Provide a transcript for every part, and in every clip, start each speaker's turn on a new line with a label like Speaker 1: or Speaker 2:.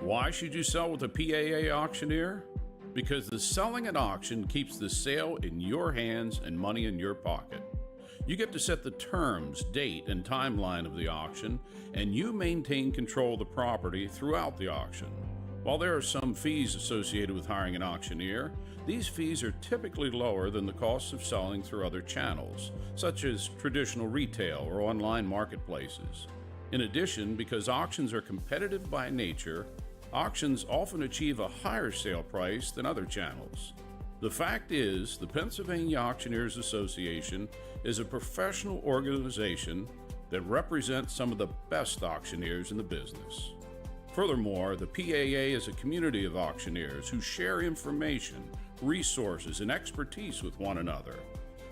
Speaker 1: Why should you sell with a PAA auctioneer? Because the selling at auction keeps the sale in your hands and money in your pocket. You get to set the terms, date, and timeline of the auction, and you maintain control of the property throughout the auction. While there are some fees associated with hiring an auctioneer, these fees are typically lower than the costs of selling through other channels, such as traditional retail or online marketplaces. In addition, because auctions are competitive by nature, auctions often achieve a higher sale price than other channels. The fact is, the Pennsylvania Auctioneers Association is a professional organization that represents some of the best auctioneers in the business. Furthermore, the PAA is a community of auctioneers who share information, resources, and expertise with one another.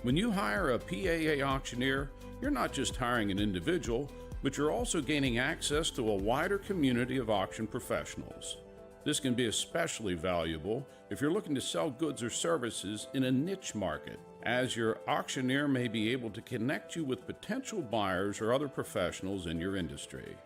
Speaker 1: When you hire a PAA auctioneer, you're not just hiring an individual, but you're also gaining access to a wider community of auction professionals. This can be especially valuable if you're looking to sell goods or services in a niche market, as your auctioneer may be able to connect you with potential buyers or other professionals in your industry.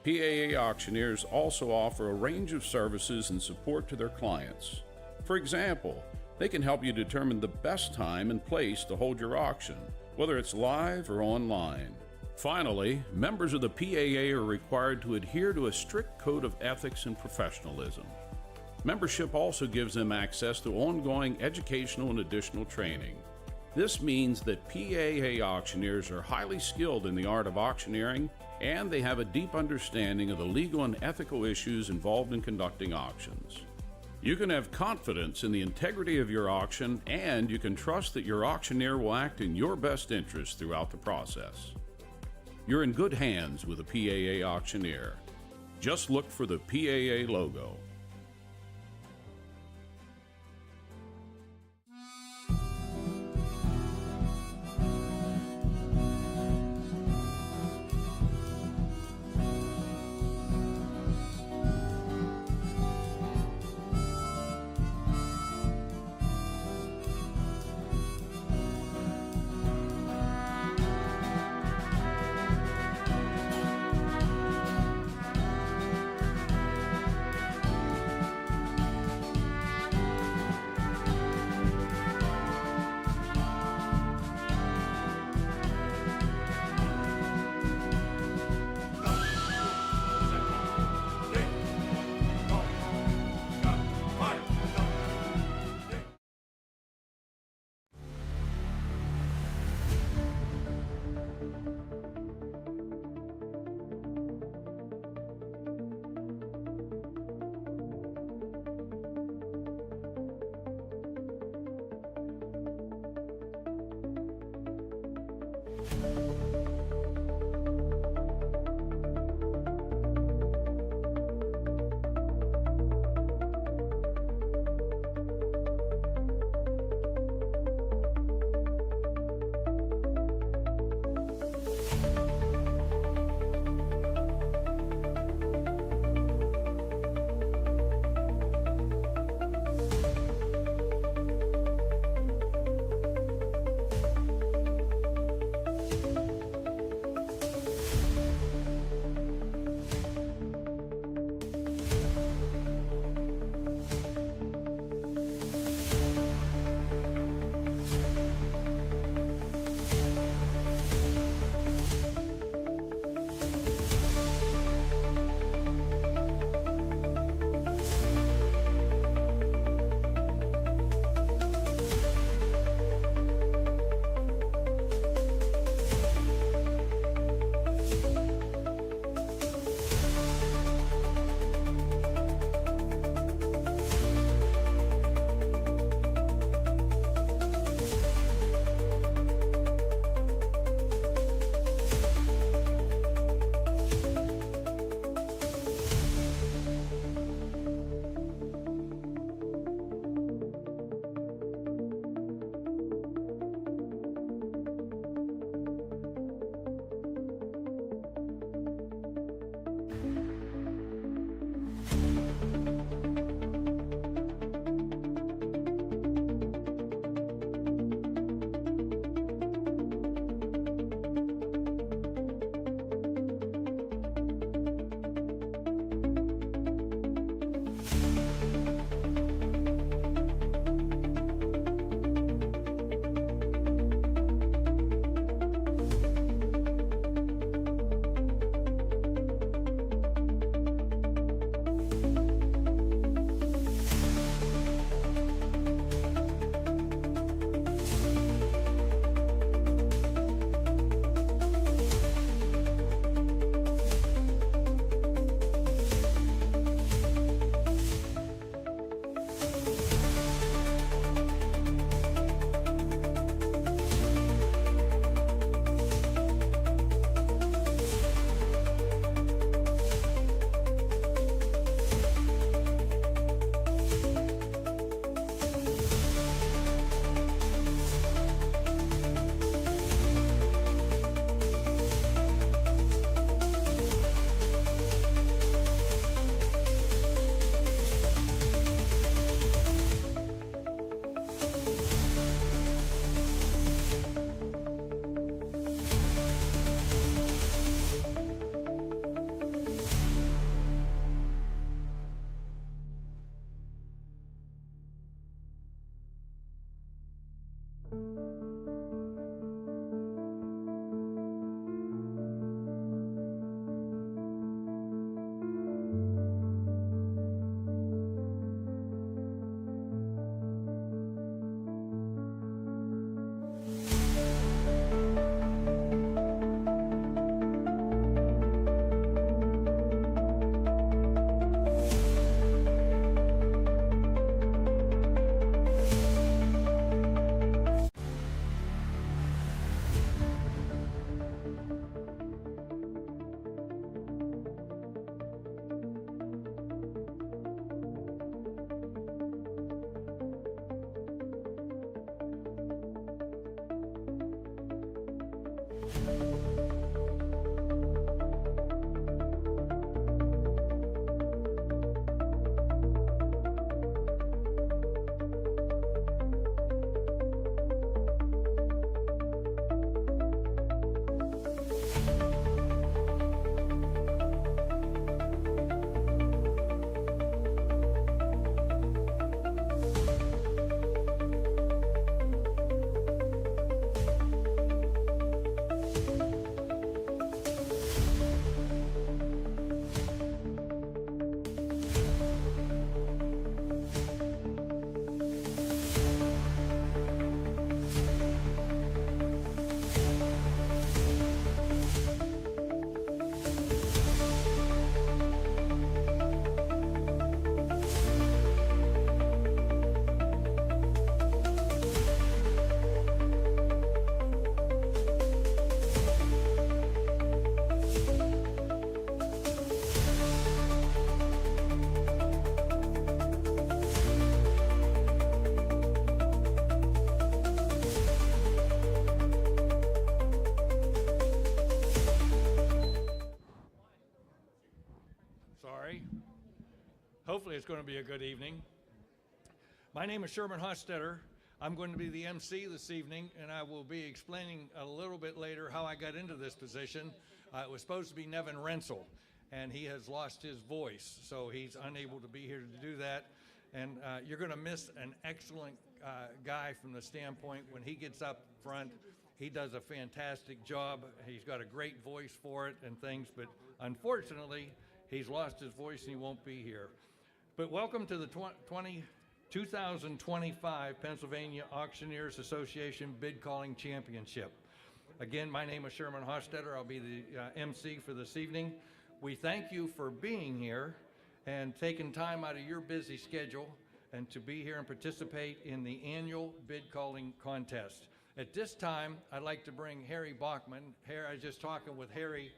Speaker 1: PAA auctioneers also offer a range of services and support to their clients. For example, they can help you determine the best time and place to hold your auction, whether it's live or online. Finally, members of the PAA are required to adhere to a strict code of ethics and professionalism. Membership also gives them access to ongoing educational and additional training. This means that PAA auctioneers are highly skilled in the art of auctioneering, and they have a deep understanding of the legal and ethical issues involved in conducting auctions. You can have confidence in the integrity of your auction, and you can trust that your auctioneer will act in your best interest throughout the process. You're in good hands with a PAA auctioneer. Just look for the PAA logo.
Speaker 2: Larry. Hopefully it's going to be a good evening. My name is Sherman Hostetter. I'm going to be the MC this evening, and I will be explaining a little bit later how I got into this position. It was supposed to be Nevin Rensel, and he has lost his voice, so he's unable to be here to do that. And you're going to miss an excellent guy from the standpoint when he gets up front. He does a fantastic job. He's got a great voice for it and things, but unfortunately, he's lost his voice and he won't be here. But welcome to the 2025 Pennsylvania Auctioneers Association Bid Calling Championship. Again, my name is Sherman Hostetter. I'll be the MC for this evening. We thank you for being here and taking time out of your busy schedule and to be here and participate in the annual bid calling contest. At this time, I'd like to bring Harry Bachman. I was just talking with Harry,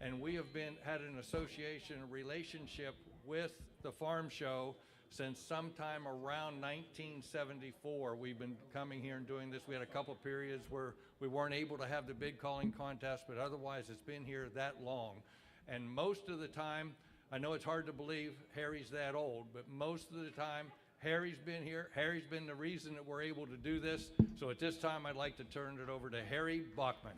Speaker 2: and we have had an association relationship with the farm show since sometime around 1974. We've been coming here and doing this. We had a couple periods where we weren't able to have the bid calling contest, but otherwise it's been here that long. And most of the time, I know it's hard to believe Harry's that old, but most of the time, Harry's been here. Harry's been the reason that we're able to do this. So at this time, I'd like to turn it over to Harry Bachman.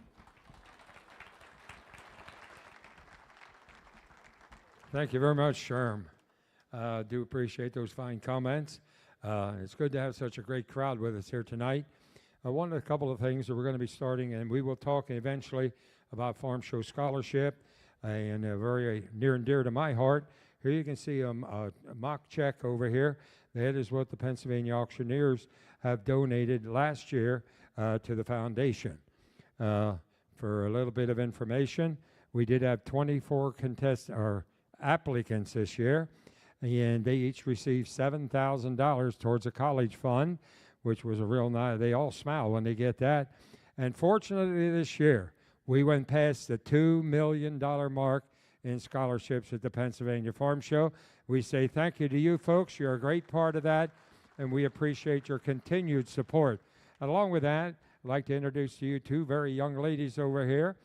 Speaker 3: Thank you very much, Sherm. Do appreciate those fine comments. It's good to have such a great crowd with us here tonight. One of the couple of things that we're going to be starting, and we will talk eventually about Farm Show Scholarship, and very near and dear to my heart. Here you can see a mock check over here. That is what the Pennsylvania Auctioneers have donated last year to the foundation. For a little bit of information, we did have 24 applicants this year, and they each received $7,000 towards a college fund, which was a real nice. They all smile when they get that. And fortunately this year, we went past the $2 million mark in scholarships at the Pennsylvania Farm Show. We say thank you to you folks. You're a great part of that, and we appreciate your continued support. Along with that, I'd like to introduce to you two very young ladies over here,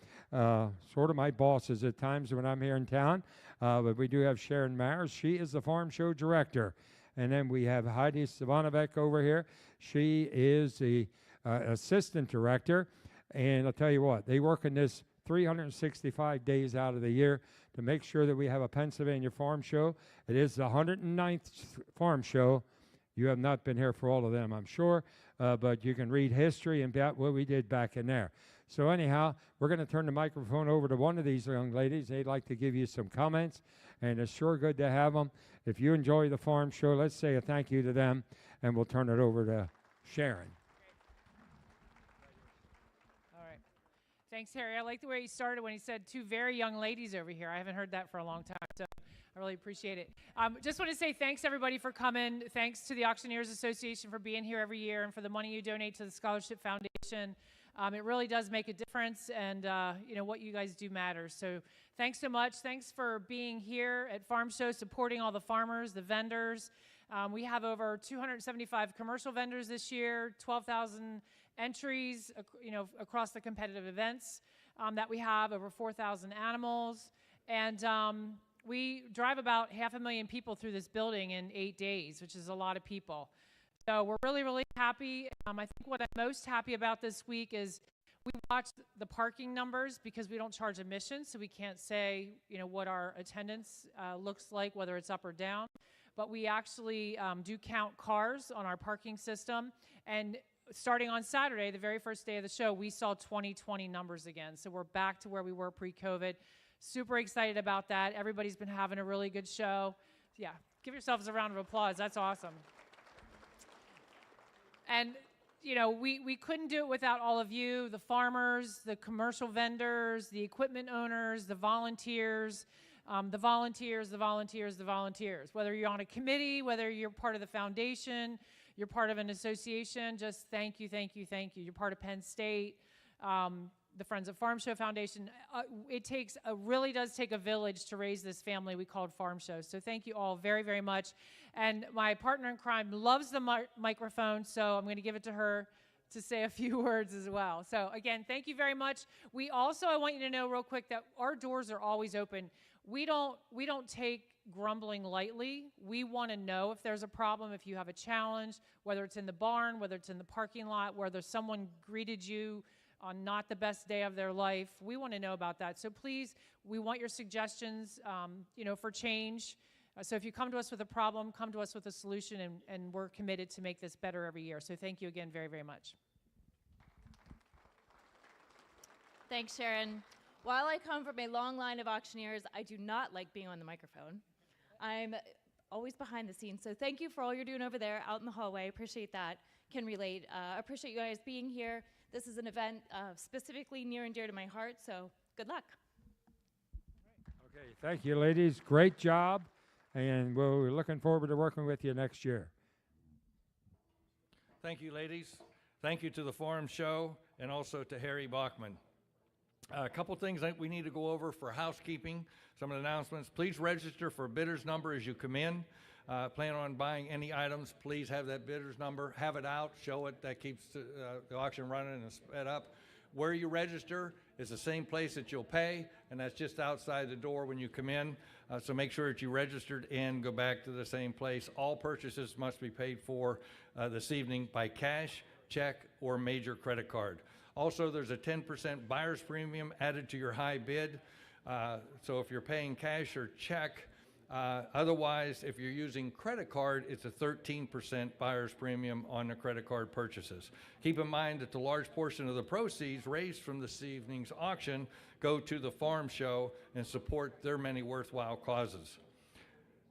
Speaker 3: sort of my bosses at times when I'm here in town. But we do have Sharon Myers. She is the Farm Show Director. And then we have Heidi Savanovic over here. She is the Assistant Director. And I'll tell you what, they work in this 365 days out of the year to make sure that we have a Pennsylvania Farm Show. It is the 109th Farm Show. You have not been here for all of them, I'm sure, but you can read history and about what we did back in there. So anyhow, we're going to turn the microphone over to one of these young ladies. They'd like to give you some comments, and it's sure good to have them. If you enjoy the farm show, let's say a thank you to them, and we'll turn it over to Sharon.
Speaker 4: All right. Thanks, Harry. I like the way he started when he said two very young ladies over here. I haven't heard that for a long time, so I really appreciate it. Just want to say thanks, everybody, for coming. Thanks to the Auctioneers Association for being here every year and for the money you donate to the Scholarship Foundation. It really does make a difference, and you know, what you guys do matters. So thanks so much. Thanks for being here at Farm Show, supporting all the farmers, the vendors. We have over 275 commercial vendors this year, 12,000 entries, you know, across the competitive events that we have, over 4,000 animals, and we drive about 500,000 people through this building in 8 days, which is a lot of people. So we're really, really happy. I think what I'm most happy about this week is we watched the parking numbers because we don't charge admission, so we can't say, you know, what our attendance looks like, whether it's up or down. But we actually do count cars on our parking system. And starting on Saturday, the very first day of the show, we saw 2020 numbers again. So we're back to where we were pre-COVID. Super excited about that. Everybody's been having a really good show. Yeah, give yourselves a round of applause. That's awesome. And, you know, we couldn't do it without all of you, the farmers, the commercial vendors, the equipment owners, the volunteers, the volunteers. Whether you're on a committee, whether you're part of the foundation, you're part of an association, just thank you. You're part of Penn State, the Friends of Farm Show Foundation. It really does take a village to raise this family we called Farm Show. So thank you all very, very much. And my partner in crime loves the microphone, so I'm going to give it to her to say a few words as well. So again, thank you very much. We also, I want you to know real quick that our doors are always open. We don't take grumbling lightly. We want to know if there's a problem, if you have a challenge, whether it's in the barn, whether it's in the parking lot, whether someone greeted you on not the best day of their life. We want to know about that. So please, we want your suggestions, for change. So if you come to us with a problem, come to us with a solution, and we're committed to make this better every year. So thank you again very, very much.
Speaker 5: Thanks, Sharon. While I come from a long line of auctioneers, I do not like being on the microphone. I'm always behind the scenes, so thank you for all you're doing over there out in the hallway. Appreciate that. Can relate. Appreciate you guys being here. This is an event specifically near and dear to my heart, so good luck.
Speaker 3: Okay, thank you, ladies. Great job, and we're looking forward to working with you next year.
Speaker 2: Thank you, ladies. Thank you to the Forum Show and also to Harry Bachman. A couple things that we need to go over for housekeeping, some announcements. Please register for a bidder's number as you come in. Plan on buying any items, please have that bidder's number, have it out, show it. That keeps the auction running and sped up. Where you register is the same place that you'll pay, and that's just outside the door when you come in. So make sure that you registered and go back to the same place. All purchases must be paid for this evening by cash, check, or major credit card. Also, there's a 10% buyer's premium added to your high bid. So if you're paying cash or check, otherwise, if you're using credit card, it's a 13% buyer's premium on the credit card purchases. Keep in mind that the large portion of the proceeds raised from this evening's auction go to the farm show and support their many worthwhile causes.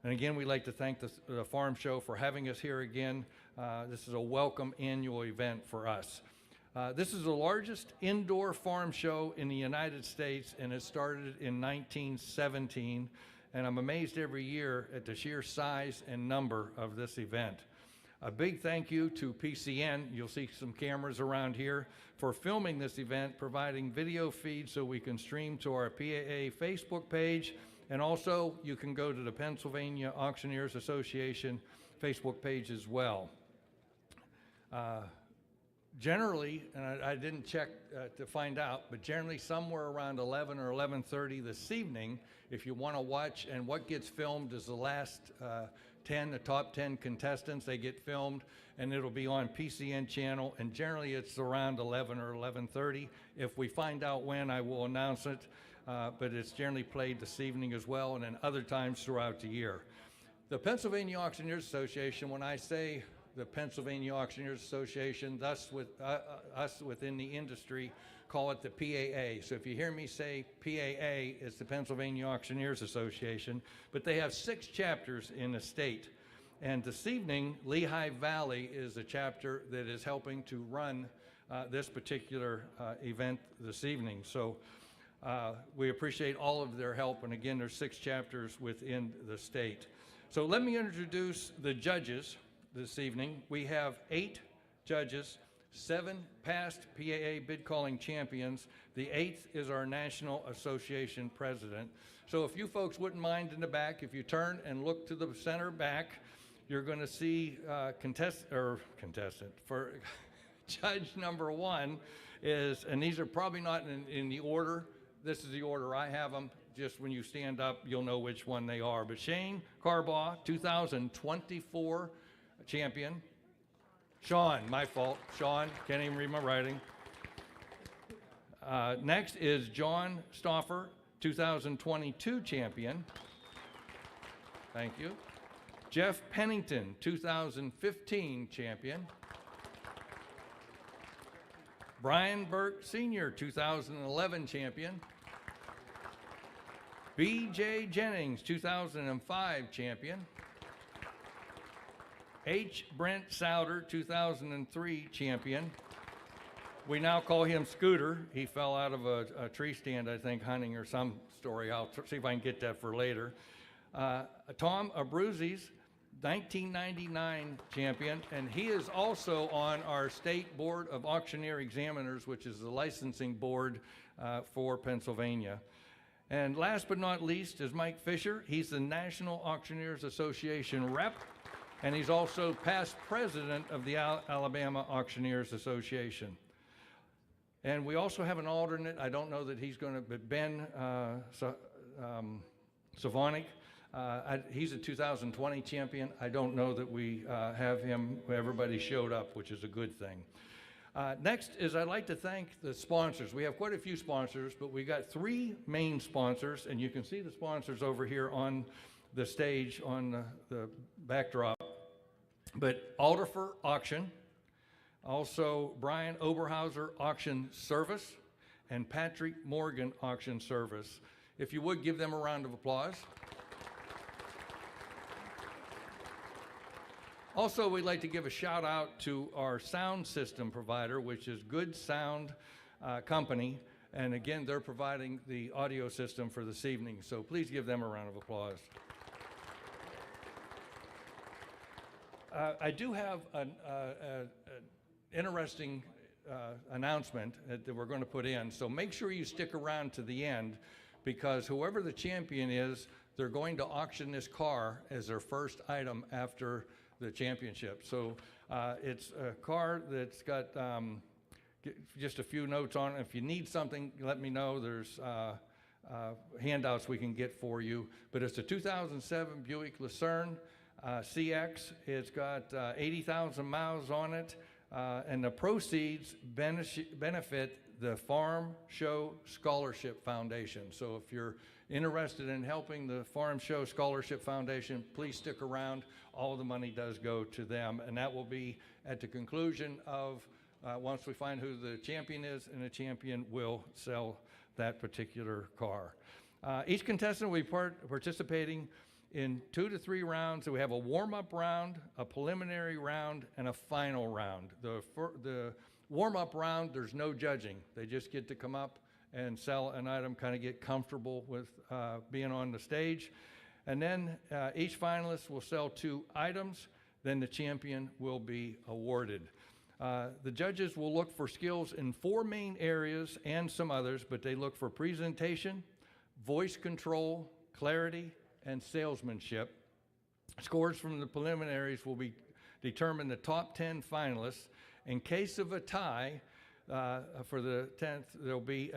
Speaker 2: And again, we'd like to thank the farm show for having us here again. This is a welcome annual event for us. This is the largest indoor farm show in the United States, and it started in 1917. And I'm amazed every year at the sheer size and number of this event. A big thank you to PCN, you'll see some cameras around here, for filming this event, providing video feed so we can stream to our PAA Facebook page, and also you can go to the Pennsylvania Auctioneers Association Facebook page as well. Generally, and I didn't check to find out, but generally somewhere around 11 or 11:30 this evening, if you want to watch, and what gets filmed is the last the top 10 contestants, they get filmed, and it'll be on PCN channel, and generally it's around 11 or 11:30. If we find out when, I will announce it, but it's generally played this evening as well, and then other times throughout the year. The Pennsylvania Auctioneers Association, when I say the Pennsylvania Auctioneers Association, thus with us within the industry, call it the PAA. So if you hear me say PAA, it's the Pennsylvania Auctioneers Association, but they have 6 chapters in the state. And this evening, Lehigh Valley is a chapter that is helping to run this particular event this evening. So we appreciate all of their help, and again, there's 6 chapters within the state. So let me introduce the judges this evening. We have 8 judges, 7 past PAA bid calling champions. The 8th is our National Association president. So if you folks wouldn't mind in the back, if you turn and look to the center back, you're going to see contestant for judge number 1 is, and these are probably not in the order. This is the order I have them. Just when you stand up, you'll know which one they are. But Shane Carbaugh, 2024 champion. Sean, my fault. Sean, can't even read my writing. Next is John Stauffer, 2022 champion. Thank you. Jeff Pennington, 2015 champion. Brian Burke Sr., 2011 champion. B.J. Jennings, 2005 champion. H. Brent Souter, 2003 champion. We now call him Scooter. He fell out of a tree stand, I think, hunting or some story. I'll see if I can get that for later. Tom Abruzzi's 1999 champion, and he is also on our State Board of Auctioneer Examiners, which is the licensing board for Pennsylvania. And last but not least is Mike Fisher. He's the National Auctioneers Association rep. and he's also past president of the Alabama Auctioneers Association. And we also have an alternate. I don't know that he's going to, but Ben Savonic. He's a 2020 champion. I don't know that we have him. Everybody showed up, which is a good thing. Next is I'd like to thank the sponsors. We have quite a few sponsors, but we got 3 main sponsors, and you can see the sponsors over here on the stage on the backdrop. But Alderfer Auction, also Brian Oberhauser Auction Service, and Patrick Morgan Auction Service. If you would, give them a round of applause. Also, we'd like to give a shout out to our sound system provider, which is Good Sound Company. And again, they're providing the audio system for this evening. So please give them a round of applause. I do have an interesting announcement that we're going to put in. So make sure you stick around to the end, because whoever the champion is, they're going to auction this car as their first item after the championship. So it's a car that's got just a few notes on it. If you need something, let me know. There's handouts we can get for you. But it's a 2007 Buick Lucerne CX. It's got 80,000 miles on it, and the proceeds benefit the Farm Show Scholarship Foundation. So if you're interested in helping the Farm Show Scholarship Foundation, please stick around. All the money does go to them, and that will be at the conclusion of once we find who the champion is, and the champion will sell that particular car. Each contestant will be participating in 2 to 3 rounds. So we have a warm-up round, a preliminary round, and a final round. The warm-up round, there's no judging. They just get to come up and sell an item, kind of get comfortable with being on the stage. And then each finalist will sell 2 items. Then the champion will be awarded. The judges will look for skills in 4 main areas and some others, but they look for presentation, voice control, clarity, and salesmanship. Scores from the preliminaries will determine the top 10 finalists. In case of a tie, for the 10th, there'll be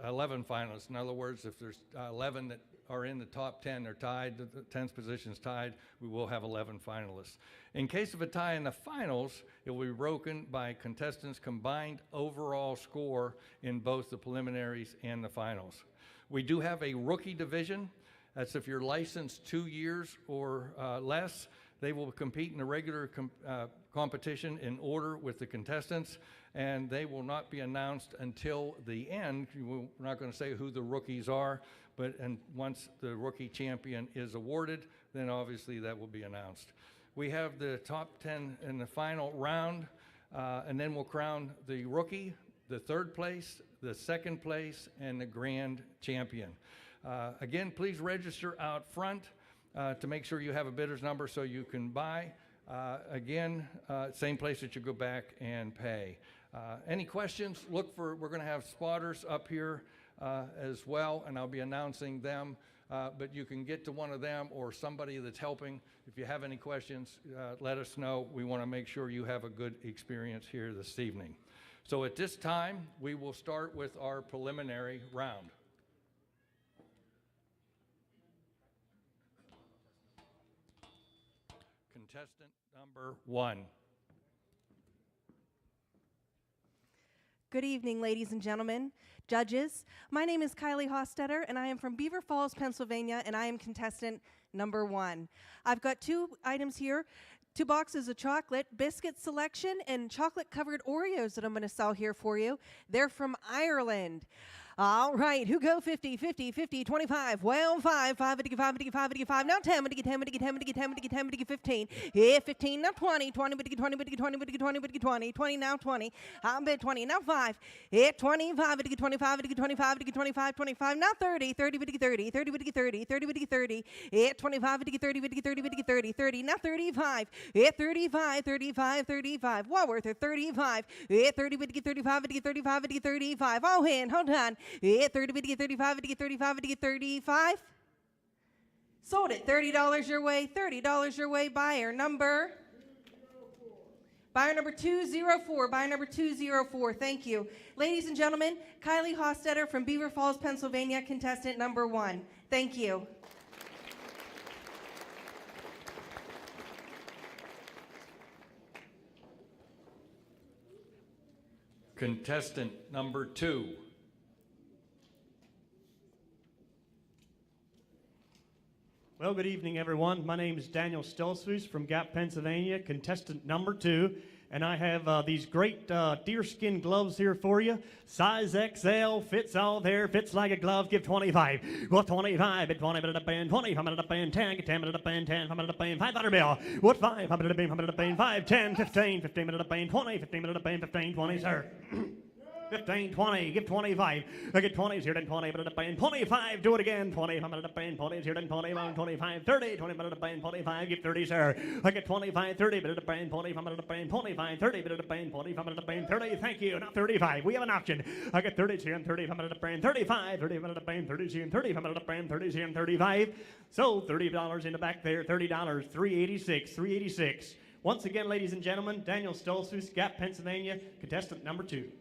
Speaker 2: 11 finalists. In other words, if there's 11 that are in the top 10, they're tied, the 10th position's tied, we will have 11 finalists. In case of a tie in the finals, it will be broken by contestants' combined overall score in both the preliminaries and the finals. We do have a rookie division. That's if you're licensed 2 years or less. They will compete in a regular competition in order with the contestants, and they will not be announced until the end. We're not going to say who the rookies are, but once the rookie champion is awarded, then obviously that will be announced. We have the top 10 in the final round, and then we'll crown the rookie, the 3rd place, the 2nd place, and the grand champion. Again, please register out front to make sure you have a bidder's number so you can buy. Again, same place that you go back and pay. Any questions? Look for, we're going to have spotters up here as well, and I'll be announcing them. But you can get to one of them or somebody that's helping. If you have any questions, let us know. We want to make sure you have a good experience here this evening. So at this time, we will start with our preliminary round. Contestant number 1.
Speaker 6: Good evening, ladies and gentlemen, judges. My name is Kylie Hostetter, and I am from Beaver Falls, Pennsylvania, and I am contestant number 1. I've got 2 items here, 2 boxes of chocolate, biscuit selection, and chocolate-covered Oreos that I'm going to sell here for you. They're from Ireland. All right, who go 50, 50, 50, 25, well, 5, 5, 50, 5, 50, 5, 50, 5, now 10, 10, 10, 10, 10, 10, 15, yeah, 15, now 20, 20, 20, 20, 20, 20, 20, 20, now 20, I'll bet 20, now 5, yeah, 25, 25, 25, 25, 25, now 30, 30, 30, 30, 30, 30, 30, yeah, 25, 30, 30, 30, 30, now 35, yeah, 35, 35, 35, Walworth, 35, yeah, 30, 35, 35, 35, all hand, hold on. Yeah, 30, 35, 35, 35. Sold it. $30 your way, $30 your way. Buyer number 204. Buyer number 204. Thank you. Ladies and gentlemen, Kylie Hostetter from Beaver Falls, Pennsylvania, contestant number 1. Thank you.
Speaker 2: Contestant number 2.
Speaker 7: Well, good evening, everyone. My name is Daniel Stelsfus from Gap, Pennsylvania, contestant number 2. And I have these great deerskin gloves here for you. Size XL, fits all there, fits like a glove. Give 25. What 25? At 20 minute band, 20, 5 minute band, 10, get 10 minute band, 10, 5 minute band, 500 bill. What 5? 5 minute band, 5 minute band, 5, 10, 15, 15 minute band, 20, 15 minute band, 15, 20, sir. 15, 20, give 25. I get 20s here, then 20, minute band, 25, do it again, 20, 5 minute band, 20s here, then 20, 25, 30, 20 minute band, 25, give 30, sir. I get 25, 30, minute band, 25 minute band, 25, 30, minute band, 25 minute band, 30, thank you, now 35, we have an auction. I get 30s here and 35 minute band, 35, 30 minute band, 30s here and 35 minute band, 30s here and 35. So $30 in the back there, $30, 386, 386. Once again, ladies and gentlemen, Daniel Stolzus, Gap, Pennsylvania, contestant number 2.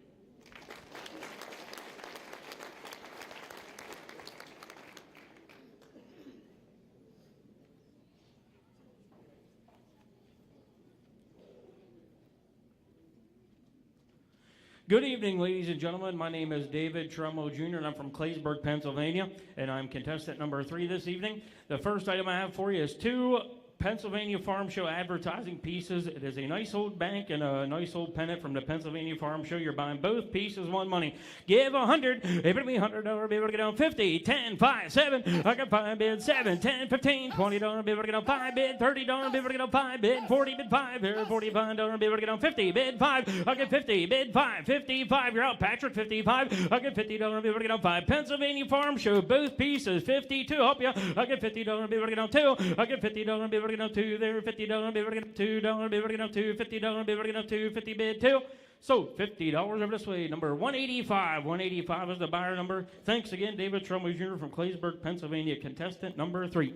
Speaker 8: Good evening, ladies and gentlemen. My name is David Trumbo Jr., and I'm from Claysburg, Pennsylvania, and I'm contestant number 3 this evening. The first item I have for you is 2 Pennsylvania Farm Show advertising pieces. It is a nice old bank and a nice old pennant from the Pennsylvania Farm Show. You're buying both pieces, one money. Give 100. Able to be $100. Be able to get on 50, 10, 5, 7. I got 5 bid 7, 10, 15, $20. Be able to get on 5 bid, $30. Be able to get on 5 bid, 40 bid 5. Here, $45. Be able to get on 50 bid 5. I get 50 bid 5, 55. You're out, Patrick. 55. I get $50. Be able to get on 5. Pennsylvania Farm Show, both pieces, 52. Help you. I get $50. Be able to get on 2. I get $50. Be able to get on 2 there, $50, be able to get on $2, be able to get on 2, $50, be able to get on 2, 50 bid 2. So $50 over this way, number 185. 185 is the buyer number. Thanks again, David Trumbo Jr. from Claysburg, Pennsylvania, contestant number 3.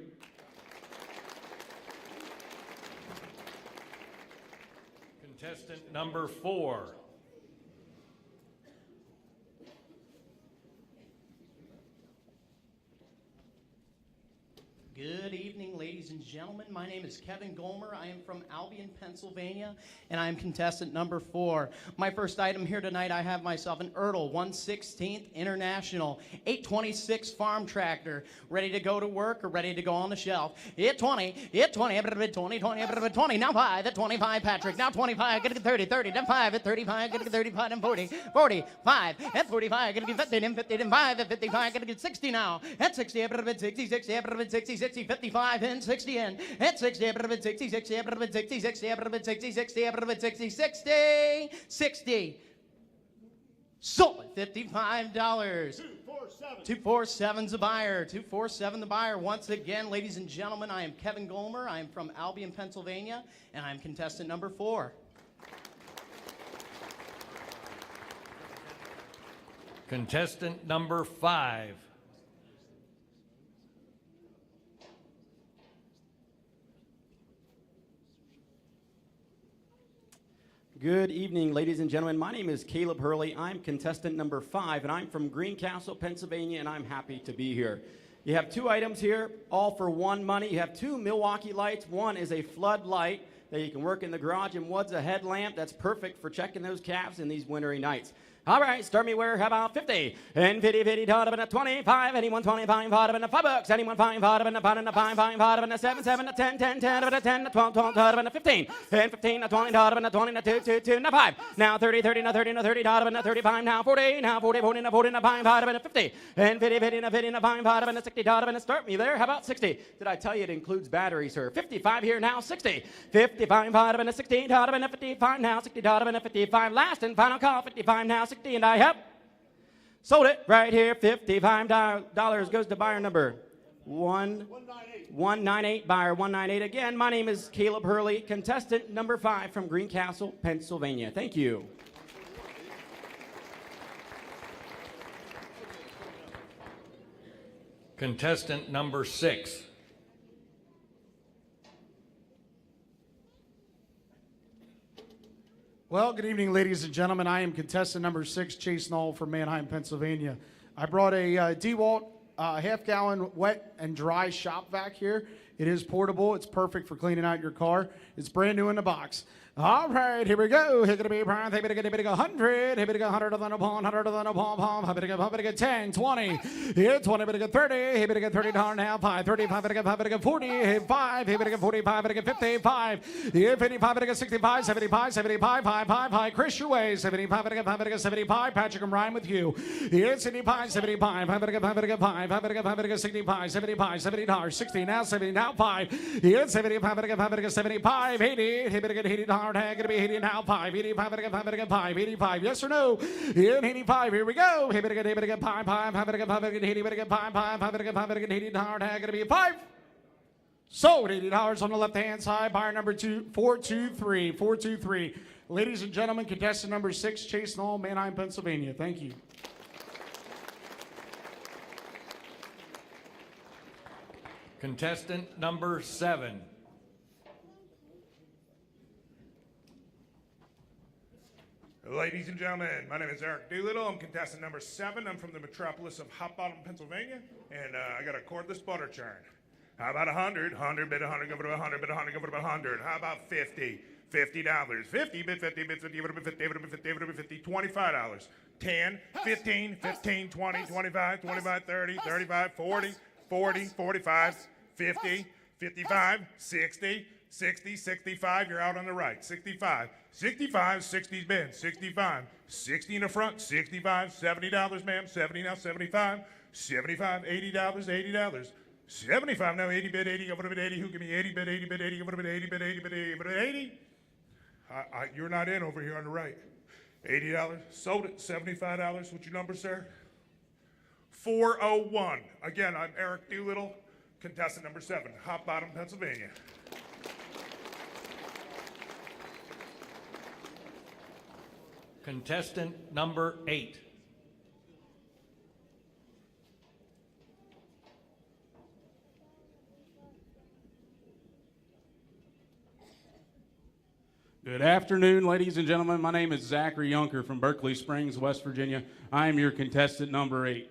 Speaker 2: Contestant number 4.
Speaker 9: Good evening, ladies and gentlemen. My name is Kevin Golmer. I am from Albion, Pennsylvania, and I am contestant number 4. My first item here tonight, I have myself an Ertl 1/16th International 826 farm tractor, ready to go to work or ready to go on the shelf. Hit 20, 20, 20, now 5, at 25, Patrick, now 25, gonna get 30, 30, then 5, at 35, gonna get 35, and 40, 45, at 45, gonna get 50, then 50, then 5, at 55, gonna get 60 now, at 60, 60, 60, 60, 55 and 60 in. At 60, 60, 60, 60, 60, 60, 60, 60. Sold at $55. 247's the buyer. 247 the buyer. Once again, ladies and gentlemen, I am Kevin Golmer. I am from Albion, Pennsylvania, and I'm contestant number 4.
Speaker 2: Contestant number 5.
Speaker 10: Good evening, ladies and gentlemen. My name is Caleb Hurley. I'm contestant number 5, and I'm from Greencastle, Pennsylvania, and I'm happy to be here. You have 2 items here, all for one money. You have 2 Milwaukee lights. One is a flood light that you can work in the garage, and one's a headlamp that's perfect for checking those calves in these wintry nights. All right, start me where, how about 50? And 50, 50, tot up in a 25. Anyone 25, tot up in a $5. Anyone 5, tot up in a 5, and a 5, 5, tot up in a 7, 7, a 10, 10, 10, up in a 10, a 12, 12, tot up in a 15. And 15, a 20, tot up in a 20, a 2, 2, 2, and a 5. Now 30, 30, and a 30, and a 30, tot up in a 35. Now 40, now 40, 40, and a 40, and a 5, tot up in a 50. And 50, 50, and a 50, and a 5, tot up in a 60, tot up in a start me there. How about 60? Did I tell you it includes batteries, sir? 55 here, now 60. 55, tot up in a 16, tot up in a 55. Now 60, tot up in a 55. Last and final call, 55, now 60, and I have sold it right here. $55 goes to buyer number 198. Buyer 198. Again, my name is Caleb Hurley, contestant number 5 from Greencastle, Pennsylvania. Thank you.
Speaker 2: Contestant number 6.
Speaker 11: Well, good evening, ladies and gentlemen. I am contestant number 6, Chase Knoll from Manheim, Pennsylvania. I brought a DeWalt half-gallon wet and dry shop vac here. It is portable. It's perfect for cleaning out your car. It's brand new in the box. All right, here we go. Here gonna be prime. Here gonna go 100. Here gonna go 100 of the palm, 100 of the palm. Here gonna go 10, 20. Here 20. Here gonna go 30. Here gonna go $30 now. 5, 35. Here gonna go 40. Here 5. Here gonna go 45. Here gonna go 55. Here 55. Here gonna go 65. 75. 75. 5. Chris your way. 75. Here gonna go 75. Patrick, I'm riding with you. Here 75. 75. Here gonna go 5. Here gonna go 5. Here gonna go 65. 75. $70. 60 now. 70 now. 5. Here 75. Here gonna go 75. 80. Here gonna get $80. Tag gonna be 80 now. 5. 85. Here gonna go 5. 85. Yes or no? Here 85. Here we go. Here gonna get 5. 5. Here gonna get 5. Here gonna get 5. 5. Here gonna get 5. Here gonna get $80. Tag gonna be 5. Sold $80 on the left-hand side. Buyer number 423. 423. Ladies and gentlemen, contestant number 6, Chase Knoll, Manheim, Pennsylvania. Thank you.
Speaker 2: Contestant number 7.
Speaker 12: Ladies and gentlemen, my name is Eric Doolittle. I'm contestant number 7. I'm from the metropolis of Hot Bottom, Pennsylvania, and I got a cordless butter churn. How about 100? 100, bid 100, go for 100, bid 100, go for 100. How about 50? $50. 50, bid 50, bid 50, bid 50, bid 50, bid 50, $25. 10, 15, 15, 20, 25, 25, 30, 35, 40, 40, 45, 50, 55, 60, 60, 65, you're out on the right. 65, 65, 60's bid. 65, 60 in the front, 65, $70, ma'am. 70 now, 75, 75, $80, $80. 75 now, 80 bid, 80, over to bid 80. Who give me 80 bid, 80 bid, 80, over to bid 80 bid, 80 bid, 80 bid, 80? You're not in over here on the right. $80, sold it, $75. What's your number, sir? 401. Again, I'm Eric Doolittle, contestant number 7, Hot Bottom, Pennsylvania.
Speaker 2: Contestant number 8.
Speaker 13: Good afternoon, ladies and gentlemen. My name is Zachary Yunker from Berkeley Springs, West Virginia. I am your contestant number 8.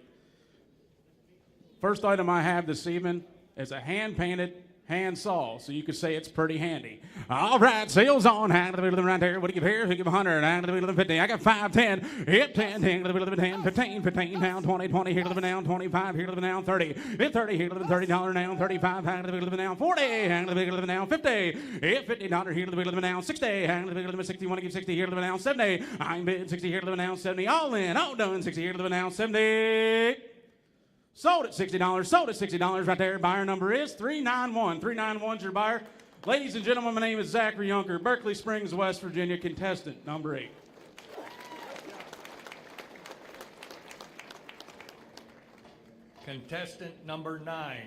Speaker 13: First item I have this evening is a hand-painted hand saw, so you could say it's pretty handy. All right, sales on. Hand to the middle of the right there. What do you give here? Who give 100? Hand to the middle of the 50. I got 5, 10. Hit 10. Hand to the middle of the 10. 15, 15 down. 20, 20. Here to the down. 25. Here to the down. 30. Hit 30. Here to the $30 down. 35. Hand to the middle of the down. 40. Hand to the middle of the down. 50. Hit $50. Here to the middle of the down. 60. Hand to the middle of the 60. Want to give 60. Here to the down. 70. I'm bid 60. Here to the down. 70. All in. All done. 60. Here to the down. 70. Sold at $60. Sold at $60 right there. Buyer number is 391. 391's your buyer. Ladies and gentlemen, my name is Zachary Yunker, Berkeley Springs, West Virginia, contestant number 8.
Speaker 2: Contestant number 9.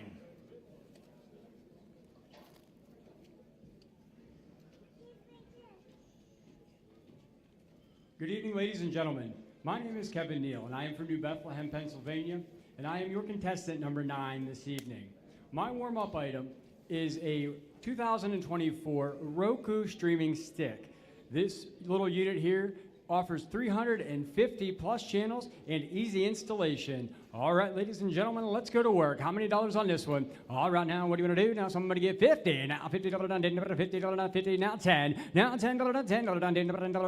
Speaker 14: Good evening, ladies and gentlemen. My name is Kevin Neal, and I am from New Bethlehem, Pennsylvania, and I am your contestant number 9 this evening. My warm-up item is a 2024 Roku streaming stick. This little unit here offers 350 plus channels and easy installation. All right, ladies and gentlemen, let's go to work. How many dollars on this one? All right, now what do you want to do? Now somebody get 50. Now $50 down, $50 down, 50. Now 10. Now $10 down, $10 down,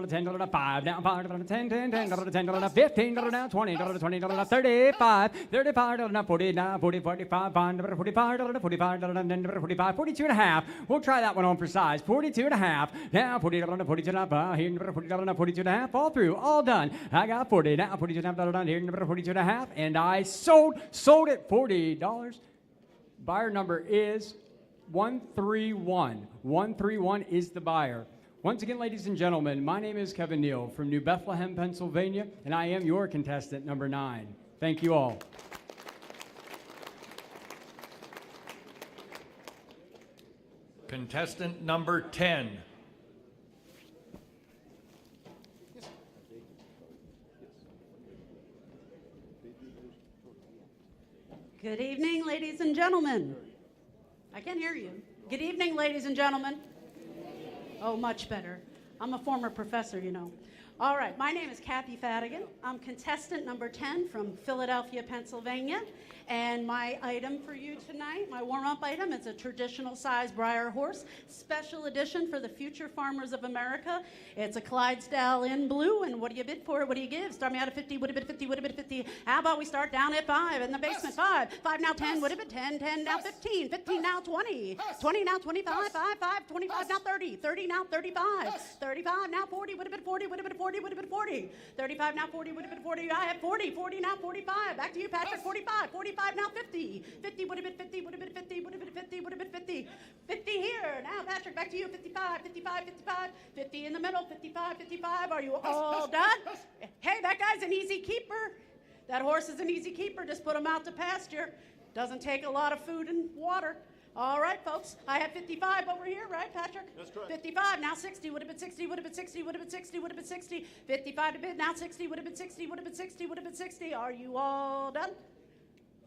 Speaker 14: $10 down, 5. Now $5 down, 10, $10 down, $10 down, $15 down, $20 down, 35, $35 down, 40 down, 40, 45, $45 down, 45, 42 and a half. We'll try that one on for size. 42 and a half. Now $40 down, 42 and a half. Here, $40 down, 42 and a half. All through, all done. I got 40. Now 42 and a half down here, 42 and a half. And I sold at $40. Buyer number is 131. 131 is the buyer. Once again, ladies and gentlemen, my name is Kevin Neal from New Bethlehem, Pennsylvania, and I am your contestant number 9. Thank you all.
Speaker 2: Contestant number 10.
Speaker 15: Good evening, ladies and gentlemen. I can't hear you. Good evening, ladies and gentlemen. Oh, much better. I'm a former professor, you know. All right, my name is Kathy Fadigan. I'm contestant number 10 from Philadelphia, Pennsylvania. And my item for you tonight, my warm-up item, is a traditional size Breyer horse, special edition for the future farmers of America. It's a Clydesdale in blue, and what do you bid for? What do you give? Start me out at 50, would have bid 50, would have bid 50. How about we start down at 5 in the basement? 5 now 10, would have bid 10, 10 now 15, 15 now 20, 20 now 25, 5, 25 now 30, 30 now 35, 35 now 40, would have bid 40, would have bid 40, would have bid 40, 35 now 40, would have bid 40. I have 40, 40 now 45. Back to you, Patrick. 45, 45 now 50, 50 would have been 50, would have been 50, would have been 50, would have been 50, 50 here. Now, Patrick, back to you. 55, 55, 55, 50 in the middle. 55, 55. Are you all done? Hey, that guy's an easy keeper. That horse is an easy keeper. Just put him out to pasture. Doesn't take a lot of food and water. All right, folks. I have 55 over here, right, Patrick? That's correct. 55, now 60, would have been 60, would have been 60, would have been 60, would have been 60. 55 to bid, now 60, would have been 60, would have been 60, would have been 60. Are you all done?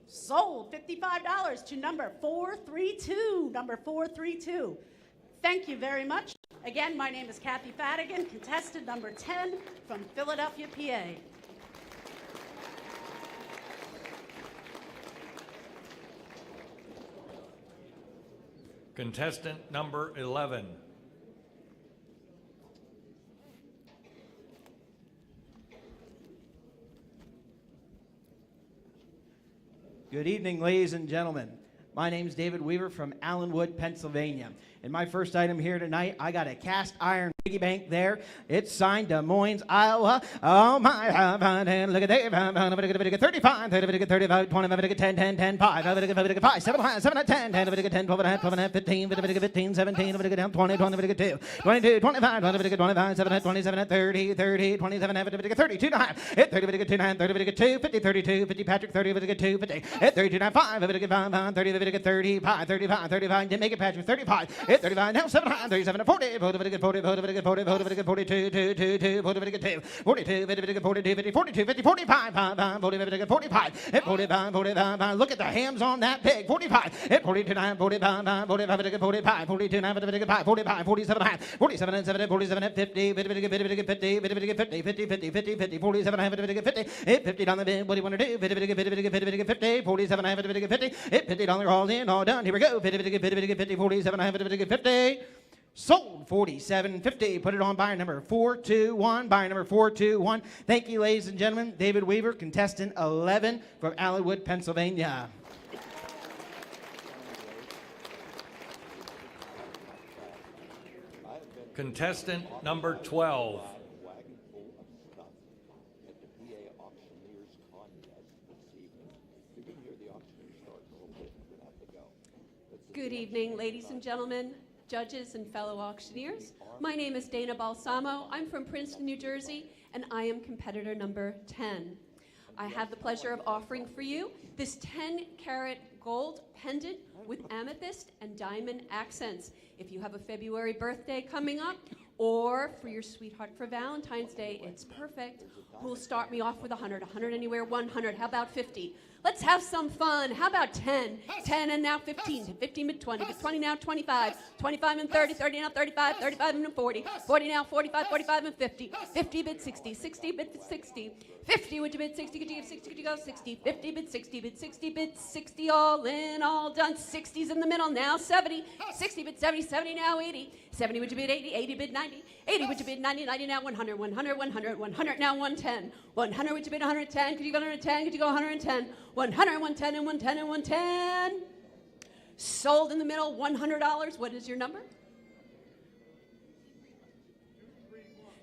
Speaker 15: Sold. $55 to number 432. Number 432. Thank you very much. Again, my name is Kathy Fadigan, contestant number 10 from Philadelphia, PA.
Speaker 2: Contestant number 11.
Speaker 9: Good evening, ladies and gentlemen. My name is David Weaver from Allenwood, Pennsylvania. And my first item here tonight, I got a cast iron piggy bank there. It's signed Des Moines, Iowa. Oh my, look at Dave. 35, 35, 25, 10, 10, 10, 5, 5, 7, 7, 10, 10, 10, 12, 12, 15, 15, 17, 20, 20, 2, 22, 25, 25, 7, 27, 30, 30, 27, 32, 9, 30, 2, 9, 30, 2, 50, 32, 50, Patrick, 30, 2, 50, 32, 9, 5, 5, 30, 35, 35, 35, didn't make it, Patrick, 35, 35, now 7, 37, 40, 40, 40, 40, 40, 42, 2, 2, 2, 42, 42, 42, 50, 42, 50, 45, 5, 40, 45, 45, 45, look at the hams on that pig, 45, 42, 9, 45, 45, 45, 42, 9, 45, 45, 47, 47, 7, 47, 50, 50, 50, 50, 50, 50, 50, 50, 47, 50, 50 on the bid, what do you want to do? 50, 50, 50, 50, 47, 50, 50, $50 all in, all done, here we go, 50, 50, 50, 50, 47, 50, 50, sold. 47.50. Put it on buyer number 421. Buyer number 421. Thank you, ladies and gentlemen. David Weaver, contestant 11 from Allenwood, Pennsylvania.
Speaker 2: Contestant number 12.
Speaker 15: Good evening, ladies and gentlemen, judges and fellow auctioneers. My name is Dana Balsamo. I'm from Princeton, New Jersey, and I am competitor number 10. I have the pleasure of offering for you this 10-carat gold pendant with amethyst and diamond accents. If you have a February birthday coming up, or for your sweetheart for Valentine's Day, it's perfect. Who'll start me off with 100? 100 anywhere, 100. How about 50? Let's have some fun. How about 10? 10 and now 15. 15 and 20. 20 now 25. 25 and 30. 30 now 35. 35 and 40. 40 now 45. 45 and 50. 50 bid 60. 60 bid 60. 50 would you bid 60? Could you give 60? Could you go 60? 50 bid 60. Bid 60 bid 60. All in, all done. 60's in the middle. Now 70. 60 bid 70. 70 now 80. 70 would you bid 80? 80 bid 90. 80 would you bid 90? 90 now 100. 100, 100, 100 now 110. 100 would you bid 110? Could you go 110? Could you go 110? 100, 110, and 110, and 110. Sold in the middle, $100. What is your number?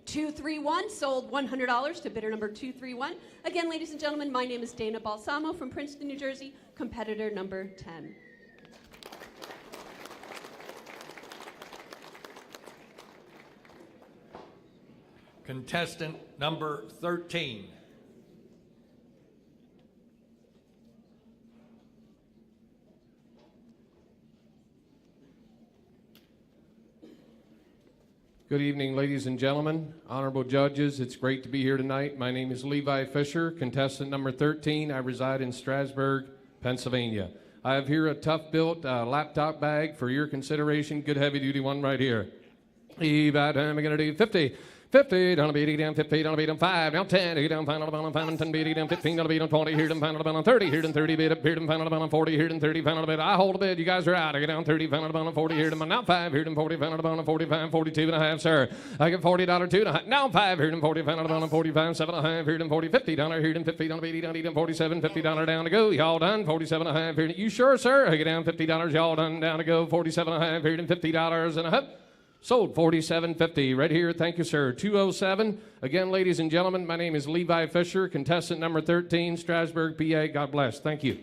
Speaker 15: 231, sold $100 to bidder number 231. Again, ladies and gentlemen, my name is Dana Balsamo from Princeton, New Jersey, competitor number 10.
Speaker 2: Contestant number 13.
Speaker 16: Good evening, ladies and gentlemen, honorable judges. It's great to be here tonight. My name is Levi Fisher, contestant number 13. I reside in Strasburg, Pennsylvania. I have here a tough-built laptop bag for your consideration. Good heavy-duty one right here. Levi, I'm going to do 50. 50, don't beat it down, 50, don't beat them 5, now 10, here them final ball, 5 and 10, beat it down, 15, don't beat them 20, here them final ball, 30, here them 30, beat them final ball, 40, here them 30, final ball, I hold a bid, you guys are out, I get down 30, final ball, 40, here them, now 5, here them 40, final ball, 45, 42 and a half, sir, I get $40, 2 and a half, now 5, here them 40, final ball, 45, 7 and a half, here them 40, $50, here them 50, don't beat it down, $47, $50 down to go, y'all done, 47 and a half, here, you sure, sir, I get down $50, y'all done, down to go, 47 and a half, here them $50 and a half. Sold $47.50 right here. Thank you, sir. 207. Again, ladies and gentlemen, my name is Levi Fisher, contestant number 13, Strasburg, PA. God bless. Thank you.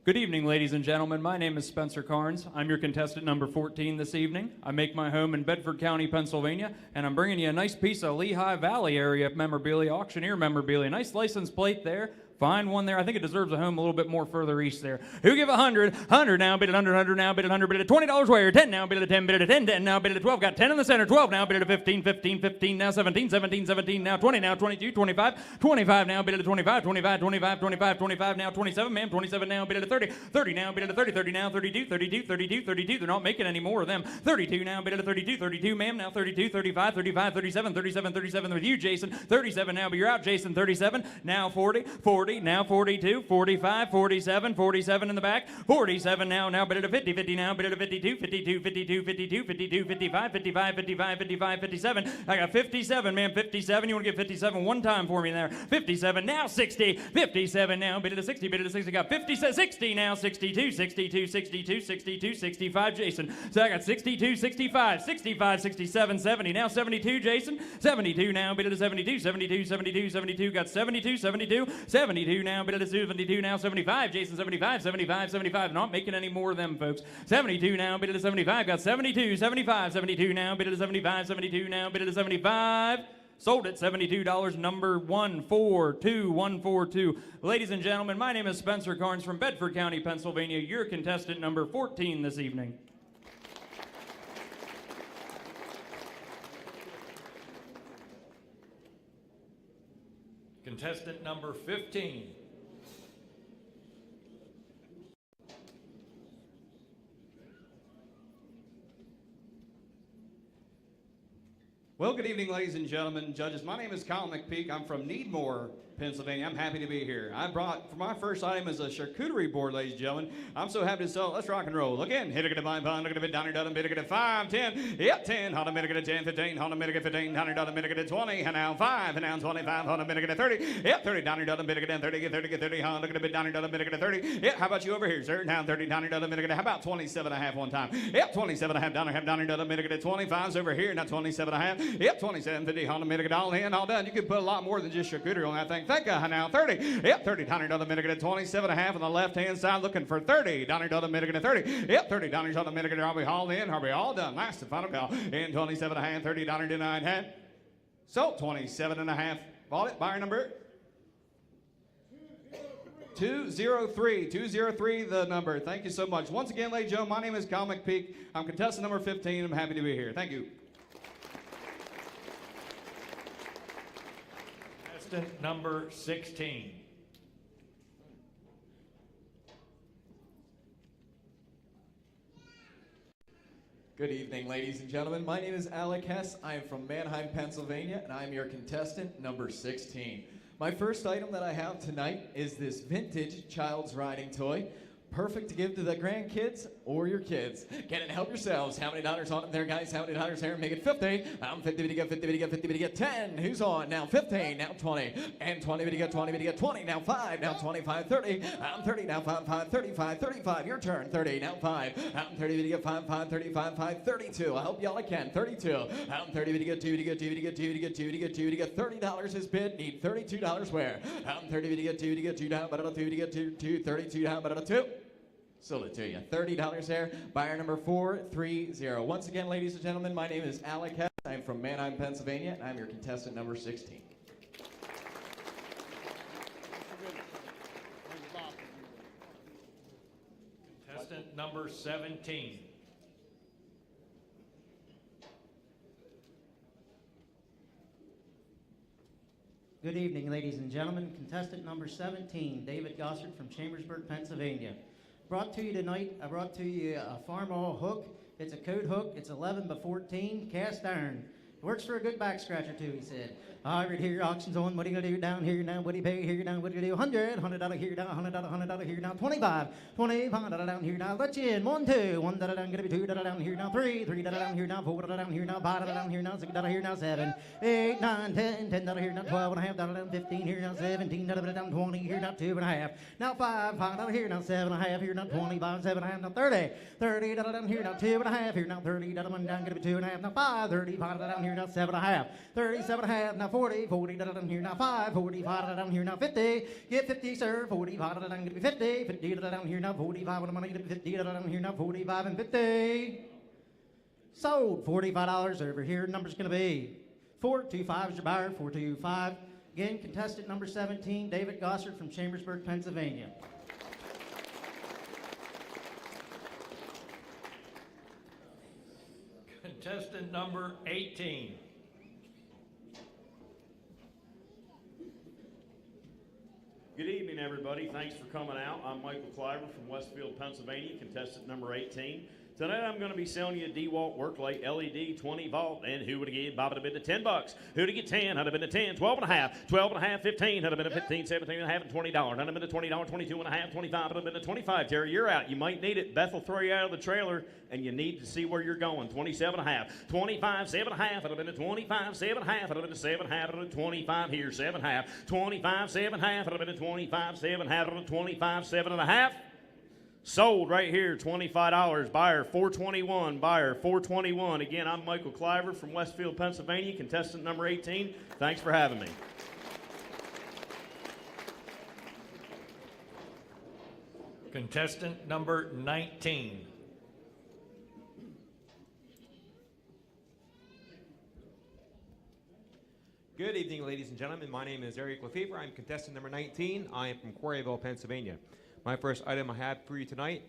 Speaker 17: Good evening, ladies and gentlemen. My name is Spencer Carnes. I'm your contestant number 14 this evening. I make my home in Bedford County, Pennsylvania, and I'm bringing you a nice piece of Lehigh Valley area memorabilia, auctioneer memorabilia. Nice license plate there. Fine one there. I think it deserves a home a little bit more further east there. Who give 100? 100 now, bid at 100 now, bid at 100, bid at $20 where? 10 now, bid at 10, bid at 10, 10 now, bid at 12. Got 10 in the center, 12 now, bid at 15, 15, 15 now, 17, 17, 17 now, 20 now, 22, 25, 25 now, bid at 25, 25, 25, 25, 25 now, 27, ma'am, 27 now, bid at 30, 30 now, bid at 30, 30 now, 32, 32, 32, 32. They're not making any more of them. 32 now, bid at 32, 32, ma'am, now 32, 35, 35, 37, 37, 37 with you, Jason. 37 now, but you're out, Jason. 37 now, 40, 40 now, 42. 45, 47, 47 in the back, 47 now bid at a 50, 50 now, bid at a 52, 52, 52, 52, 52, 55, 55, 55, 55, 57. I got 57, man, 57. You want to get 57 one time for me there. 57 now, 60, 57 now, bid at a 60, bid at a 60. Got 50, 60 now, 62, 62, 62, 62, 65, Jason. So I got 62, 65, 65, 67, 70. Now 72, Jason. 72 now, bid at a 72, 72, 72, 72. Got 72, 72, 72 now, bid at a 72 now, 75, Jason, 75, 75, 75. Not making any more of them, folks. 72 now, bid at a 75. Got 72, 75, 72 now, bid at a 75, 72 now, bid at a 75. Sold at $72, number 142, 142. Ladies and gentlemen, my name is Spencer Carnes from Bedford County, Pennsylvania. Your contestant number 14 this evening.
Speaker 2: Contestant number 15.
Speaker 10: Well, good evening, ladies and gentlemen, judges. My name is Kyle McPeak. I'm from Needmore, Pennsylvania. I'm happy to be here. I brought, for my first item, is a charcuterie board, ladies and gentlemen. I'm so happy to sell it. Let's rock and roll. Again, hit it at 5 pound, look at a bit down here, down bit at 5, 10, yep, 10, hold a minute at 10, 15, hold a minute at 15, down here, down minute at 20, and now 5, and now 25, hold a minute at 30, yep, 30, down here, down bit at 30, get 30, get 30, hold, look at a bit down here, down minute at 30, yep, how about you over here, sir? Now 30, down here, down minute at, how about 27 and a half one time? Yep, 27 and a half, down here, down minute at 25's over here, now 27 and a half, yep, 27, 50, hold a minute at all in, all done. You could put a lot more than just charcuterie on that thing. Thank you, now 30. Yep, 30 down here, another minute at 27 and a half on the left-hand side, looking for 30. Down here, another minute at 30. Yep, 30 down here, another minute. Are we hauled in? Are we all done? Last and final call. In 27 and a half, 30 down here to 9 half. So 27 and a half. Bought it. Buyer number 203. 203 the number. Thank you so much. Once again, ladies and gentlemen, my name is Kyle McPeak. I'm contestant number 15. I'm happy to be here. Thank you.
Speaker 2: Contestant number 16.
Speaker 18: Good evening, ladies and gentlemen. My name is Alec Hess. I am from Manheim, Pennsylvania, and I am your contestant number 16. My first item that I have tonight is this vintage child's riding toy. Perfect to give to the grandkids or your kids. Get it and help yourselves. How many dollars on it there, guys? How many dollars there? Make it 50. I'm 50 to get 50 to get 50 to get 10. Who's on? Now 15, now 20. And 20 to get 20 to get 20. Now 5, now 25, 30. I'm 30, now 5, 5, 35, 35. Your turn. 30, now 5. I'm 30 to get 5, 5, 35, 5, 32. I hope y'all can. 32. I'm 30 to get 2 to get 2 to get 2 to get 2 to get 2 to get $30 is bid. Need $32 where? I'm 30 to get 2 to get 2 down, but a 2 to get 2, 32 down, but a 2. Sold it to you. $30 there. Buyer number 430. Once again, ladies and gentlemen, my name is Alec Hess. I'm from Manheim, Pennsylvania, and I'm your contestant number 16.
Speaker 2: Contestant number 17.
Speaker 19: Good evening, ladies and gentlemen. Contestant number 17, David Gossard from Chambersburg, Pennsylvania. Brought to you tonight, I brought to you a Farmall hook. It's a code hook. It's 11 by 14, cast iron. Works for a good back scratcher, too, he said. All right, here, auction's on. What are you going to do down here now? What do you pay here now? What do you do? $100 here now, $100 here now, $25 down here now. Let you in. $1, $2, $1 down, going to be $2 down here now, $3 down here now, $4 down here now, $5 down here now, $6 here now, $7, $8, $9, $10, $10 here now, $12.5 down, $15 here now, $17 down, $20 here now, $2.5. Now $5 here now, $7.5 here now, $25, $7.5 now, $30 down here now, $2.5 here now, $30 down, going to be $2.5 now, $5, $35 down here now, $7.5, $37.5 now, $40 down here now, $5, $45 down here now, $50, get $50, sir, $45 down, going to be $50, $50 down here now, $45, what am I going to get $50 down here now, $45 and $50. Sold, $45 over here, number's going to be 425 is your buyer, 425. Again, contestant number 17, David Gossard from Chambersburg, Pennsylvania.
Speaker 2: Contestant number 18.
Speaker 20: Good evening, everybody. Thanks for coming out. I'm Michael Cliver from Westfield, Pennsylvania, contestant number 18. Tonight I'm going to be selling you a DeWalt Worklight LED 20 volt, and who would have given Bob would have been to $10? Who'd have get 10? I'd have been to 10, 12 and a half, 12 and a half, 15. I'd have been to 15, 17 and a half, and $20. I'd have been to $20, 22 and a half, 25. I'd have been to 25. Terry, you're out. You might need it. Beth will throw you out of the trailer, and you need to see where you're going. 27 and a half, 25, 7 and a half. I'd have been to 25, 7 and a half. I'd have been to 7 and a half. I'd have been to 25 here, 7 and a half, 25, 7 and a half. I'd have been to 25, 7 and a half. I'd have been to 25, 7 and a half. Sold right here, $25. Buyer, $421. Buyer, $421. Again, I'm Michael Cliver from Westfield, Pennsylvania, contestant number 18. Thanks for having me.
Speaker 2: Contestant number 19.
Speaker 21: Good evening, ladies and gentlemen. My name is Eric Lefevre. I'm contestant number 19. I am from Quarryville, Pennsylvania. My first item I have for you tonight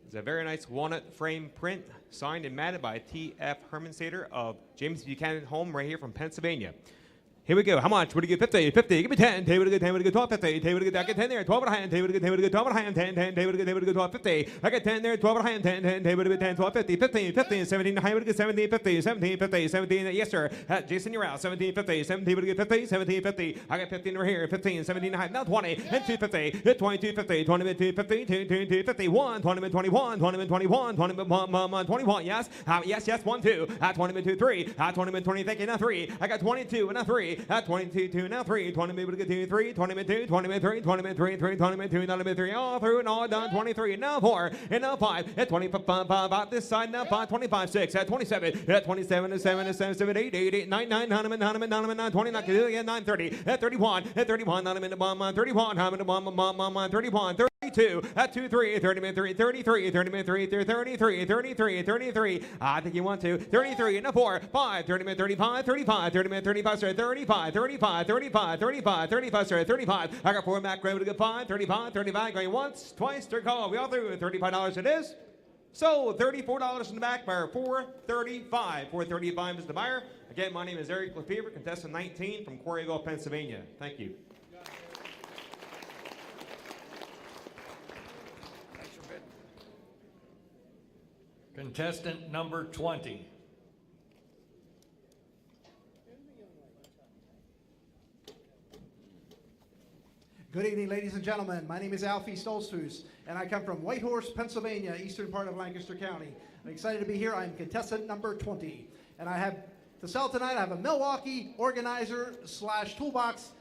Speaker 21: is a very nice walnut frame print signed and matted by T.F. Hermansater of James Buchanan Home right here from Pennsylvania. Here we go. How much? What do you get? 50. 50. Give me 10. Tay would get 10. Would get 12. 50. Tay would get 10 there. 12 and a half. Tay would get 12 and a half. 10. 10. Tay would get 12. 50. I get 10 there. 12 and a half. 10. 10. Tay would get 10. 12. 50. 15. 15. 17. I would get 17. 50. 17. 50. 17. Yes, sir. Jason, you're out. 17. 50. 17 would get 50. 17. 50. I got 15 over here. 15. 17 and a half. Now 20. And 250. 22. 50. 20. 250. 2. 51. 20. 21. 20. 21. 20. 21. Yes. Yes. Yes. 1. 2. 20. 2. 3. 20. 20. Thank you. Now 3. I got 22 and a 3. 22. 2 now 3, 20 minutes to get 2, 3, 20 minutes 2, 20 minutes 3, 20 minutes 3, 3, 20 minutes 2, 20 minutes 3, all through and all done, 23, now 4, and now 5, at 25, 5 out this side, now 5, 25, 6, at 27, at 27, 7, 7, 8, 8, 8, 9, 9, 9, 9, 9, 9, 20, 9, 30, at 31, at 31, 9, 31, 31, 32, at 2, 3, 30 minutes 3, 33, 30 minutes 3, 33, 33, 33, I think you want to, 33, and a 4, 5, 30 minutes 35, 35, 30 minutes 35, 35, 35, 35, 35, 35, sorry, 35. I got 4 Mac Gray with a good 5, 35, 35, going once, twice, third call. We all through. $35 it is. So $34 in the back, buyer, $435. $435 is the buyer. Again, my name is Eric Lefevre, contestant 19 from Quarryville, Pennsylvania. Thank you.
Speaker 2: Contestant number 20.
Speaker 22: Good evening, ladies and gentlemen. My name is Alfie Stolzfus, and I come from Whitehorse, Pennsylvania, eastern part of Lancaster County. I'm excited to be here. I'm contestant number 20, and I have to sell tonight. I have a Milwaukee organizer / toolbox.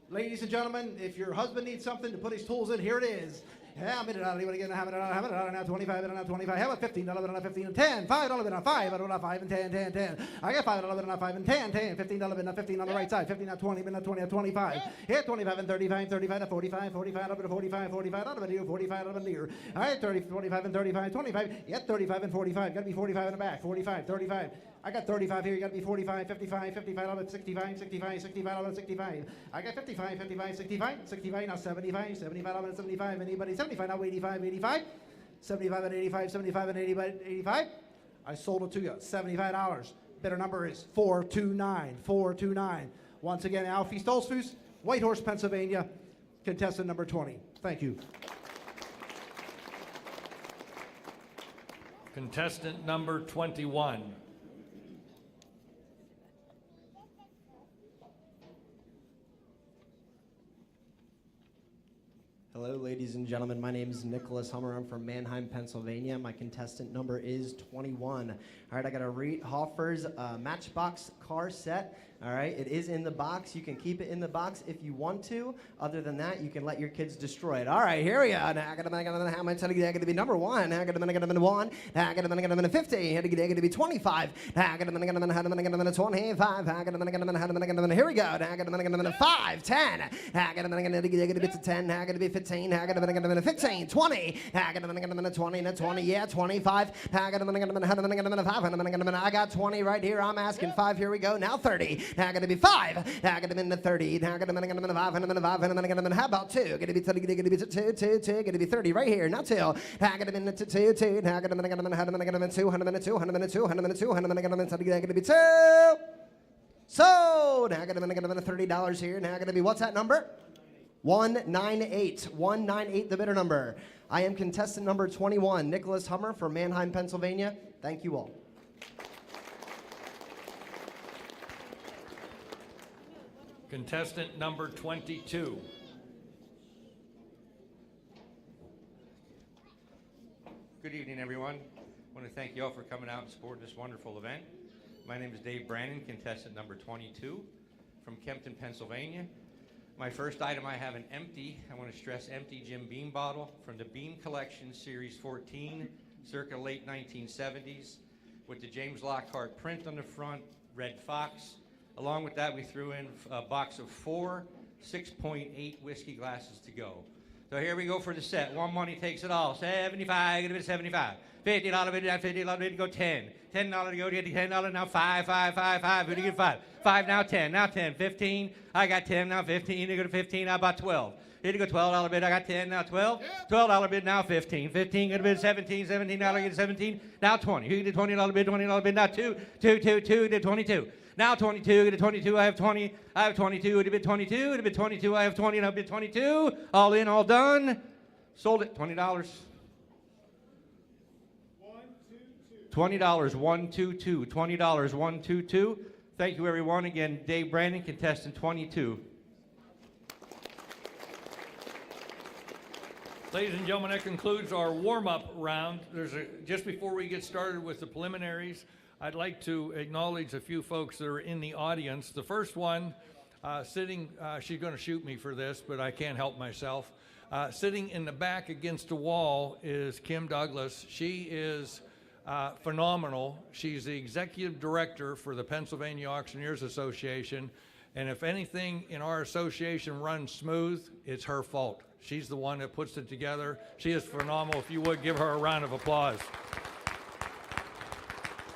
Speaker 22: Ladies and gentlemen, if your husband needs something to put his tools in, here it is. Yeah, I'm in it out. Again, have it now 25, now 25. Have a $15, now 15 and 10. $5, now 5, now 5 and 10, 10, 10. I got $5, now 5 and 10, 10. $15, now 15 on the right side. 15, now 20, now 20, now 25. Here, 25 and 35, 35 to 45, 45, up to 45, 45, out of a 45, out of a near. All right, 30, 25 and 35, 25. Yet 35 and 45. Got to be 45 in the back. 45, 35. I got 35 here. You got to be 45, 55, 55, out of 65, 65, 65, out of 65. I got 55, 55, 65, 65, now 75, 75, out of 75. Anybody? 75, now 85, 85. 75 and 85, 75 and 85. I sold it to you. $75. Better number is 429, 429. Once again, Alfie Stolzfus, Whitehorse, Pennsylvania, contestant number 20. Thank you.
Speaker 2: Contestant number 21.
Speaker 1: Hello, ladies and gentlemen. My name is Nicholas Hummer. I'm from Mannheim, Pennsylvania. My contestant number is 21. All right, I got a Reed Hoffer's Matchbox car set. All right, it is in the box. You can keep it in the box if you want to. Other than that, you can let your kids destroy it. All right, here we go. Now, I'm going to be number 1. Now, I'm going to be 1. Now, I'm going to be 50. I'm going to be 25. Now, I'm going to be 25. Here we go. Now, I'm going to be 5, 10. Now, I'm going to be 10. Now, I'm going to be 15. Now, I'm going to be 15, 20. Now, I'm going to be 20. 20, yeah, 25. Now, I'm going to be 5. I got 20 right here. I'm asking 5. Here we go. Now 30. Now I'm going to be 5. Now I'm going to be 30. Now I'm going to be 5. And I'm going to 5. And I'm going to how about 2? Going to be 2. Going to be 2. 2. Going to be 30 right here. Now 2. Now I'm going to be 2. 2. Now I'm going to be 2. 2. 2. 2. 2. 2. So now I'm going to be $30 here. Now I'm going to be what's that number? 198. 198, the bidder number. I am contestant number 21, Nicholas Hummer from Mannheim, Pennsylvania. Thank you all.
Speaker 2: Contestant number 22.
Speaker 4: Good evening, everyone. I want to thank you all for coming out and supporting this wonderful event. My name is Dave Brandon, contestant number 22 from Kempton, Pennsylvania. My first item, I have an empty, I want to stress empty Jim Beam bottle from the Beam Collection Series 14, circa late 1970s, with the James Lockhart print on the front, red fox. Along with that, we threw in a box of 4 6.8 whiskey glasses to go. So here we go for the set. One money takes it all. 75, gonna be 75. $50 bid, $50 bid, go 10. $10 to go, get $10, now 5, 5, 5, 5. Who do you get 5? 5, now 10, now 10. 15, I got 10, now 15. You go to 15, I bought 12. Here you go, $12 bid, I got 10, now 12. $12 bid, now 15. 15, gonna bid 17, $17, get 17, now 20. Who get $20 bid, $20 bid, now 2, 2, 2, 2, did 22. Now 22, get a 22, I have 20, I have 22, it'd be 22, it'd be 22, I have 20, and I'll bid 22. All in, all done. Sold it, $20. $20, 122, $20, 122. Thank you, everyone. Again, Dave Brandon, contestant 22.
Speaker 2: Ladies and gentlemen, that concludes our warm-up round. Just before we get started with the preliminaries, I'd like to acknowledge a few folks that are in the audience. The first one, sitting, she's going to shoot me for this, but I can't help myself. Sitting in the back against the wall is Kim Douglas. She is phenomenal. She's the executive director for the Pennsylvania Auctioneers Association, and if anything in our association runs smooth, it's her fault. She's the one that puts it together. She is phenomenal. If you would, give her a round of applause.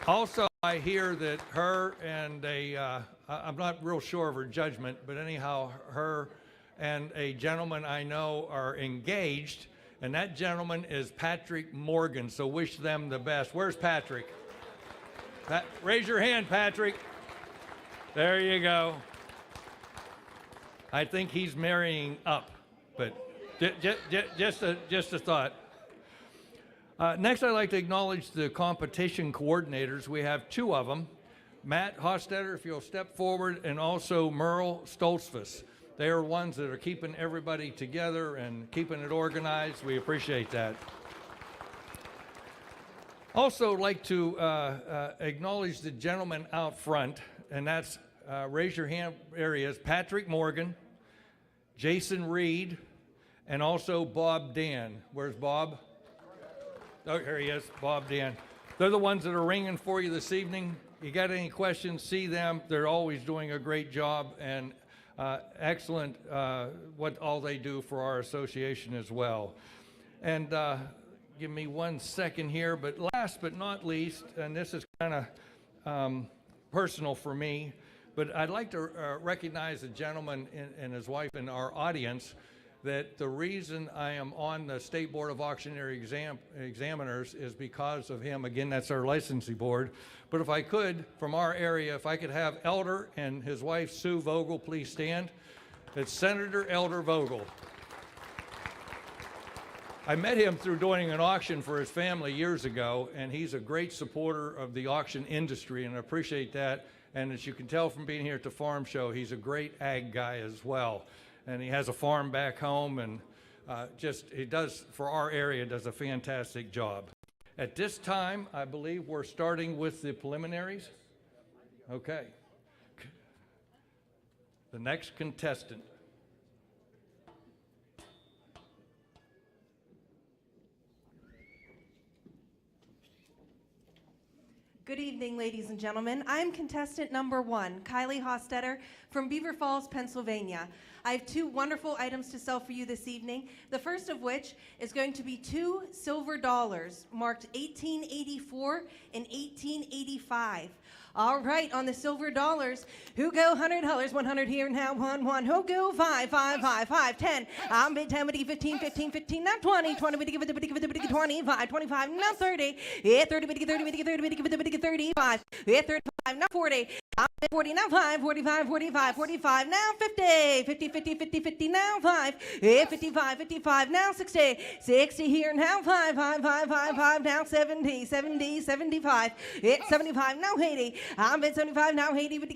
Speaker 2: Also, I hear that her and I'm not real sure of her judgment, but anyhow, her and a gentleman I know are engaged, and that gentleman is Patrick Morgan, so wish them the best. Where's Patrick? Raise your hand, Patrick. There you go. I think he's marrying up, but just a thought. Next, I'd like to acknowledge the competition coordinators. We have 2 of them. Matt Hostetter, if you'll step forward, and also Merle Stolzfus. They are ones that are keeping everybody together and keeping it organized. We appreciate that. Also like to acknowledge the gentleman out front, and that's, raise your hand areas, Patrick Morgan, Jason Reed, and also Bob Dan. Where's Bob? Oh, here he is, Bob Dan. They're the ones that are ringing for you this evening. You got any questions, see them. They're always doing a great job, and excellent what all they do for our association as well. And give me 1 second here, but last but not least, and this is kind of personal for me, but I'd like to recognize a gentleman and his wife in our audience that the reason I am on the State Board of Auctioneer Examiners is because of him. Again, that's our licensing board. But if I could, from our area, if I could have Elder and his wife, Sue Vogel, please stand. It's Senator Elder Vogel. I met him through doing an auction for his family years ago, and he's a great supporter of the auction industry, and I appreciate that. And as you can tell from being here at the farm show, he's a great ag guy as well. And he has a farm back home, and he does, for our area, does a fantastic job. At this time, I believe we're starting with the preliminaries. Okay. The next contestant.
Speaker 6: Good evening, ladies and gentlemen. I'm contestant number 1, Kylie Hostetter from Beaver Falls, Pennsylvania. I have 2 wonderful items to sell for you this evening. The first of which is going to be 2 silver dollars marked 1884 and 1885. All right, on the silver dollars, who go $100, 100 here now, 1, who go 5, 10. I'm bid 10, 15, 15, 15, now 20, 20, give it 25, 25, now 30, yeah, 30, 30, 30, 35, yeah, 35, now 40, I'm bid 40, now 5, 45, 45, 45, now 50, 50, 50, 50, 50, now 5, yeah, 55, 55, now 60, 60 here now 5, 5, 5, 5, 5, now 70, 70, 75, yeah, 75, now 80. I'm at 75 now, 80, 80,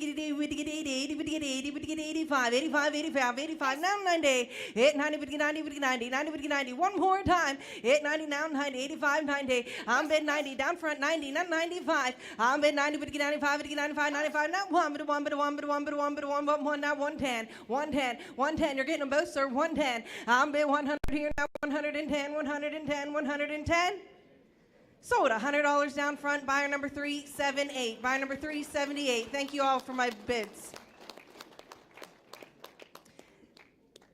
Speaker 6: 85, 85, 85, now 90, 90, 90, 90, 90, one more time, 90 now, 90, 85, 90, I'm at 90, down front 90, not 95, I'm at 90, 95, 95, 95, not 1, but 1, but 1, but 1, but 1, but 1, but 1, now 110, 110, 110, you're getting them both, sir, 110, I'm at 100 here now, 110, 110, 110. Sold $100 down front, buyer number 378. Buyer number 378. Thank you all for my bids.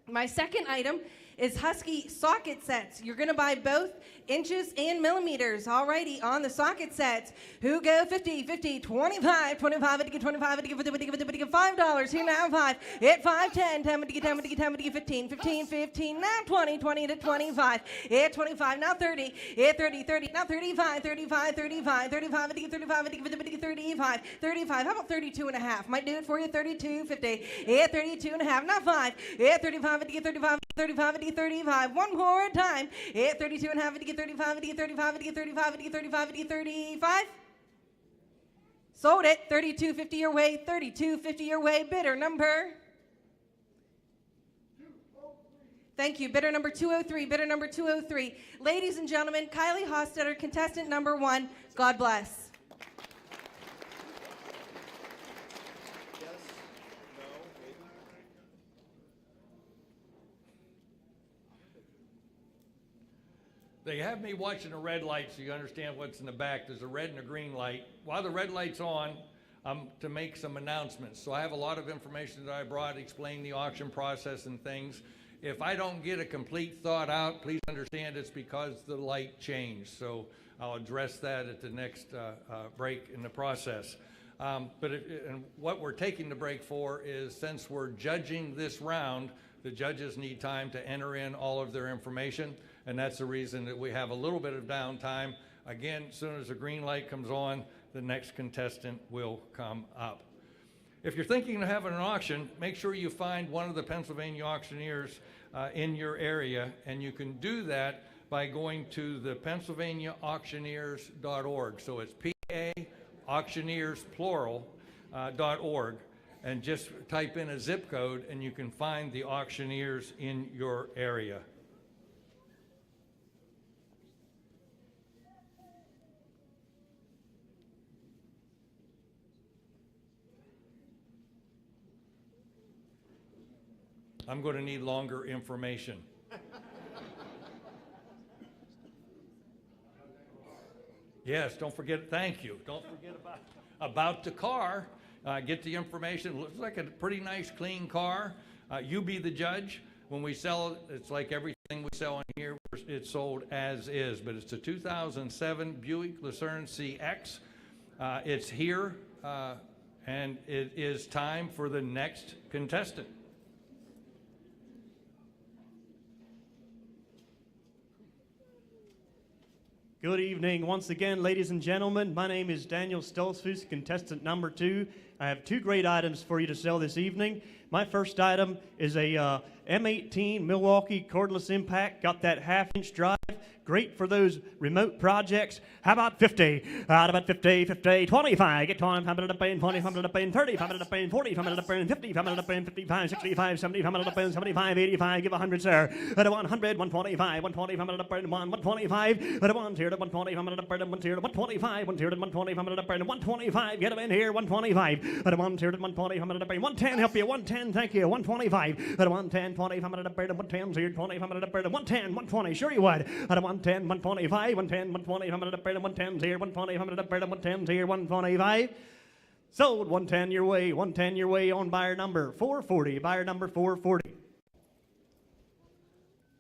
Speaker 6: My second item is Husky socket sets. You're going to buy both inches and millimeters. Alrighty, on the socket sets. Who go 50, 50, 25, 25, 25, $5. Here now, 5. Hit 5, 10, 10, 15, 15, 15, now 20, 20 to 25. Hit 25, now 30. Hit 30, 30, now 35, 35, 35, 35, 35, 35, 35. How about 32 and a half? Might do it for you, 32, 50. Hit 32 and a half, now 5. Hit 35, 35, 35, 35. One more time. Hit 32 and a half, 35, 35, 35, 35, 35. Sold it. 32.50 your way. 32.50 your way. Bidder number. Thank you. Bidder number 203. Bidder number 203. Ladies and gentlemen, Kylie Hostetter, contestant number 1. God bless.
Speaker 2: They have me watching a red light so you understand what's in the back. There's a red and a green light. While the red light's on, I'm to make some announcements. So I have a lot of information that I brought, explain the auction process and things. If I don't get a complete thought out, please understand it's because the light changed. So I'll address that at the next break in the process. And what we're taking the break for is, since we're judging this round, the judges need time to enter in all of their information. And that's the reason that we have a little bit of downtime. Again, as soon as the green light comes on, the next contestant will come up. If you're thinking of having an auction, make sure you find one of the Pennsylvania auctioneers in your area, and you can do that by going to the PennsylvaniaAuctioneers.org. So it's Auctioneers plural.org, and just type in a zip code and you can find the auctioneers in your area. I'm going to need longer information. Yes, don't forget, thank you. Don't forget about the car. Get the information. Looks like a pretty nice, clean car. You be the judge. When we sell it, it's like everything we sell in here, it's sold as is. But it's a 2007 Buick Lucerne CX. It's here, and it is time for the next contestant.
Speaker 7: Good evening once again, ladies and gentlemen. My name is Daniel Stolzfus, contestant number 2. I have 2 great items for you to sell this evening. My first item is a M18 Milwaukee cordless impact. Got that half-inch drive. Great for those remote projects. How about 50? How about 50, 50, 25? Get 20, 5 minutes paying 20, 5 minutes paying 30, 5 minutes paying 40, 5 minutes paying 50, 5 minutes paying 55, 65, 70, 5 minutes paying 75, 85. Give 100, sir. At 100, 125, 120, 5 minutes paying 125. At 1 tier to 120, 5 minutes paying 1 tier to 125, 1 tier to 120, 5 minutes paying 125. Get them in here, 125. At 1 tier to 120, 5 minutes paying 110. Help you, 110. Thank you, 125. At 110, 20, 5 minutes paying 110. Tier 20, 5 minutes paying 110, 120. Sure you would. At 110, 125, 110, 120, 5 minutes paying 110. Tier 120, 5 minutes paying 110. Tier 125. Sold 110 your way, 110 your way on buyer number 440. Buyer number 440.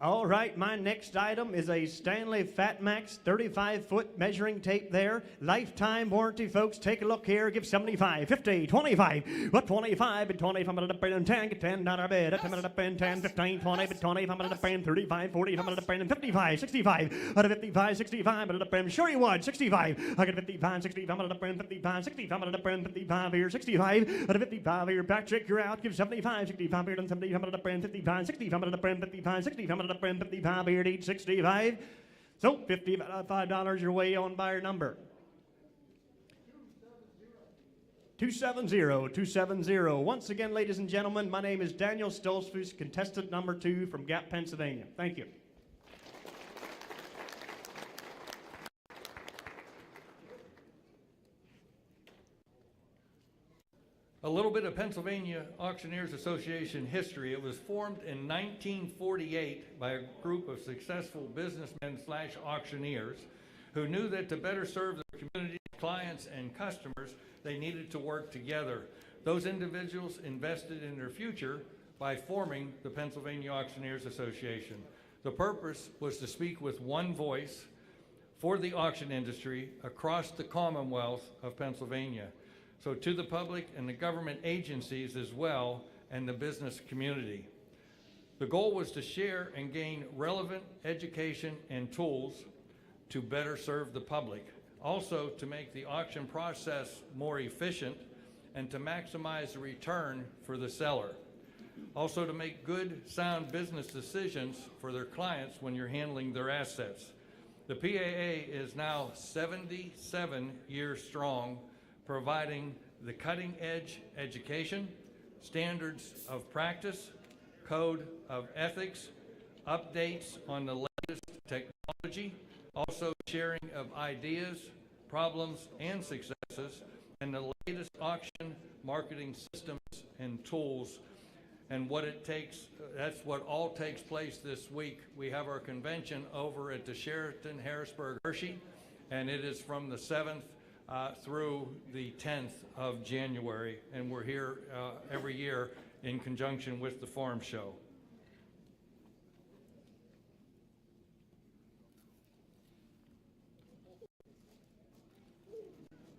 Speaker 7: All right, my next item is a Stanley FatMax 35-foot measuring tape there. Lifetime warranty, folks. Take a look here. Give 75, 50, 25. What 25? But 20, if I'm going to pay 10, get $10 bid. At 10 minutes paying 10, 15, 20, but 20, if I'm going to pay 35, 40, if I'm going to pay 55, 65. Out of 55, 65, I'm going to pay sure you would. 65. I got 55, 65, I'm going to pay 55, 65, I'm going to pay 55 here, 65. Out of 55 here, Patrick, you're out. Give 75, 65 here, and 70, I'm going to pay 55, 65, I'm going to pay 55, 65, I'm going to pay 55 here at age 65. So $55 your way on buyer number 270. Once again, ladies and gentlemen, my name is Daniel Stolzfus, contestant number 2 from Gap, Pennsylvania. Thank you.
Speaker 2: A little bit of Pennsylvania Auctioneers Association history. It was formed in 1948 by a group of successful businessmen / auctioneers who knew that to better serve their community, clients, and customers, they needed to work together. Those individuals invested in their future by forming the Pennsylvania Auctioneers Association. The purpose was to speak with one voice for the auction industry across the Commonwealth of Pennsylvania. So to the public and the government agencies as well, and the business community. The goal was to share and gain relevant education and tools to better serve the public. Also to make the auction process more efficient and to maximize the return for the seller. Also to make good, sound business decisions for their clients when you're handling their assets. The PAA is now 77 years strong, providing the cutting-edge education, standards of practice, code of ethics, updates on the latest technology, also sharing of ideas, problems, and successes, and the latest auction marketing systems and tools, and what it takes. That's what all takes place this week. We have our convention over at the Sheraton Harrisburg Hershey, and it is from the 7th through the 10th of January, and we're here every year in conjunction with the farm show.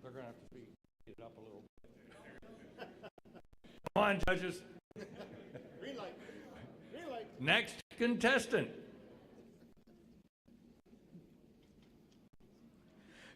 Speaker 2: They're going to have to speed it up a little bit. Come on, judges.
Speaker 11: Green light. Green light.
Speaker 2: Next contestant.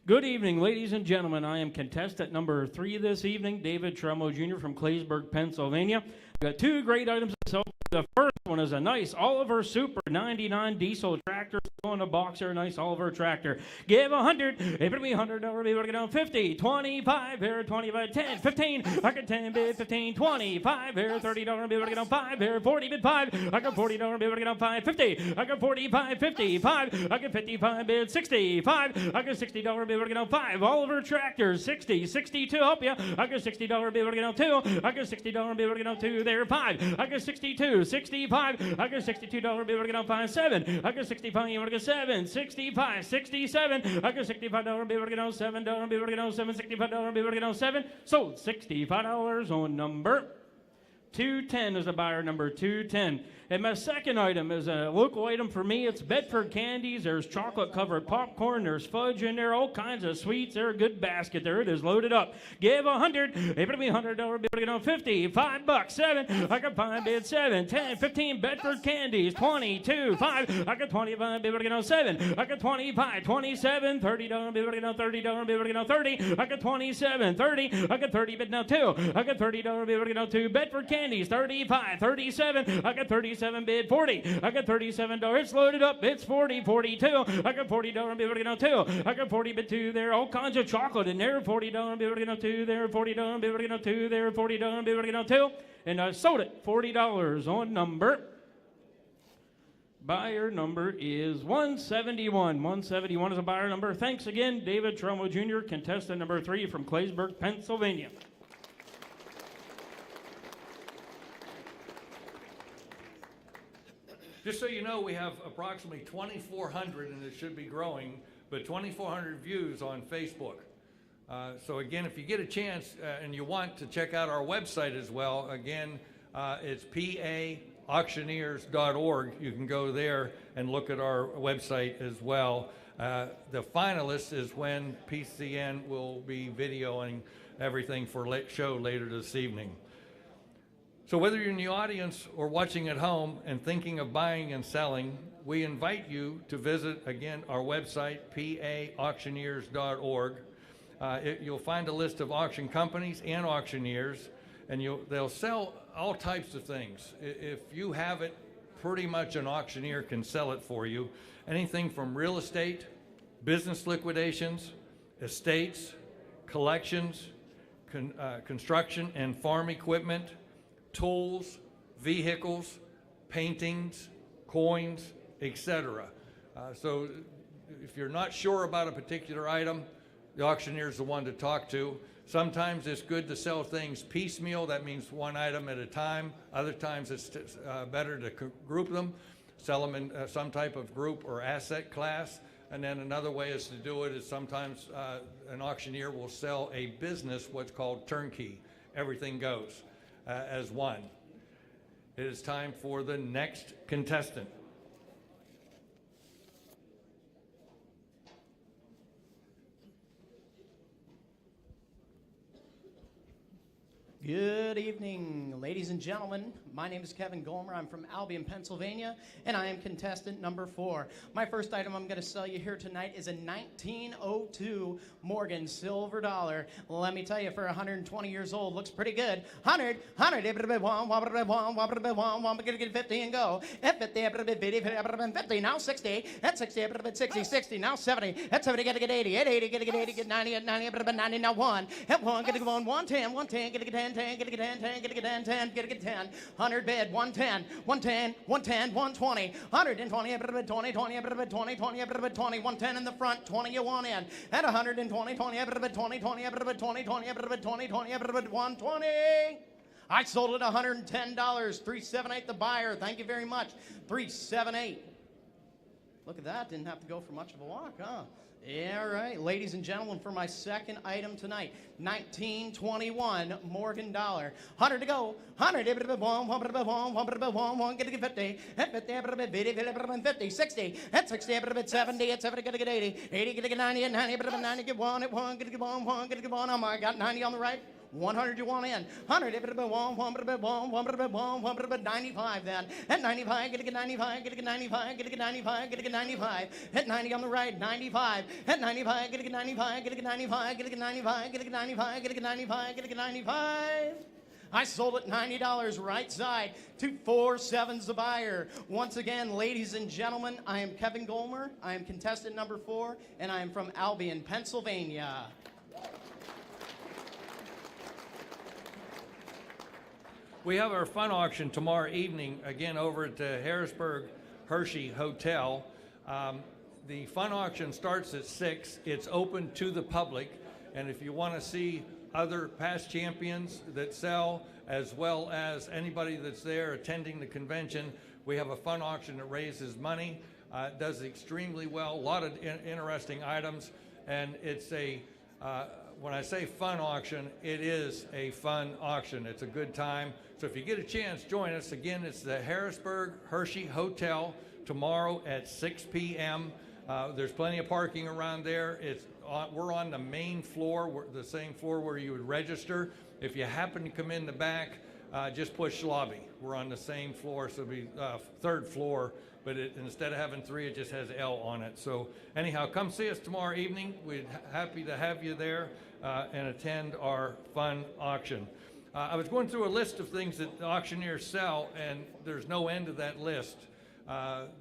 Speaker 8: Good evening, ladies and gentlemen. I am contestant number 3 this evening, David Trummo Jr. from Claysburg, Pennsylvania. I've got 2 great items to sell. The first one is a nice Oliver Super 99 diesel tractor. On a box here, a nice Oliver tractor. Give 100. It would be $100. Be able to get down 50, 25 here, 25, 10, 15. I got 10 bid, 15, 25 here, $30. Be able to get down 5 here, 40 bid 5. I got $40. Be able to get down 5, 50. I got 45, 55. I got 55 bid, 65. I got $60. Be able to get down 5. Oliver tractor, 60, 62. Help you. I got $60. Be able to get down 2. I got $60. Be able to get down 2 there, 5. I got 62, 65. I got $62. Be able to get down 5, 7. I got 65. You want to get 7, 65, 67. I got $65. Be able to get on $7. Be able to get on 7. $65. Be able to get on 7. Sold $65 on number 210 is the buyer number 210. And my second item is a local item for me. It's Bedford candies. There's chocolate-covered popcorn. There's fudge in there. All kinds of sweets. They're a good basket there. It is loaded up. Give 100. Able to be $100. Able to get on 50. $5. 7. I got 5 bid 7. 10. 15. Bedford candies. 22. 5. I got 25. Able to get on 7. I got 25. 27. $30. Able to get on $30. Able to get on 30. I got 27. 30. I got 30 bid now 2. I got $30. Able to get on 2. Bedford candies. 35. 37. I got 37 bid 40. I got $37. It's loaded up. It's 40. 42. I got $40 bid able to get on 2. I got 40 bid 2 there. All kinds of chocolate in there. $40 bid able to get on 2 there. $40 bid able to get on 2 there. $40 bid able to get on 2. And I sold it $40 on number. Buyer number is 171. 171 is a buyer number. Thanks again, David Tromo Jr., contestant number 3 from Claysburg, Pennsylvania.
Speaker 2: Just so you know, we have approximately 2,400, and it should be growing, but 2,400 views on Facebook. So again, if you get a chance and you want to check out our website as well, again, it's paauctioneers.org. You can go there and look at our website as well. The finalist is when PCN will be videoing everything for show later this evening. So whether you're in the audience or watching at home and thinking of buying and selling, we invite you to visit, again, our website, paauctioneers.org. You'll find a list of auction companies and auctioneers, and they'll sell all types of things. If you have it, pretty much an auctioneer can sell it for you. Anything from real estate, business liquidations, estates, collections, construction and farm equipment, tools, vehicles, paintings, coins, etc. So if you're not sure about a particular item, the auctioneer is the one to talk to. Sometimes it's good to sell things piecemeal. That means one item at a time. Other times it's better to group them, sell them in some type of group or asset class. And then another way is to do it is sometimes an auctioneer will sell a business, what's called turnkey. Everything goes as one. It is time for the next contestant.
Speaker 9: Good evening, ladies and gentlemen. My name is Kevin Gomer. I'm from Albion, Pennsylvania, and I am contestant number 4. My first item I'm going to sell you here tonight is a 1902 Morgan silver dollar. Let me tell you, for 120 years old, looks pretty good. 100, 50 and go. 50, now 60. At 60, 60, now 70. At 70, get 80. At 80, get 80, get 90. At 90, now 1. At 1, get 110, 110, get 10, 10, get 10, 10, get 10, 10, get 10. 100 bid, 110, 110, 110, 120, 120, 20, 20, 20, 20, 20, 110 in the front, 20 you want in. At 120, 20, 20, 20, 20, 20, 20, 120. I sold it $110, 378 the buyer. Thank you very much. 378. Look at that, didn't have to go for much of a walk, huh? Yeah, right. Ladies and gentlemen, for my second item tonight, 1921 Morgan dollar. 100 to go. 100. Get 50. 50. 60. At 60. 70. At 70. Get 80. 80. Get 90. At 90. 90. Get 1. At 1. Get 1. 1. Get 1. Oh my God. 90 on the right. 100 you want in. 100, 95 then. At 95, get 95, get 95, get 95, get 95. At 90 on the right, 95. At 95, get 95, get 95, get 95, get 95, get 95, get 95. I sold it $90 right side. 247's the buyer. Once again, ladies and gentlemen, I am Kevin Gomer. I am contestant number 4, and I am from Albion, Pennsylvania.
Speaker 2: We have our fun auction tomorrow evening, again over at the Harrisburg Hershey Hotel. The fun auction starts at 6. It's open to the public, and if you want to see other past champions that sell, as well as anybody that's there attending the convention, we have a fun auction that raises money. It does extremely well, a lot of interesting items, and it's a when I say fun auction, it is a fun auction. It's a good time. So if you get a chance, join us. Again, it's the Harrisburg Hershey Hotel tomorrow at 6 p.m. There's plenty of parking around there. We're on the main floor, the same floor where you would register. If you happen to come in the back, just push lobby. We're on the same floor, so it'll be third floor, but instead of having 3, it just has L on it. So anyhow, come see us tomorrow evening. We're happy to have you there and attend our fun auction. I was going through a list of things that the auctioneers sell, and there's no end to that list.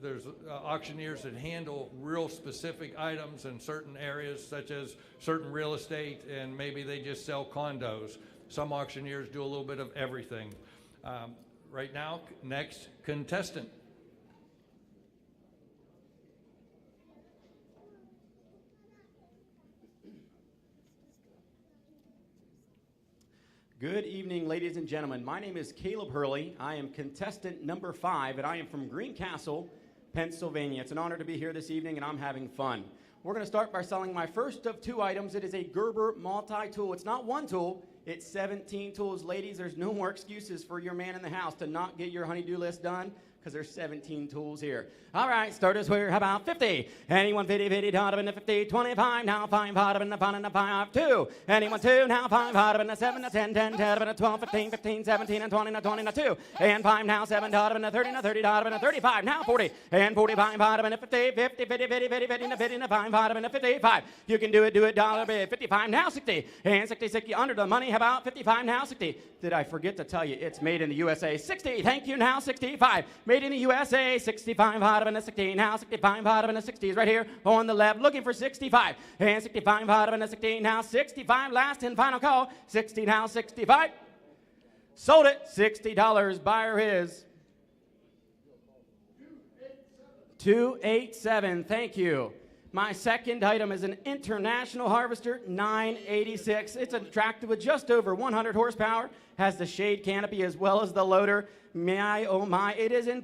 Speaker 2: There's auctioneers that handle real specific items in certain areas, such as certain real estate, and maybe they just sell condos. Some auctioneers do a little bit of everything. Right now, next contestant.
Speaker 10: Good evening, ladies and gentlemen. My name is Caleb Hurley. I am contestant number 5, and I am from Greencastle, Pennsylvania. It's an honor to be here this evening, and I'm having fun. We're going to start by selling my first of 2 items. It is a Gerber multi-tool. It's not 1 tool, it's 17 tools. Ladies, there's no more excuses for your man in the house to not get your honey-do list done, because there's 17 tools here. All right, starters here. How about 50? Anyone 50, hot up in the 50, 25, now 5, hot up in the 5, and the 5, 2. Anyone 2, now 5, hot up in the 7, the 10, 10, 10, up in the 12, 15, 15, 17, and 20, and 20, and 2. And 5, now 7, hot up in the 30, and 30, hot up in the 35, now 40. And 45, hot up in the 50, 50, 50, 50, 50, 50, and 50, and 5, hot up in the 55. You can do it, dollar bid. 55, now 60. And 60, 60, under the money. How about 55, now 60? Did I forget to tell you, it's made in the USA. 60, thank you, now 65. Made in the USA. 65, hot up in the 16, now 65, hot up in the 60s, right here on the left, looking for 65, and 65, hot up in the 16, now 65, last and final call, 60, now 65, sold it, $60, buyer is 287, thank you. My second item is an International Harvester 986. It's a tractor with just over 100 horsepower, has the shade canopy as well as the loader. My, oh my, it is in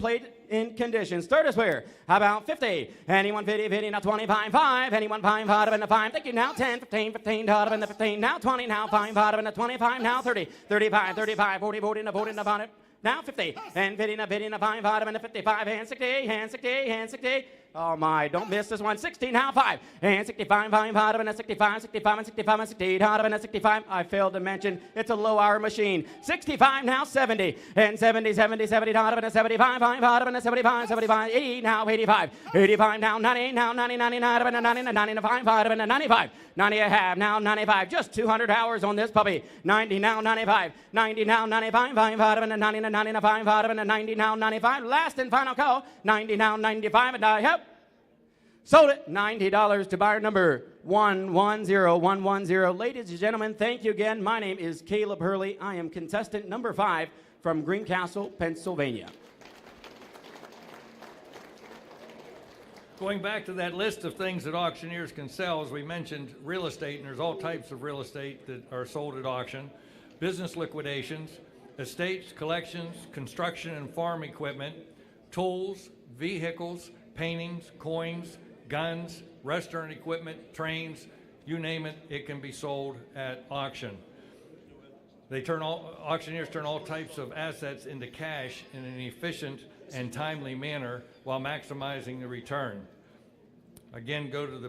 Speaker 10: condition. Start us where? How about 50? Anyone 50, 50, now 25, 5. Anyone 5, hot up in the 5. Thank you, now 10, 15, 15, hot up in the 15. Now 20, now 5, hot up in the 25. Now 30, 35, 35, 40, 40, and 40, and about it. Now 50, and 50, and 50, and 5, hot up in the 55. And 60, and 60, and 60. Oh my, don't miss this one. 60, now 5. And 65, 5, hot up in the 65, 65, and 65, and 68, hot up in the 65. I failed to mention it's a low hour machine. 65, now 70. And 70, 70, 70, hot up in the 75, 5, hot up in the 75, 75, 80, now 85. 85, now 90, now 90, 90, hot up in the 90, 95, hot up in the 95. 90 a half, now 95. Just 200 hours on this puppy. 90, now 95. 90, now 95, 5, hot up in the 90, 95, hot up in the 90, now 95. Last and final call. 90, now 95, and I have sold it, $90 to buyer number 110110. Ladies and gentlemen, thank you again. My name is Caleb Hurley. I am contestant number 5 from Greencastle, Pennsylvania.
Speaker 2: Going back to that list of things that auctioneers can sell, as we mentioned, real estate, and there's all types of real estate that are sold at auction, business liquidations, estates, collections, construction and farm equipment, tools, vehicles, paintings, coins, guns, restaurant equipment, trains, you name it, it can be sold at auction. Auctioneers turn all types of assets into cash in an efficient and timely manner while maximizing the return. Again, go to the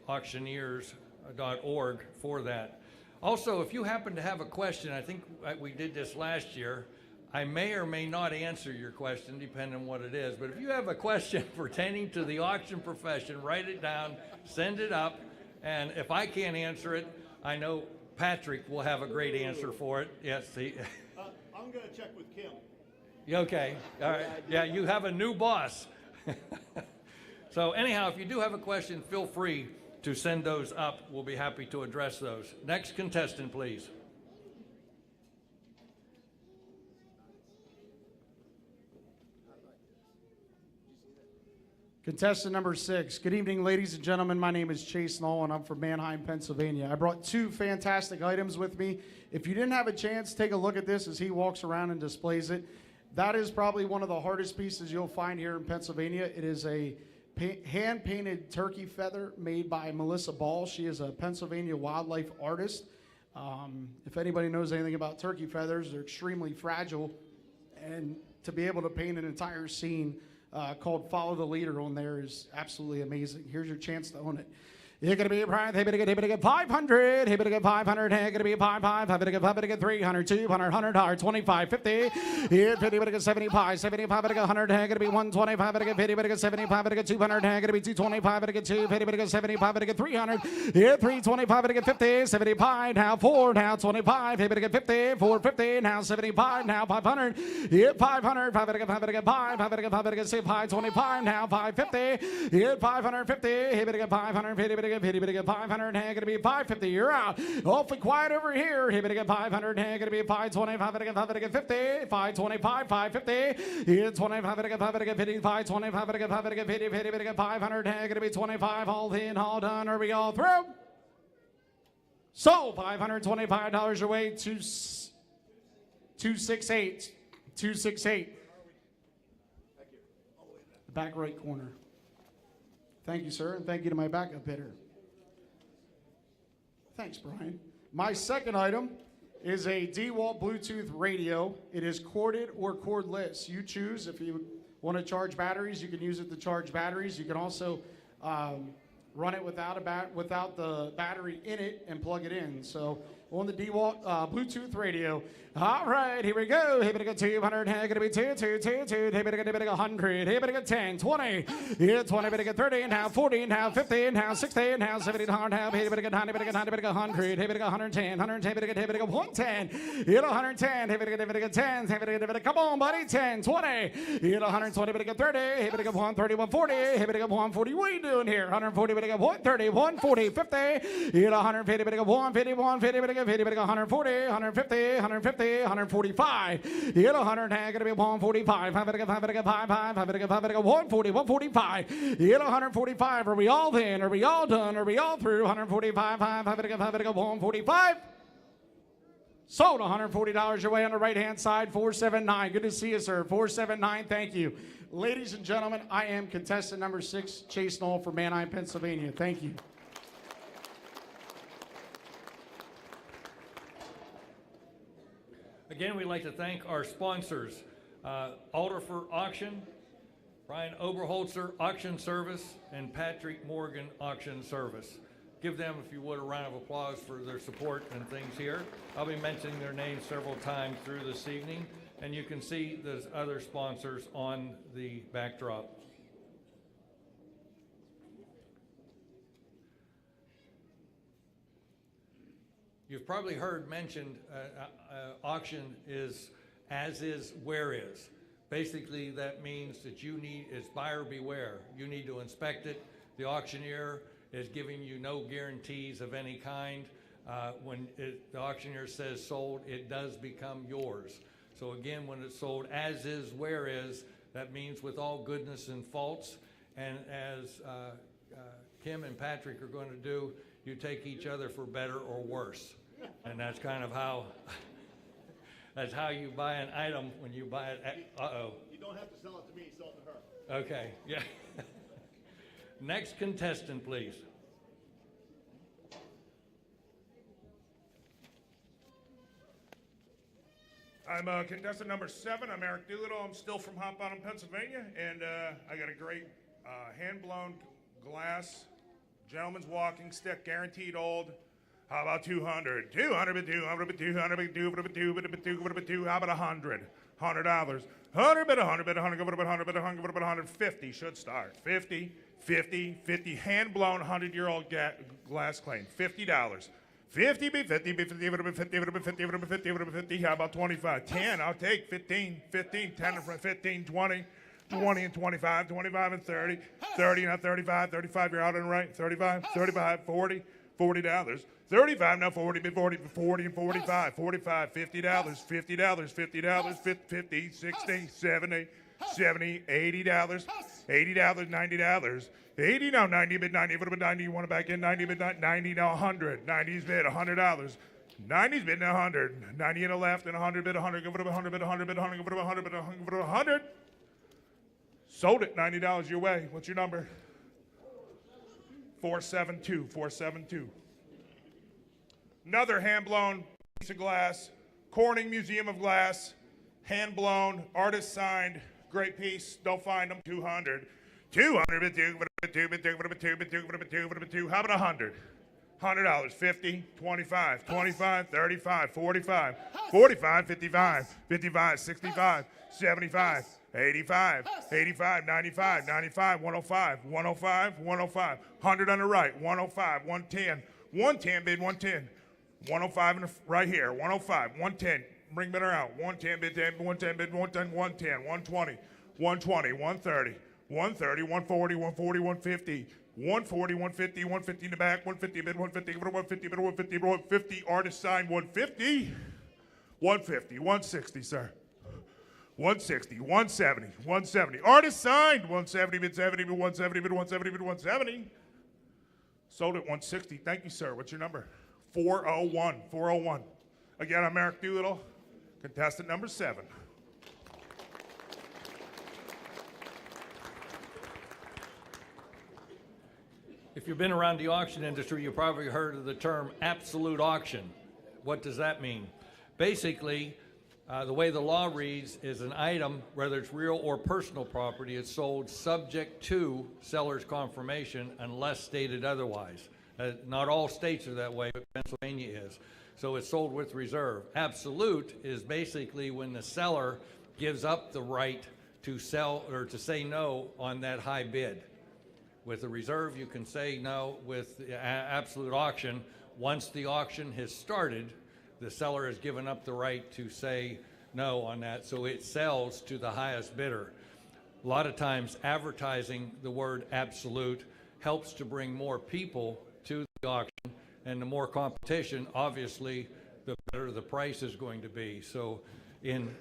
Speaker 2: paauctioneers.org for that. Also, if you happen to have a question, I think we did this last year, I may or may not answer your question, depending on what it is. But if you have a question pertaining to the auction profession, write it down, send it up, and if I can't answer it, I know Patrick will have a great answer for it. Yes,
Speaker 3: I'm going to check with Kim.
Speaker 2: Okay, all right. Yeah, you have a new boss. So anyhow, if you do have a question, feel free to send those up. We'll be happy to address those. Next contestant, please.
Speaker 11: Contestant number 6. Good evening, ladies and gentlemen. My name is Chase Knoll, and I'm from Manheim, Pennsylvania. I brought 2 fantastic items with me. If you didn't have a chance, take a look at this as he walks around and displays it. That is probably one of the hardest pieces you'll find here in Pennsylvania. It is a hand-painted turkey feather made by Melissa Ball. She is a Pennsylvania wildlife artist. If anybody knows anything about turkey feathers, they're extremely fragile, and to be able to paint an entire scene called Follow the Leader on there is absolutely amazing. Here's your chance to own it. You're going to be a prize. Hey, better get 500. Hey, better get 500. Hey, going to be a 5. Hey, better get 300, 200, 100, 25, 50. Here, 50, better get 75. 75, better get 100. Hey, going to be 125. Better get 50, better get 75. Better get 200. Hey, going to be 225. Better get 2. 50, better get 75. Better get 300. Here, 325. Better get 50. 75. Now 4. Now 25. Hey, better get 50. 450. Now 75. Now 500. Here, 500. 5, better get 5. Better get 5. 5, better get 5. Better get 6. 525. Now 550. Here, 550. Hey, better get 550. Better get 50, better get 500, hey, gonna be 550, you're out. Awfully quiet over here. Hey, better get 500, hey, gonna be 525, better get 5, better get 50, 525, 550, here, 25, better get 5, better get 50, 525, better get 5, better get 50, 50, better get 500, hey, gonna be 25, all in, all done, are we all through? So, $525 your way to 268, 268. The back right corner. Thank you, sir, and thank you to my backup hitter. Thanks, Brian. My second item is a DeWalt Bluetooth radio. It is corded or cordless. You choose. If you want to charge batteries, you can use it to charge batteries. You can also run it without the battery in it and plug it in. So on the DeWalt Bluetooth radio. All right, here we go. Hey, better get 200. Hey, gonna be 2, 2, 2, 2. Hey, better get 100. Hey, better get 10, 20. Yeah, 20. Better get 30. Now 40. Now 50. Now 60. Now 70. Now hey, better get 90. Better get 90. Better get 100. Hey, better get 110. 110. Better get 110. Hit 110. Hey, better get 10. Hey, better come on, buddy. 10, 20. Hit 120. Better get 30. Hey, better get 130. 140. Hey, better get 140. What are you doing here? 140. Better get 130. 140. 50. Hit 150. Better get 150. 150. Better get 50. Better get 140. 150. 150. 145. Hit 100. Hey, gonna be 145. I better get 5. Better get 5. I better get 5. Better get 140. 145. Hit 145. Are we all in? Are we all done? Are we all through? 145. I better get 5. Better get 145. Sold. $140 your way on the right-hand side. 479. Good to see you, sir. 479. Thank you. Ladies and gentlemen, I am contestant number 6, Chase Knoll from Manheim, Pennsylvania. Thank you.
Speaker 2: Again, we'd like to thank our sponsors, Alderfer Auction, Brian Oberholzer Auction Service, and Patrick Morgan Auction Service. Give them, if you would, a round of applause for their support and things here. I'll be mentioning their names several times through this evening, and you can see the other sponsors on the backdrop. You've probably heard mentioned auction is as is, where is. Basically, that means that you need, it's buyer beware. You need to inspect it. The auctioneer is giving you no guarantees of any kind. When the auctioneer says sold, it does become yours. So again, when it's sold as is, where is, that means with all goodness and faults. And as Kim and Patrick are going to do, you take each other for better or worse. And that's kind of how, that's how you buy an item when you buy it.
Speaker 3: You don't have to sell it to me, sell it to her.
Speaker 2: Okay, yeah. Next contestant, please.
Speaker 5: I'm contestant number 7. I'm Eric Doolittle. I'm still from Hot Bottom, Pennsylvania, and I got a great hand-blown glass gentleman's walking stick, guaranteed old. How about 200? 200 but 200 but 200 but 200 but 200 but 200 but 200. How about $100? $100. 100 but 100 but 100 but 100 but 100 but 150 should start. 50, 50, 50. Hand-blown 100-year-old glass claim. $50. 50 be 50 be 50 would have been 50 would have been 50 would have been 50 would have been 50. How about 25? 10. I'll take 15, 15, 10 in front, 15, 20. 20 and 25, 25 and 30, 30 not 35, 35 you're out on the right, 35, 35, 40, $40, 35 now 40, 40, 40 and 45, 45, $50, $50, $50, 50, 60, 70, 70, $80, $80, $90, 80 now 90 bid 90, what about 90? You want it back in 90 bid 90 now 100, 90's bid $100. 90's bid now 100, 90 in the left and 100 bid 100, give it 100 bid 100 bid 100, give it 100 bid 100 bid 100. Sold it, $90 your way. What's your number? 472, 472. Another hand-blown piece of glass, Corning Museum of Glass, hand-blown, artist signed, great piece, don't find them, 200. 200, how about 100? $100, 50, 25, 25, 35, 45, 45, 55, 55, 65, 75, 85, 85, 95, 95, 105, 105, 105, 100 on the right, 105, 110, 110 bid, 110, 105 in the right here, 105, 110, bring bidder out, 110 bid, 110 bid, 110, 110, 120, 120, 130, 130, 140, 140, 150, 140, 150, 150 in the back, 150 bid, 150, 150 bid, 150, 150, artist signed 150, 150, 160, sir. 160, 170, 170. Artist signed 170 bid, 70 bid, 170 bid, 170 bid, 170. Sold at 160. Thank you, sir. What's your number? 401, 401. Again, I'm Eric Doolittle, contestant number 7.
Speaker 2: If you've been around the auction industry, you've probably heard of the term absolute auction. What does that mean? Basically, the way the law reads is an item, whether it's real or personal property, is sold subject to seller's confirmation unless stated otherwise. Not all states are that way, but Pennsylvania is. So it's sold with reserve. Absolute is basically when the seller gives up the right to sell or to say no on that high bid. With a reserve, you can say no. With the absolute auction, once the auction has started, the seller has given up the right to say no on that, so it sells to the highest bidder. A lot of times, advertising the word absolute helps to bring more people to the auction, and the more competition, obviously, the better the price is going to be. So in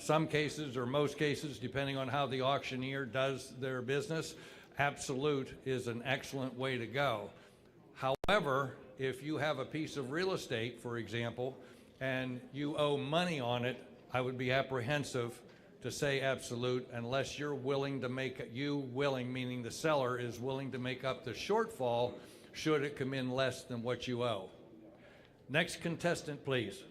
Speaker 2: some cases, or most cases, depending on how the auctioneer does their business, absolute is an excellent way to go. However, if you have a piece of real estate, for example, and you owe money on it, I would be apprehensive to say absolute unless you're willing to make it, meaning the seller is willing to make up the shortfall should it come in less than what you owe. Next contestant, please.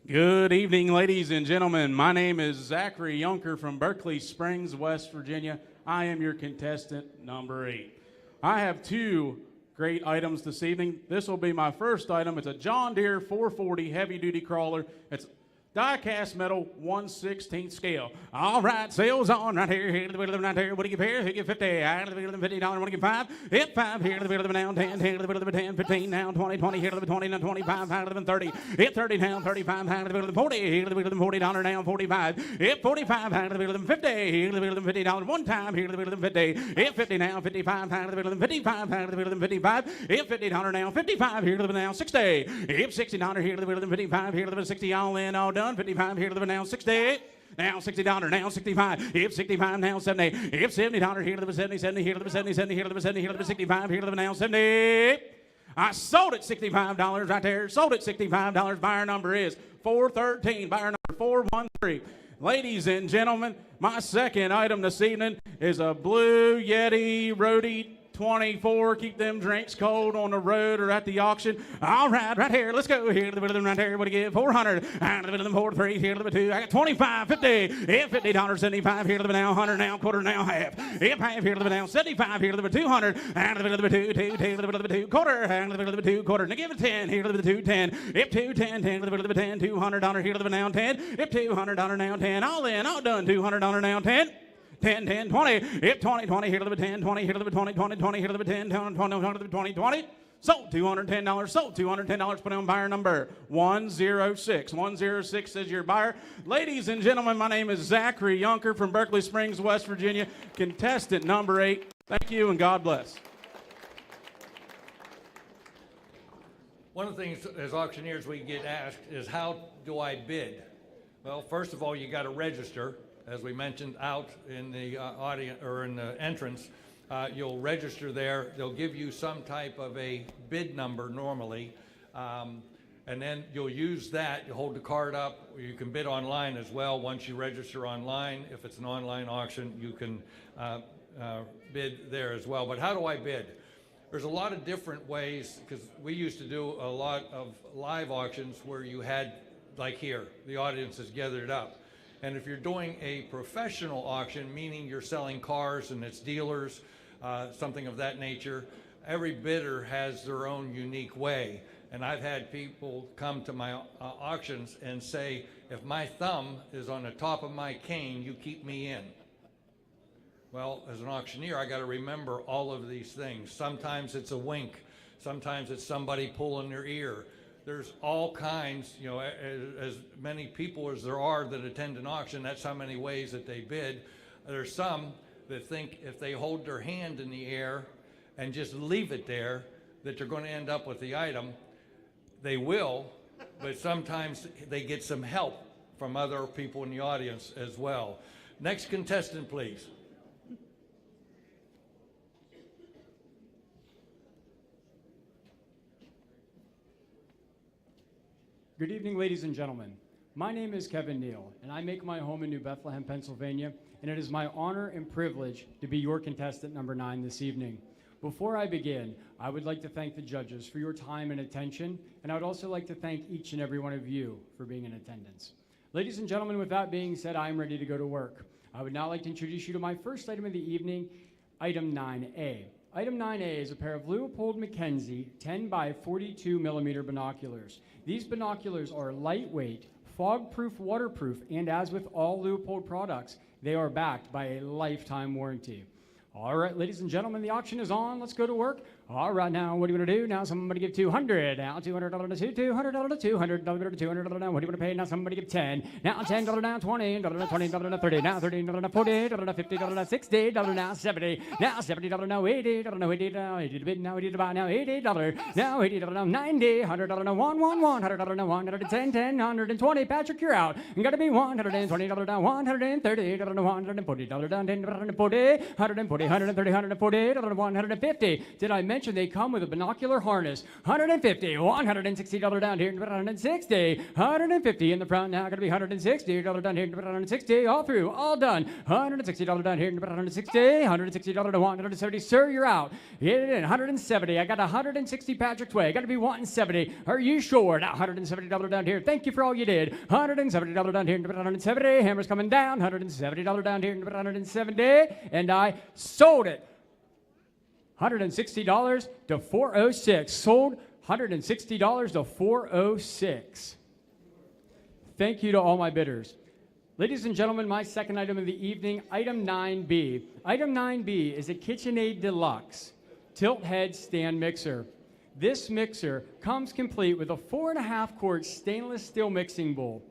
Speaker 12: Good evening, ladies and gentlemen. My name is Zachary Yunker from Berkeley Springs, West Virginia. I am your contestant number 8. I have 2 great items this evening. This will be my first item. It's a John Deere 440 heavy-duty crawler. It's die-cast metal 1/16 scale. All right, sales on right here. Here to the middle of the right here. What do you give here? Who give 50? Out of the middle of the $50. Want to give 5? Hit 5 here to the middle of the now 10. Here to the middle of the 10. 15 now 20. 20 here to the 20 now 25. Out of the 30. Hit 30 now 35. Out of the middle of the 40. Here to the middle of the $40 now 45. Hit 45. Out of the middle of the 50. Here to the middle of the $50. One time here to the middle of the 50. Hit 50 now 55. Out of the middle of the 55. Out of the middle of the 55. Hit $50 now 55. Here to the now 60. Hit $60 here to the middle of the 55. Here to the 60. All in, all done. 55 here to the now 60. Now $60, now 65. If 65, now 70. If $70 here to the 70, 70 here to the 70, 70 here to the 70, here to the 65, here to the now 70. I sold it $65 right there. Sold it $65. Buyer number is 413. Buyer number 413. Ladies and gentlemen, my second item this evening is a Blue Yeti Roadie 24. Keep them drinks cold on the road or at the auction. All right, right here. Let's go here to the middle of them right here. What do you get? 400. Out of the middle of them 43. Here to the 2. I got 25, 50. If $50, 75. Here to the now 100. Now quarter. Now half. If half here to the now 75. Here to the 200. Out of the middle of the 2. 2. To the middle of the 2. Quarter. Out of the middle of the 2. Quarter. Now give it 10. Here to the 2. 10. If 2. 10. 10 to the middle of the 10. $200 here to the now 10. If $200 now 10. All in. All done. $200 now 10. 10, 10, 20. If 20, 20, here to the 10, 20, here to the 20, 20, 20, here to the 10, 20, 20, 20, 20. Sold $210. Sold $210. Put on buyer number 106. 106 is your buyer. Ladies and gentlemen, my name is Zachary Yunker from Berkeley Springs, West Virginia. Contestant number 8. Thank you and God bless.
Speaker 2: One of the things as auctioneers we get asked is, how do I bid? Well, first of all, you got to register. As we mentioned out in the audience or in the entrance, you'll register there. They'll give you some type of a bid number normally. And then you'll use that, you hold the card up, or you can bid online as well. Once you register online, if it's an online auction, you can bid there as well. But how do I bid? There's a lot of different ways, because we used to do a lot of live auctions where you had, like here, the audience is gathered up. And if you're doing a professional auction, meaning you're selling cars and it's dealers, something of that nature, every bidder has their own unique way. And I've had people come to my auctions and say, if my thumb is on the top of my cane, you keep me in. Well, as an auctioneer, I got to remember all of these things. Sometimes it's a wink. Sometimes it's somebody pulling their ear. There's all kinds, you know, as many people as there are that attend an auction, that's how many ways that they bid. There's some that think if they hold their hand in the air and just leave it there, that they're going to end up with the item. They will, but sometimes they get some help from other people in the audience as well. Next contestant, please.
Speaker 13: Good evening, ladies and gentlemen. My name is Kevin Neal, and I make my home in New Bethlehem, Pennsylvania, and it is my honor and privilege to be your contestant number 9 this evening. Before I begin, I would like to thank the judges for your time and attention, and I would also like to thank each and every one of you for being in attendance. Ladies and gentlemen, with that being said, I am ready to go to work. I would now like to introduce you to my first item of the evening, item 9A. Item 9A is a pair of Leopold Mackenzie 10 by 42 millimeter binoculars. These binoculars are lightweight, fog-proof, waterproof, and as with all Leopold products, they are backed by a lifetime warranty. All right, ladies and gentlemen, the auction is on. Let's go to work. All right, now, what do you want to do? Now, somebody give 200. Now, $200 to $200 to $200 to $200. Now, what do you want to pay? Now, somebody give 10. Now, $10 now, $20, $20 now, 30. Now, $30 now, $40, $50 now, $60, now, $70. Now, $70 now, $80, now, $80 now, $80 to bid, now, $80 to buy, now, $80. Now, $80 now, $90, $100 now, $111, $100 now, $110, $10, $120. Patrick, you're out. Got to be $120 down, $130 down, $140 down, $140, $140, $130, $140, $150. Did I mention they come with a binocular harness? $150, $160 down here, $160, $150 in the front. Now going to be $160 down here, $160 all through, all done. $160 down here, $160, $160 to $170. Sir, you're out. Hit it in. $170. I got $160 Patrick's way. Got to be $170. Are you sure? Now $170 down here. Thank you for all you did. $170 down here, $170. Hammer's coming down. $170 down here, $170. And I sold it. $160 to $406. Sold $160 to $406. Thank you to all my bidders. Ladies and gentlemen, my second item of the evening, item 9B. Item 9B is a KitchenAid Deluxe tilt head stand mixer. This mixer comes complete with a 4.5 quart stainless steel mixing bowl,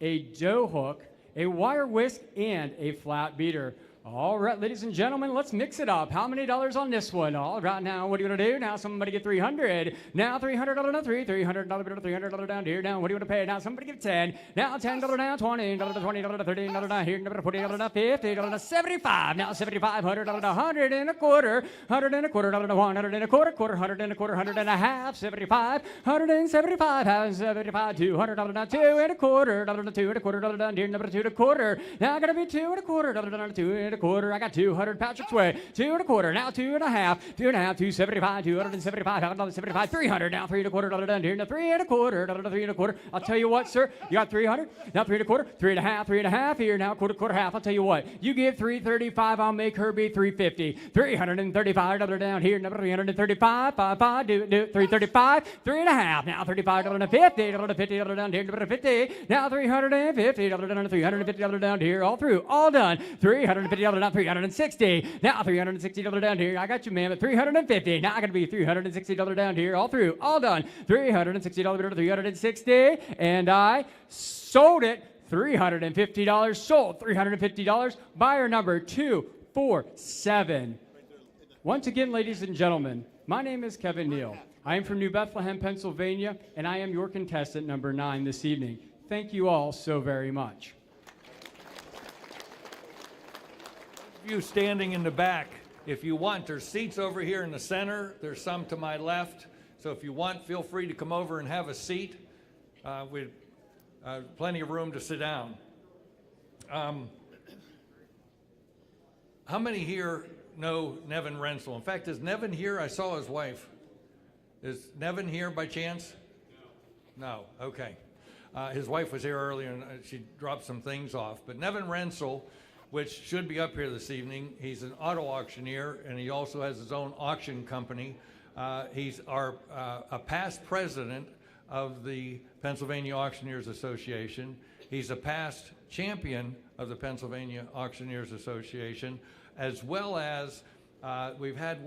Speaker 13: a dough hook, a wire whisk, and a flat beater. All right, ladies and gentlemen, let's mix it up. How many dollars on this one? All right, now, what do you want to do? Now, somebody get $300. Now, $300 now, $300 down here. Now, what do you want to pay? Now, somebody give 10. Now, $10 now, $20, $20, $30 down here. $40 now, $50, $75. Now, $75, $100, $100 and a quarter, $100 and a quarter, $100 and a quarter, $100 and a quarter, $100 and a half, $75, $175, $75, $200 now, $2 and a quarter, $2 and a quarter down here. $2 and a quarter. Now, going to be $2 and a quarter, $2 and a quarter. I got 200 Patrick's way. 2 and a quarter. Now 2 and a half. 2 and a half. 275. 275. $175. 300. Now 3 and a quarter. Down here. Now 3 and a quarter. 3 and a quarter. I'll tell you what, sir. You got 300. Now 3 and a quarter. 3 and a half. 3 and a half. Here now quarter half. I'll tell you what. You give 335. I'll make her be 350. 335 down here. Number 335. 5. Do 335. 3 and a half. Now 35 down to 50. $50 down here. Number 50. Now $350 down. $350 down here. All through. All done. $350 down. $360. Now $360 down here. I got you, man, at $350. Now I got to be $360 down here. All through. All done. $360 to $360. And I sold it. $350. Sold. $350. Buyer number 247. Once again, ladies and gentlemen, my name is Kevin Neal. I am from New Bethlehem, Pennsylvania, and I am your contestant number 9 this evening. Thank you all so very much.
Speaker 2: You standing in the back, if you want, there's seats over here in the center. There's some to my left. So if you want, feel free to come over and have a seat. with plenty of room to sit down. How many here know Nevin Rensel? In fact, is Nevin here? I saw his wife. Is Nevin here by chance? No. Okay. His wife was here earlier and she dropped some things off. But Nevin Rensel, which should be up here this evening, he's an auto auctioneer and he also has his own auction company. He's a past president of the Pennsylvania Auctioneers Association. He's a past champion of the Pennsylvania Auctioneers Association, as well as we've had,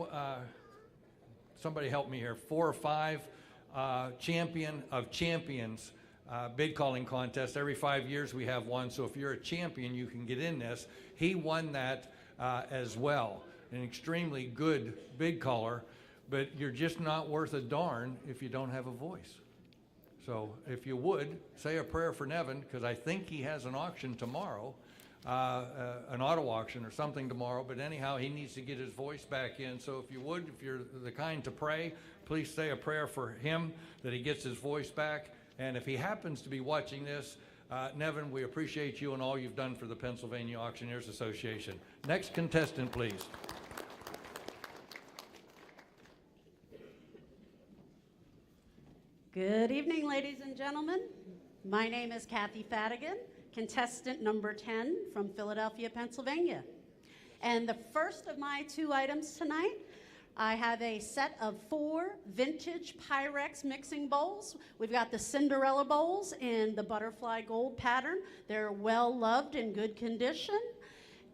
Speaker 2: somebody help me here, 4 or 5 champion of champions bid calling contests. Every 5 years we have one, so if you're a champion, you can get in this. He won that as well. An extremely good bid caller, but you're just not worth a darn if you don't have a voice. So if you would, say a prayer for Nevin, because I think he has an auction tomorrow, an auto auction or something tomorrow, but anyhow, he needs to get his voice back in. So if you would, if you're the kind to pray, please say a prayer for him, that he gets his voice back. And if he happens to be watching this, Nevin, we appreciate you and all you've done for the Pennsylvania Auctioneers Association. Next contestant, please.
Speaker 14: Good evening, ladies and gentlemen. My name is Kathy Fadigan, contestant number 10 from Philadelphia, Pennsylvania. And the first of my 2 items tonight, I have a set of 4 vintage Pyrex mixing bowls. We've got the Cinderella bowls in the butterfly gold pattern. They're well loved, in good condition.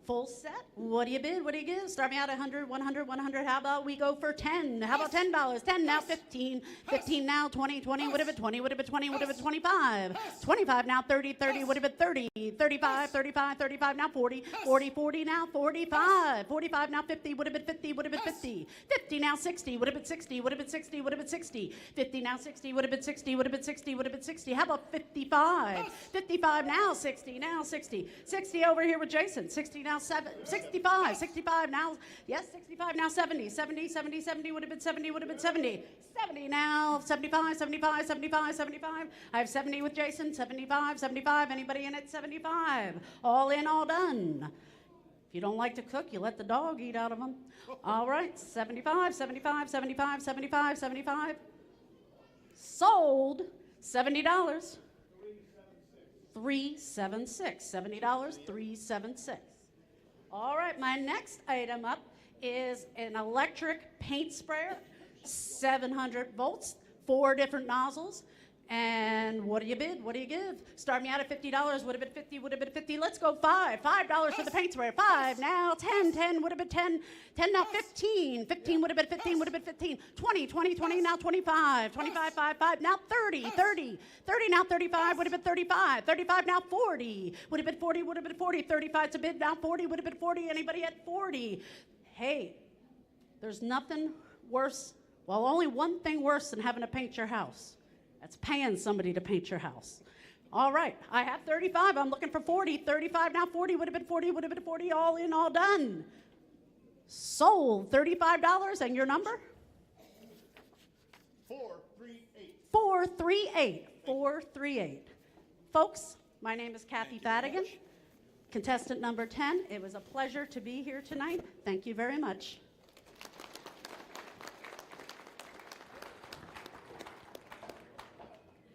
Speaker 14: Full set. What do you bid? What do you give? Start me out at 100, 100, 100. How about we go for 10? How about $10? 10 now, 15. 15 now, 20, 20. What if it 20? What if it 20? What if it 25? 25 now, 30, 30. What if it 30? 35, 35, 35 now, 40. 40, 40 now, 45. 45 now, 50. What if it 50? What if it 50? 50 now, 60. What if it 60? What if it 60? What if it 60? 50 now, 60. What if it 60? What if it 60? What if it 60? How about 55? 55 now, 60 now, 60. 60 over here with Jason. 60 now, 65, 65 now, yes, 65 now, 70, 70, 70, 70, would have been 70, would have been 70, 70 now, 75, 75, 75, 75, I have 70 with Jason, 75, 75, anybody in it, 75, all in, all done. If you don't like to cook, you let the dog eat out of them. All right, 75, 75, 75, 75, 75, sold, $70, 376, $70, 376. All right, my next item up is an electric paint sprayer, 700 volts, 4 different nozzles. And what do you bid? What do you give? Start me out at $50. Would have been 50. Would have been 50. Let's go $5 for the paint sprayer. 5 now. 10. 10 would have been 10. 10 now. 15. 15 would have been 15. Would have been 15. 20. 20. 20 now. 25. 25. 5. 5 now. 30. 30. 30 now. 35 would have been 35. 35 now. 40 would have been 40. Would have been 40. 35 to bid now. 40 would have been 40. Anybody at 40? Hey, there's nothing worse. Well, only one thing worse than having to paint your house. That's paying somebody to paint your house. All right, I have 35. I'm looking for 40. 35 now, 40 would have been 40, would have been 40, all in, all done. Sold, $35, and your number?
Speaker 3: 438.
Speaker 14: 438. 438. Folks, my name is Kathy Fadigan, contestant number 10. It was a pleasure to be here tonight. Thank you very much.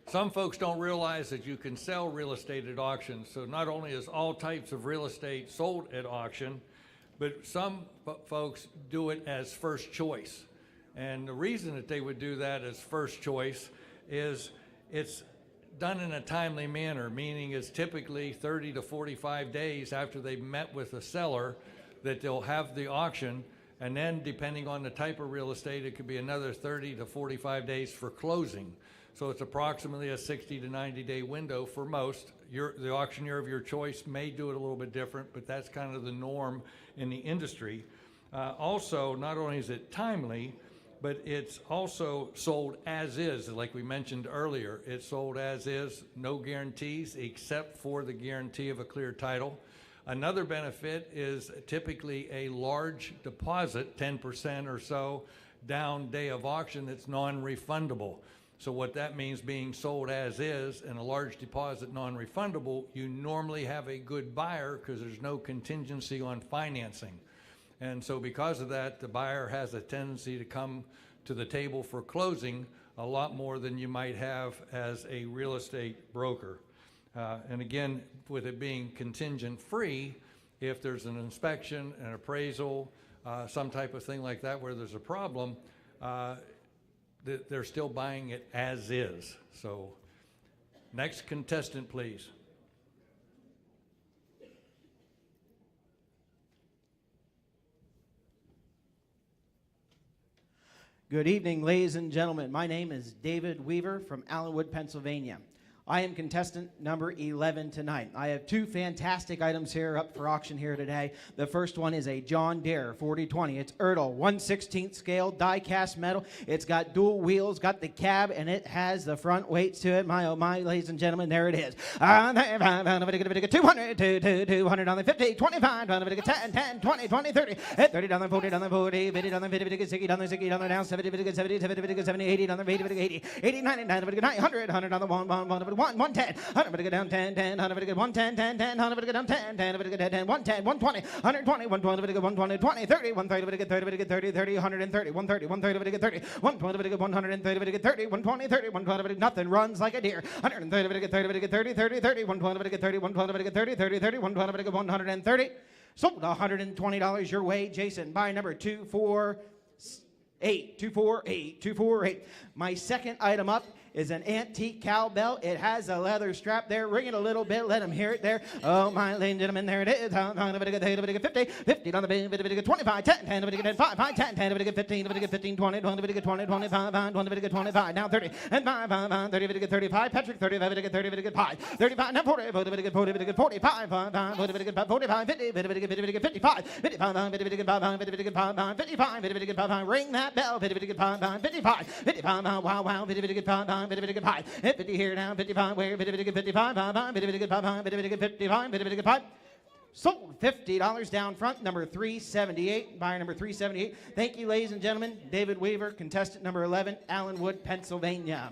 Speaker 2: Some folks don't realize that you can sell real estate at auctions. So not only is all types of real estate sold at auction, but some folks do it as first choice. And the reason that they would do that as first choice is it's done in a timely manner, meaning it's typically 30 to 45 days after they've met with a seller that they'll have the auction. And then depending on the type of real estate, it could be another 30 to 45 days for closing. So it's approximately a 60 to 90 day window for most. The auctioneer of your choice may do it a little bit different, but that's kind of the norm in the industry. Also, not only is it timely, but it's also sold as is, like we mentioned earlier. It's sold as is, no guarantees except for the guarantee of a clear title. Another benefit is typically a large deposit, 10% or so, down day of auction that's non-refundable. So what that means, being sold as is and a large deposit non-refundable, you normally have a good buyer because there's no contingency on financing. And so because of that, the buyer has a tendency to come to the table for closing a lot more than you might have as a real estate broker. And again, with it being contingent free, if there's an inspection, an appraisal, some type of thing like that where there's a problem, they're still buying it as is. So next contestant, please.
Speaker 9: Good evening, ladies and gentlemen. My name is David Weaver from Allenwood, Pennsylvania. I am contestant number 11 tonight. I have two fantastic items here up for auction here today. The first one is a John Deere 4020. It's Ertl 1/16 scale die cast metal. It's got dual wheels, got the cab, and it has the front weights to it. My oh my, ladies and gentlemen, there it is. 200, 200 on the 50, 25, 10, 10, 20, 20, 30, 30 down the 40, down the 40, 50 down the 50, 60 down the 60 down the down 70, 70, 70, 70, 80 down the 80, 80, 80, 90, 90, 100, 100 on the 110, 100 get down 10, 10, 100 get 110, 10, 10, 100 get down 10, 10, 100 get 10, 110, 120, 120, 120 get 120, 20, 30, 130 get 30, get 30, 30, 130, 130, 130 get 30, 120 get 130 get 30, 120, 30, 120 nothing runs like a deer, 130 get 30, get 30, 30, 30, 120 get 30, 120 get 30, 30, 30, 120 get 130. Sold $120 your way, Jason. Buy number 248, 248, 248. My second item up is an antique cowbell. It has a leather strap there. Ring it a little bit. Let them hear it there. Oh, my ladies and gentlemen, there it is. 50, 50 on the 50, 25, 10, 10, 5, 5, 10, 10, 15, 15, 20, 20, 20, 25, 20, 25, now 30, and 5, 5, 30, 35, Patrick, 35, 30, 5, 35, now 40, 40, 40, 45, 5, 45, 50, 55, 55, 55, 55, ring that bell, 55, 55, 55, wow, wow, 55, 55, 50 here now, 55, where, 55, 55, 55, 55. Sold $50 down front, number 378, buyer number 378. Thank you, ladies and gentlemen. David Weaver, contestant number 11, Allenwood, Pennsylvania.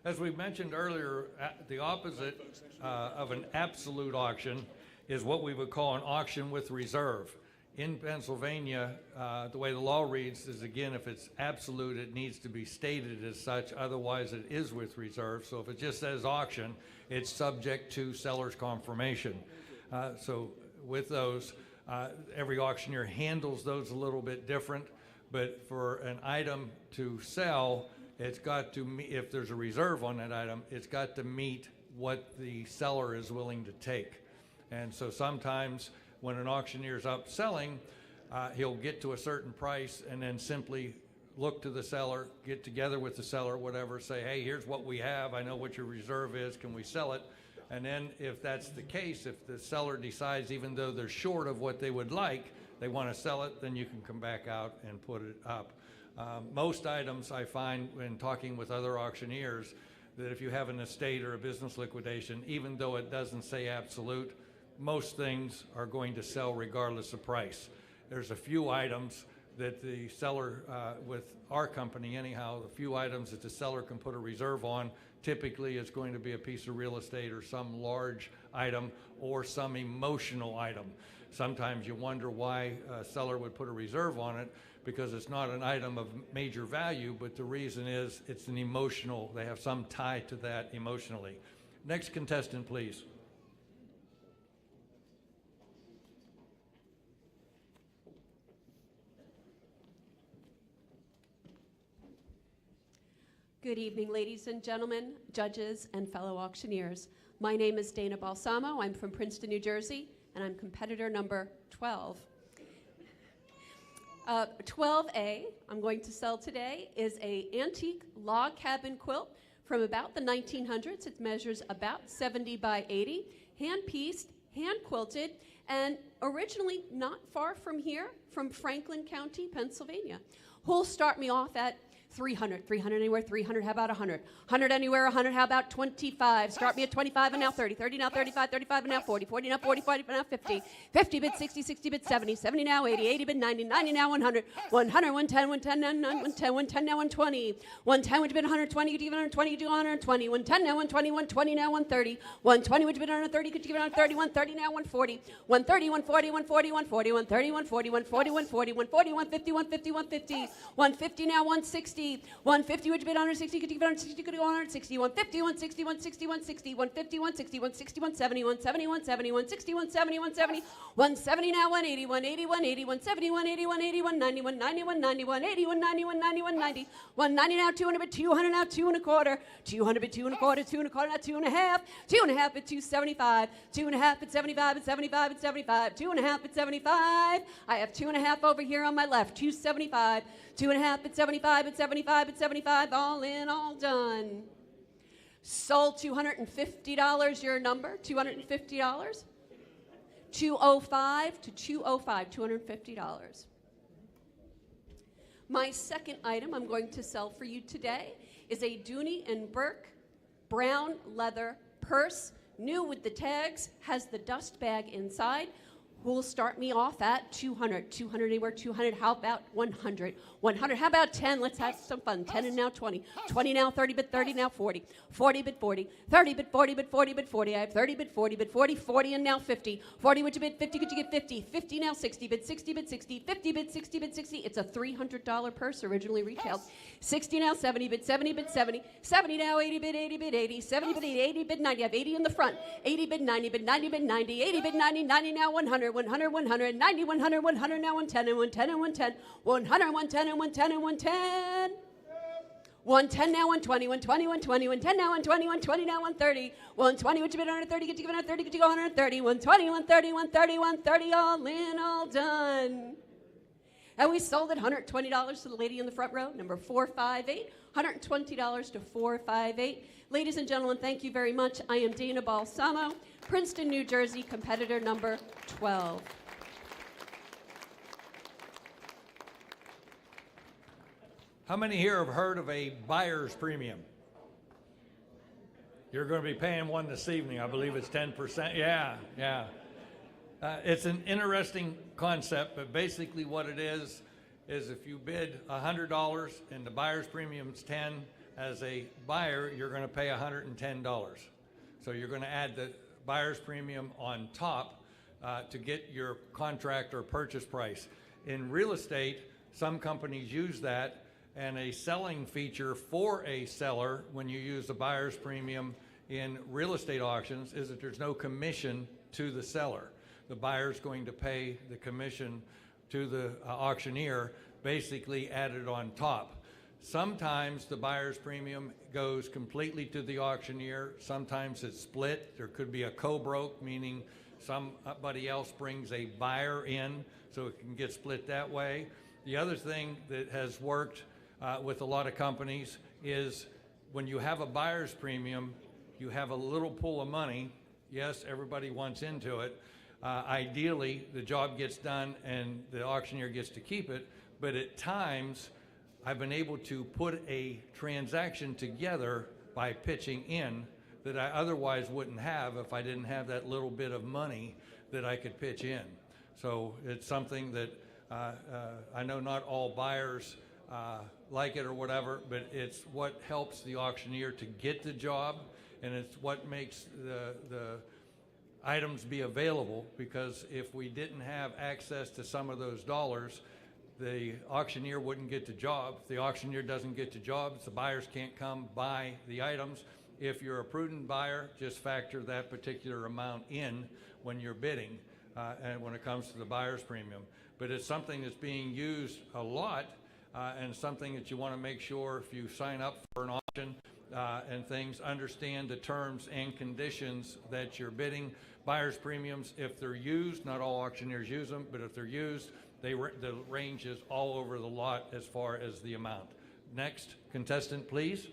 Speaker 2: As we mentioned earlier, the opposite of an absolute auction is what we would call an auction with reserve. In Pennsylvania, the way the law reads is, again, if it's absolute, it needs to be stated as such. Otherwise, it is with reserve. So if it just says auction, it's subject to seller's confirmation. So with those, every auctioneer handles those a little bit different. But for an item to sell, it's got to, if there's a reserve on that item, it's got to meet what the seller is willing to take. And so sometimes when an auctioneer is up selling, he'll get to a certain price and then simply look to the seller, get together with the seller, whatever, say, hey, here's what we have. I know what your reserve is. Can we sell it? And then if that's the case, if the seller decides, even though they're short of what they would like, they want to sell it, then you can come back out and put it up. Most items I find when talking with other auctioneers that if you have an estate or a business liquidation, even though it doesn't say absolute, most things are going to sell regardless of price. There's a few items that the seller, with our company anyhow, the few items that the seller can put a reserve on, typically it's going to be a piece of real estate or some large item or some emotional item. Sometimes you wonder why a seller would put a reserve on it, because it's not an item of major value, but the reason is it's an emotional, they have some tie to that emotionally. Next contestant, please.
Speaker 15: Good evening, ladies and gentlemen, judges, and fellow auctioneers. My name is Dana Balsamo. I'm from Princeton, New Jersey, and I'm competitor number 12. 12A, I'm going to sell today, is an antique log cabin quilt from about the 1900s. It measures about 70 by 80, hand-pieced, hand-quilted, and originally not far from here, from Franklin County, Pennsylvania. Who'll start me off at 300, 300 anywhere, 300, how about 100? 100 anywhere, 100, how about 25? Start me at 25 and now 30, 30 now 35, 35 and now 40, 40 now 40, 40 now 50, 50 bid 60, 60 bid 70, 70 now 80, 80 bid 90, 90 now 100, 100, 110, 110 now 110, 110 now 120, 110 would you bid 120, could you give 120, you do 120, 110 now 120, 120 now 130, 120 would you bid 130, could you give 130, 130 now 140, 130, 140, 140, 140, 130, 140, 140, 140, 140, 150, 150, 150, 150 now 160, 150 would you bid 160, could you give 160, could you go 160, 150, 160, 160, 160, 150, 160, 160, 170, 170, 170, 160, 170, 170, 170 now 180, 180, 180, 170, 180, 180, 190, 190, 190, 180, 190, 190, 190, 190 now 200 bid 200 now 2 and a quarter, 200 bid 2 and a quarter, 2 and a quarter now 2 and a half, 2 and a half bid 275, 2 and a half bid 75 and 75 and 75, 2 and a half bid 75. I have 2 and a half over here on my left, 275, 2 and a half bid 75 and 75 and 75, all in, all done. Sold $250, your number, $250. 205 to 205, $250. My second item I'm going to sell for you today is a Dooney and Burke brown leather purse, new with the tags, has the dust bag inside. Who'll start me off at 200, 200 anywhere, 200, how about 100, 100, how about 10, let's have some fun, 10 and now 20, 20 now 30 bid 30 now 40, 40 bid 40, 30 bid 40 bid 40 bid 40, I have 30 bid 40 bid 40, 40 and now 50, 40 would you bid 50, could you get 50, 50 now 60 bid 60 bid 60, 50 bid 60 bid 60, it's a $300 purse originally retailed, 60 now 70 bid 70 bid 70, 70 now 80 bid 80 bid 80, 70 bid 80, 80 bid 90, I have 80 in the front, 80 bid 90 bid 90 bid 90, 80 bid 90, 90 now 100, 100, 100, 90, 100, 100 now 110 and 110 and 110, 100, 110 and 110 and 110, 110 now 120, 120, 120, 110 now 120, 120 now 130, 120, would you bid 130, get you give 130, get you go 130, 120, 130, 130, 130, all in, all done. And we sold it $120 to the lady in the front row, number 458, $120 to 458. Ladies and gentlemen, thank you very much. I am Dana Balsamo, Princeton, New Jersey, competitor number 12.
Speaker 2: How many here have heard of a buyer's premium? You're going to be paying one this evening. I believe it's 10%. Yeah. It's an interesting concept, but basically what it is if you bid $100 and the buyer's premium is 10, as a buyer, you're going to pay $110. So you're going to add the buyer's premium on top to get your contract or purchase price. In real estate, some companies use that, and a selling feature for a seller when you use the buyer's premium in real estate auctions is that there's no commission to the seller. The buyer's going to pay the commission to the auctioneer, basically added on top. Sometimes the buyer's premium goes completely to the auctioneer. Sometimes it's split. There could be a co-broke, meaning somebody else brings a buyer in, so it can get split that way. The other thing that has worked with a lot of companies is when you have a buyer's premium, you have a little pool of money. Yes, everybody wants into it. Ideally, the job gets done and the auctioneer gets to keep it, but at times, I've been able to put a transaction together by pitching in that I otherwise wouldn't have if I didn't have that little bit of money that I could pitch in. So it's something that I know not all buyers like it or whatever, but it's what helps the auctioneer to get the job, and it's what makes the items be available, because if we didn't have access to some of those dollars, the auctioneer wouldn't get the job. If the auctioneer doesn't get the jobs, the buyers can't come buy the items. If you're a prudent buyer, just factor that particular amount in when you're bidding and when it comes to the buyer's premium. But it's something that's being used a lot and something that you want to make sure if you sign up for an auction and things, understand the terms and conditions that you're bidding. Buyer's premiums, if they're used, not all auctioneers use them, but if they're used, the range is all over the lot as far as the amount. Next contestant, please.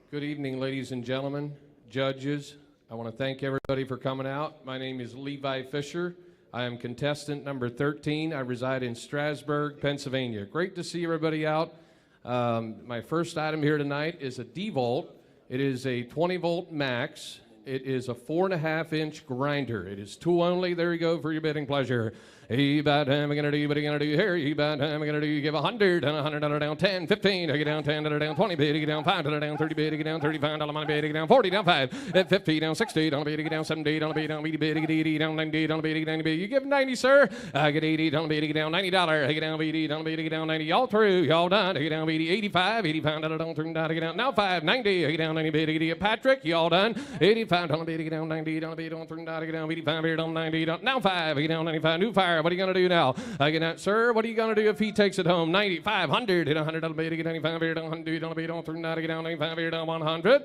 Speaker 16: Good evening, ladies and gentlemen, judges. I want to thank everybody for coming out. My name is Levi Fisher. I am contestant number 13. I reside in Strasburg, Pennsylvania. Great to see everybody out. My first item here tonight is a D-Volt. It is a 20-volt max. It is a 4.5-inch grinder. It is tool only. There you go for your bidding pleasure. Hey, about time I'm gonna do what I'm gonna do here. Hey, about time I'm gonna do. You give 100 and $100 down, 10, 15. I get down 10 down, 20 bid. I get down $5 down, 30 bid. I get down $35 money bid. I get down 40 down 5, at 50 down 60 down bid. I get down 70 down bid. Down bid. I get 80 down 90 down bid. I get 90 bid. You give 90, sir. I get 80 down bid. I get down $90. I get down 80 down bid. I get down 90. Y'all through. Y'all done. I get down 80, 85 down through. I get down now 5, 90. I get down 90 bid. I get Patrick. Y'all done. 85 down bid. I get down 90 down bid. Down through. I get down 85 here down 90 down now 5. I get down 95. New fire. What are you gonna do now? I get that, sir. What are you going to do if he takes it home? 95, 100, hit $100 bid, get 95 here, down 100, down bid, on through, get down 95 here, down 100,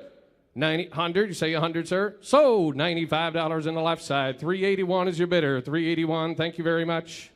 Speaker 16: 90, 100, you say 100, sir. Sold, $95 in the left side. 381 is your bidder, 381. Thank you very much.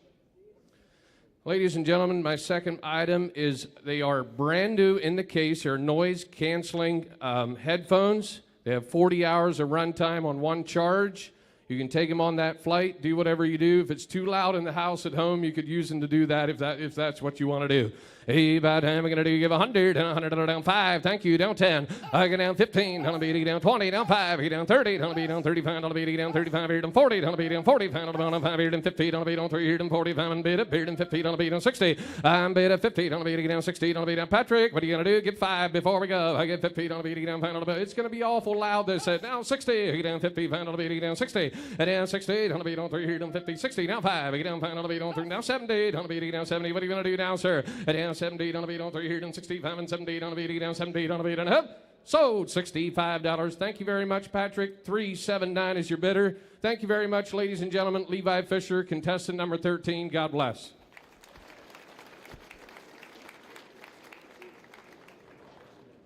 Speaker 16: Ladies and gentlemen, my second item is they are brand new in the case. They're noise canceling headphones. They have 40 hours of runtime on one charge. You can take them on that flight, do whatever you do. If it's too loud in the house at home, you could use them to do that if that's what you want to do. Hey, about time I'm going to do, give 100, and $100 down 5, thank you, down 10. I get down 15, down be down 20, down 5, down 30, down be down 35, down be down 35, here down 40, down be down 45, down 5, here down 50, down be down 3, here down 45, and bid up, here down 50, down be down 60. I'm bid at 50, down be down 60, down be down Patrick. What are you going to do? Get 5 before we go. I get 50, down be down 5, it's going to be awful loud. They said down 60, get down 50, down be down 60, and down 60, down be down 3, here down 50, 60, down 5, get down 5, down be down 3, down 70, down be down 70. What are you going to do now, sir? Down 70, down be down 3, here down 65 and 70, down be down 70, down be down up. Sold, $65. Thank you very much, Patrick. 379 is your bidder. Thank you very much, ladies and gentlemen. Levi Fisher, contestant number 13. God bless.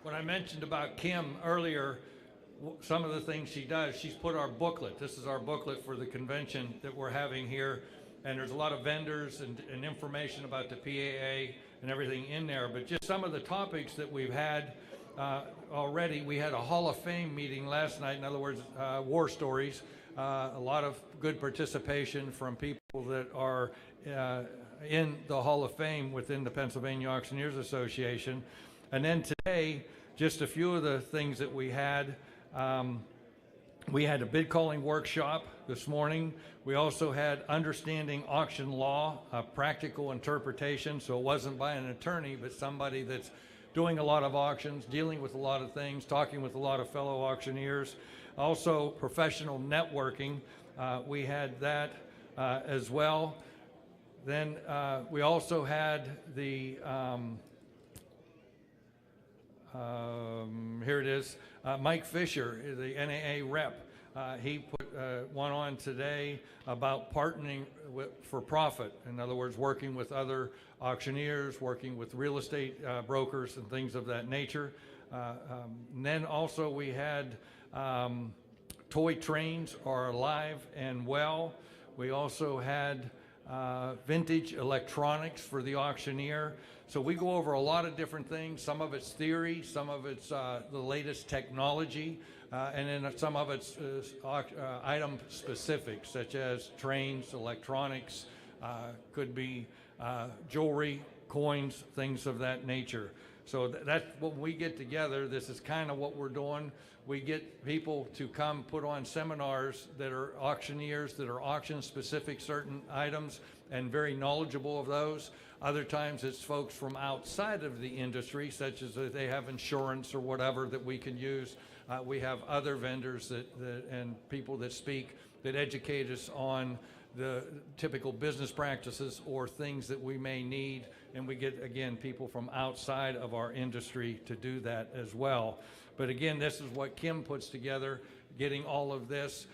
Speaker 2: When I mentioned about Kim earlier, some of the things she does, she's put our booklet. This is our booklet for the convention that we're having here. And there's a lot of vendors and information about the PAA and everything in there. But just some of the topics that we've had already. We had a Hall of Fame meeting last night. In other words, war stories. A lot of good participation from people that are in the Hall of Fame within the Pennsylvania Auctioneers Association. And then today, just a few of the things that we had. We had a bid calling workshop this morning. We also had understanding auction law, a practical interpretation. So it wasn't by an attorney, but somebody that's doing a lot of auctions, dealing with a lot of things, talking with a lot of fellow auctioneers. Also professional networking. We had that as well. Then we also had the, here it is, Mike Fisher, the NAA rep. He put one on today about partnering for profit. In other words, working with other auctioneers, working with real estate brokers and things of that nature. And then also we had toy trains are alive and well. We also had vintage electronics for the auctioneer. So we go over a lot of different things. Some of it's theory, some of it's the latest technology, and then some of it's item specific, such as trains, electronics, could be jewelry, coins, things of that nature. So that's what we get together. This is kind of what we're doing. We get people to come put on seminars that are auctioneers, that are auction specific certain items and very knowledgeable of those. Other times it's folks from outside of the industry, such as they have insurance or whatever that we can use. We have other vendors and people that speak that educate us on the typical business practices or things that we may need. And we get, again, people from outside of our industry to do that as well. But again, this is what Kim puts together, getting all of this.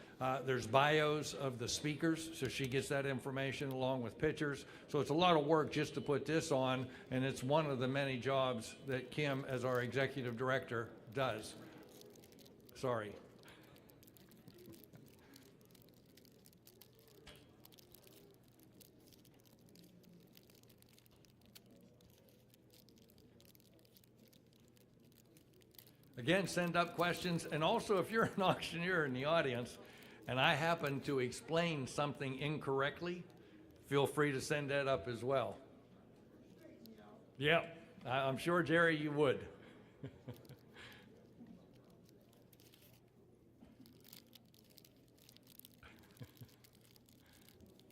Speaker 2: There's bios of the speakers, so she gets that information along with pictures. So it's a lot of work just to put this on, and it's one of the many jobs that Kim, as our executive director, does. Sorry. Again, send up questions. And also, if you're an auctioneer in the audience and I happen to explain something incorrectly, feel free to send that up as well. Yeah, I'm sure, Jerry, you would.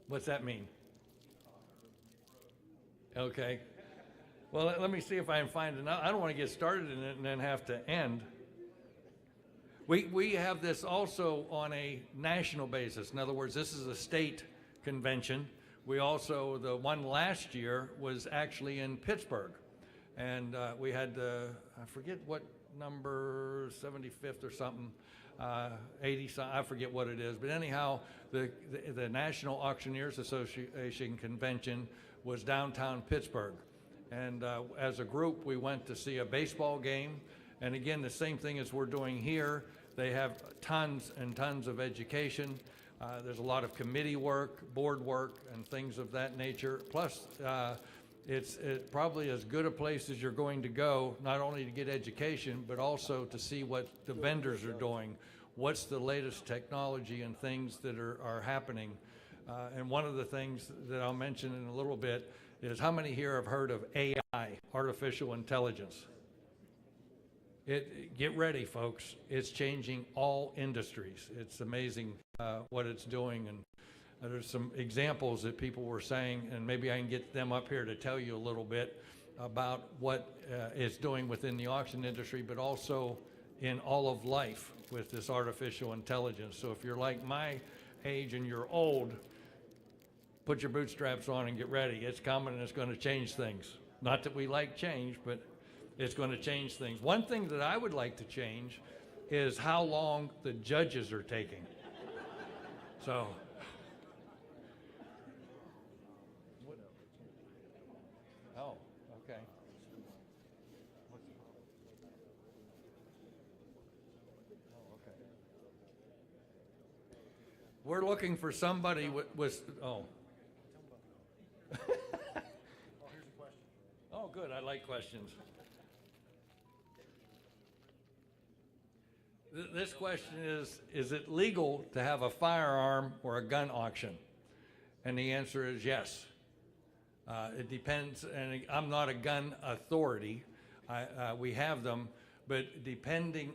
Speaker 2: What's that mean? Okay. Well, let me see if I can find enough. I don't want to get started in it and then have to end. We have this also on a national basis. In other words, this is a state convention. We also, the one last year was actually in Pittsburgh. And we had, I forget what number, 75th or something, 80, I forget what it is. But anyhow, the National Auctioneers Association convention was downtown Pittsburgh. And as a group, we went to see a baseball game. And again, the same thing as we're doing here. They have tons and tons of education. There's a lot of committee work, board work, and things of that nature. Plus, it's probably as good a place as you're going to go, not only to get education, but also to see what the vendors are doing. What's the latest technology and things that are happening. And one of the things that I'll mention in a little bit is how many here have heard of AI, artificial intelligence? Get ready, folks. It's changing all industries. It's amazing what it's doing. And there's some examples that people were saying, and maybe I can get them up here to tell you a little bit about what it's doing within the auction industry, but also in all of life with this artificial intelligence. So if you're like my age and you're old, put your bootstraps on and get ready. It's coming and it's going to change things. Not that we like change, but it's going to change things. One thing that I would like to change is how long the judges are taking. So, oh, okay. Oh, okay. We're looking for somebody with oh. Oh, good. I like questions. This question is it legal to have a firearm or a gun auction? And the answer is yes. It depends, and I'm not a gun authority. We have them, but depending,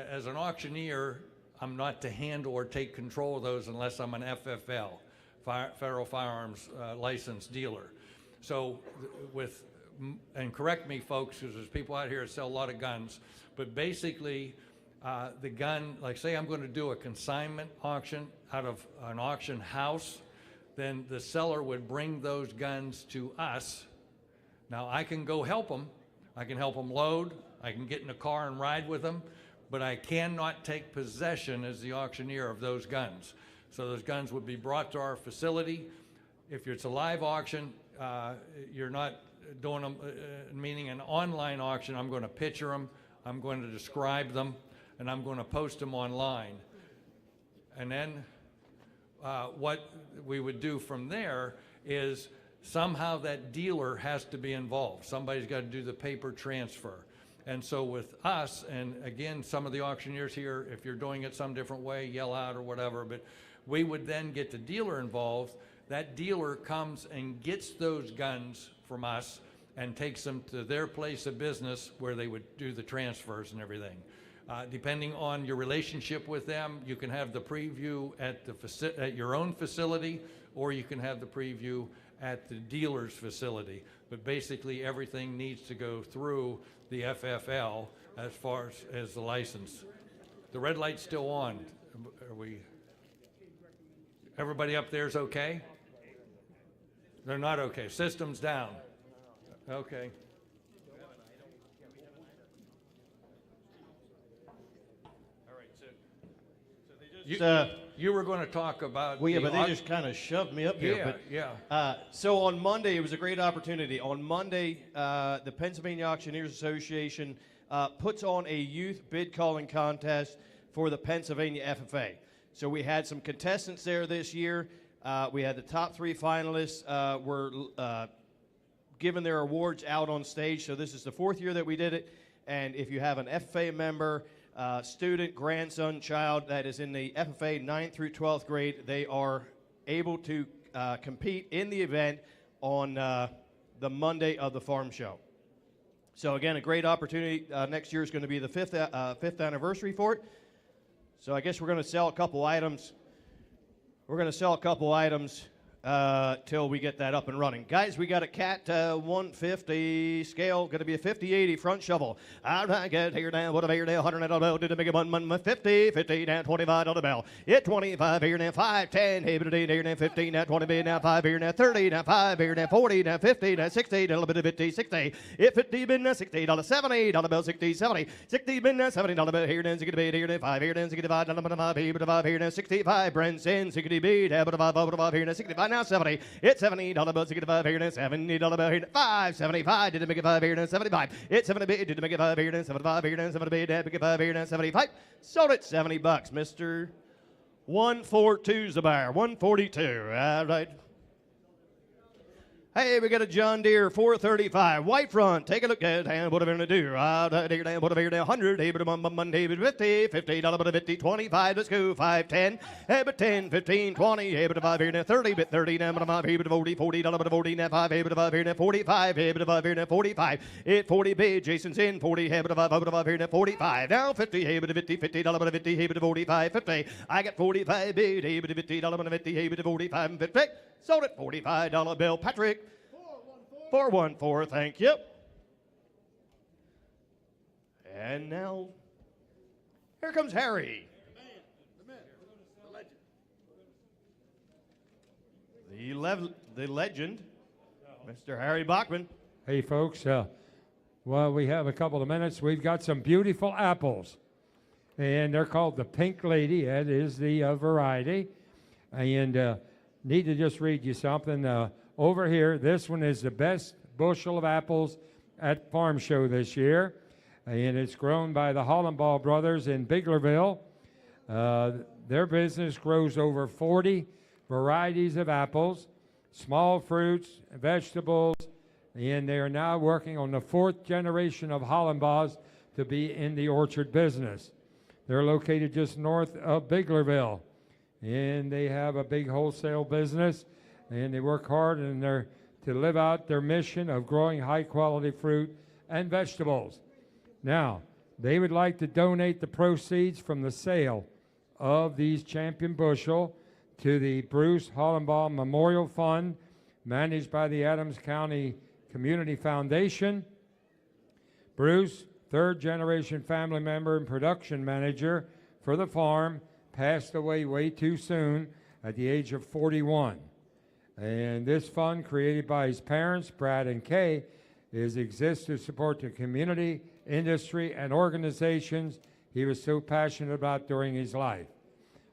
Speaker 2: as an auctioneer, I'm not to handle or take control of those unless I'm an FFL, Federal Firearms Licensed Dealer. So and correct me folks, because there's people out here that sell a lot of guns, but basically, the gun, like say I'm going to do a consignment auction out of an auction house, then the seller would bring those guns to us. Now I can go help them. I can help them load. I can get in a car and ride with them, but I cannot take possession as the auctioneer of those guns. So those guns would be brought to our facility. If it's a live auction, you're not doing them, meaning an online auction, I'm going to picture them, I'm going to describe them, and I'm going to post them online. And then what we would do from there is somehow that dealer has to be involved. Somebody's got to do the paper transfer. And so with us, and again, some of the auctioneers here, if you're doing it some different way, yell out or whatever, but we would then get the dealer involved. That dealer comes and gets those guns from us and takes them to their place of business where they would do the transfers and everything. Depending on your relationship with them, you can have the preview at your own facility, or you can have the preview at the dealer's facility. But basically, everything needs to go through the FFL as far as the license. The red light's still on. Everybody up there is okay? They're not okay. System's down. Okay. You were going to talk about.
Speaker 17: Well, yeah, but they just kind of shoved me up here.
Speaker 2: Yeah.
Speaker 17: So on Monday, it was a great opportunity. On Monday, the Pennsylvania Auctioneers Association puts on a youth bid calling contest for the Pennsylvania FFA. So we had some contestants there this year. We had the top 3 finalists were given their awards out on stage. So this is the 4th year that we did it. And if you have an FFA member, student, grandson, child that is in the FFA 9th through 12th grade, they are able to compete in the event on the Monday of the farm show. So again, a great opportunity. Next year is going to be the fifth anniversary for it. So I guess we're going to sell a couple items. We're going to sell a couple items till we get that up and running. Guys, we got a Cat 150 scale, going to be a 50-80 front shovel. All right, get here now, what about here now, $100 did a make it 150, 50 down, $25 bill. It 25 here now, 5, 10, hey, but here now, 15 now, 20 now, 5 here now, 30 now, 5 here now, 40 now, 50 now, 60, a little bit of 50, 60. It 50 been now, $60, $70 bill, 60, 70, 60 been now, $70 bill here now, 60 here now, 5 here now, 65, $5 here now, 65, Brenson, 60 beat, $5 here now, 65 now, 70. It's $70 bill, 65 here now, $70 bill here now, 5, 75, did it make it 5 here now, 75. It's 70 did it make it 5 here now, 75 here now, 70 did it make it 5 here now, 75. Sold it $70, Mr. 142's the buyer, 142. All right. Hey, we got a John Deere 435, white front. Take a look at it, what are we going to do? What are we going to do? 100, David, 50, $50, but 50, 25, let's go, 5, 10, but 10, 15, 20, but 5 here now, 30, but 30, now, but 5, but 40, $40, but 40, now, 5, but 5 here now, 45, but 5 here now, 45, it 40, bid, Jason's in, 40, but 5 here now, 45, now 50, but 50, $50, but 50, but 45, 50, I got 45, bid, but $50, but 50, but 45, and 50, sold it, $45 bill, Patrick. 414, thank you. And now, here comes Harry. The legend, Mr. Harry Bachman.
Speaker 18: Hey, folks. Well, we have a couple of minutes. We've got some beautiful apples, and they're called the Pink Lady. That is the variety. And need to just read you something. Over here, this one is the best bushel of apples at Farm Show this year, and it's grown by the Hollenbaugh brothers in Biglerville. Their business grows over 40 varieties of apples, small fruits, vegetables, and they are now working on the 4th generation of Hollenbaughs to be in the orchard business. They're located just north of Biglerville, and they have a big wholesale business. And they work hard to live out their mission of growing high-quality fruit and vegetables. Now, they would like to donate the proceeds from the sale of these champion bushel to the Bruce Hollenbaugh Memorial Fund, managed by the Adams County Community Foundation. Bruce, third-generation family member and production manager for the farm, passed away way too soon at the age of 41. And this fund, created by his parents, Brad and Kay, exists to support the community, industry, and organizations he was so passionate about during his life.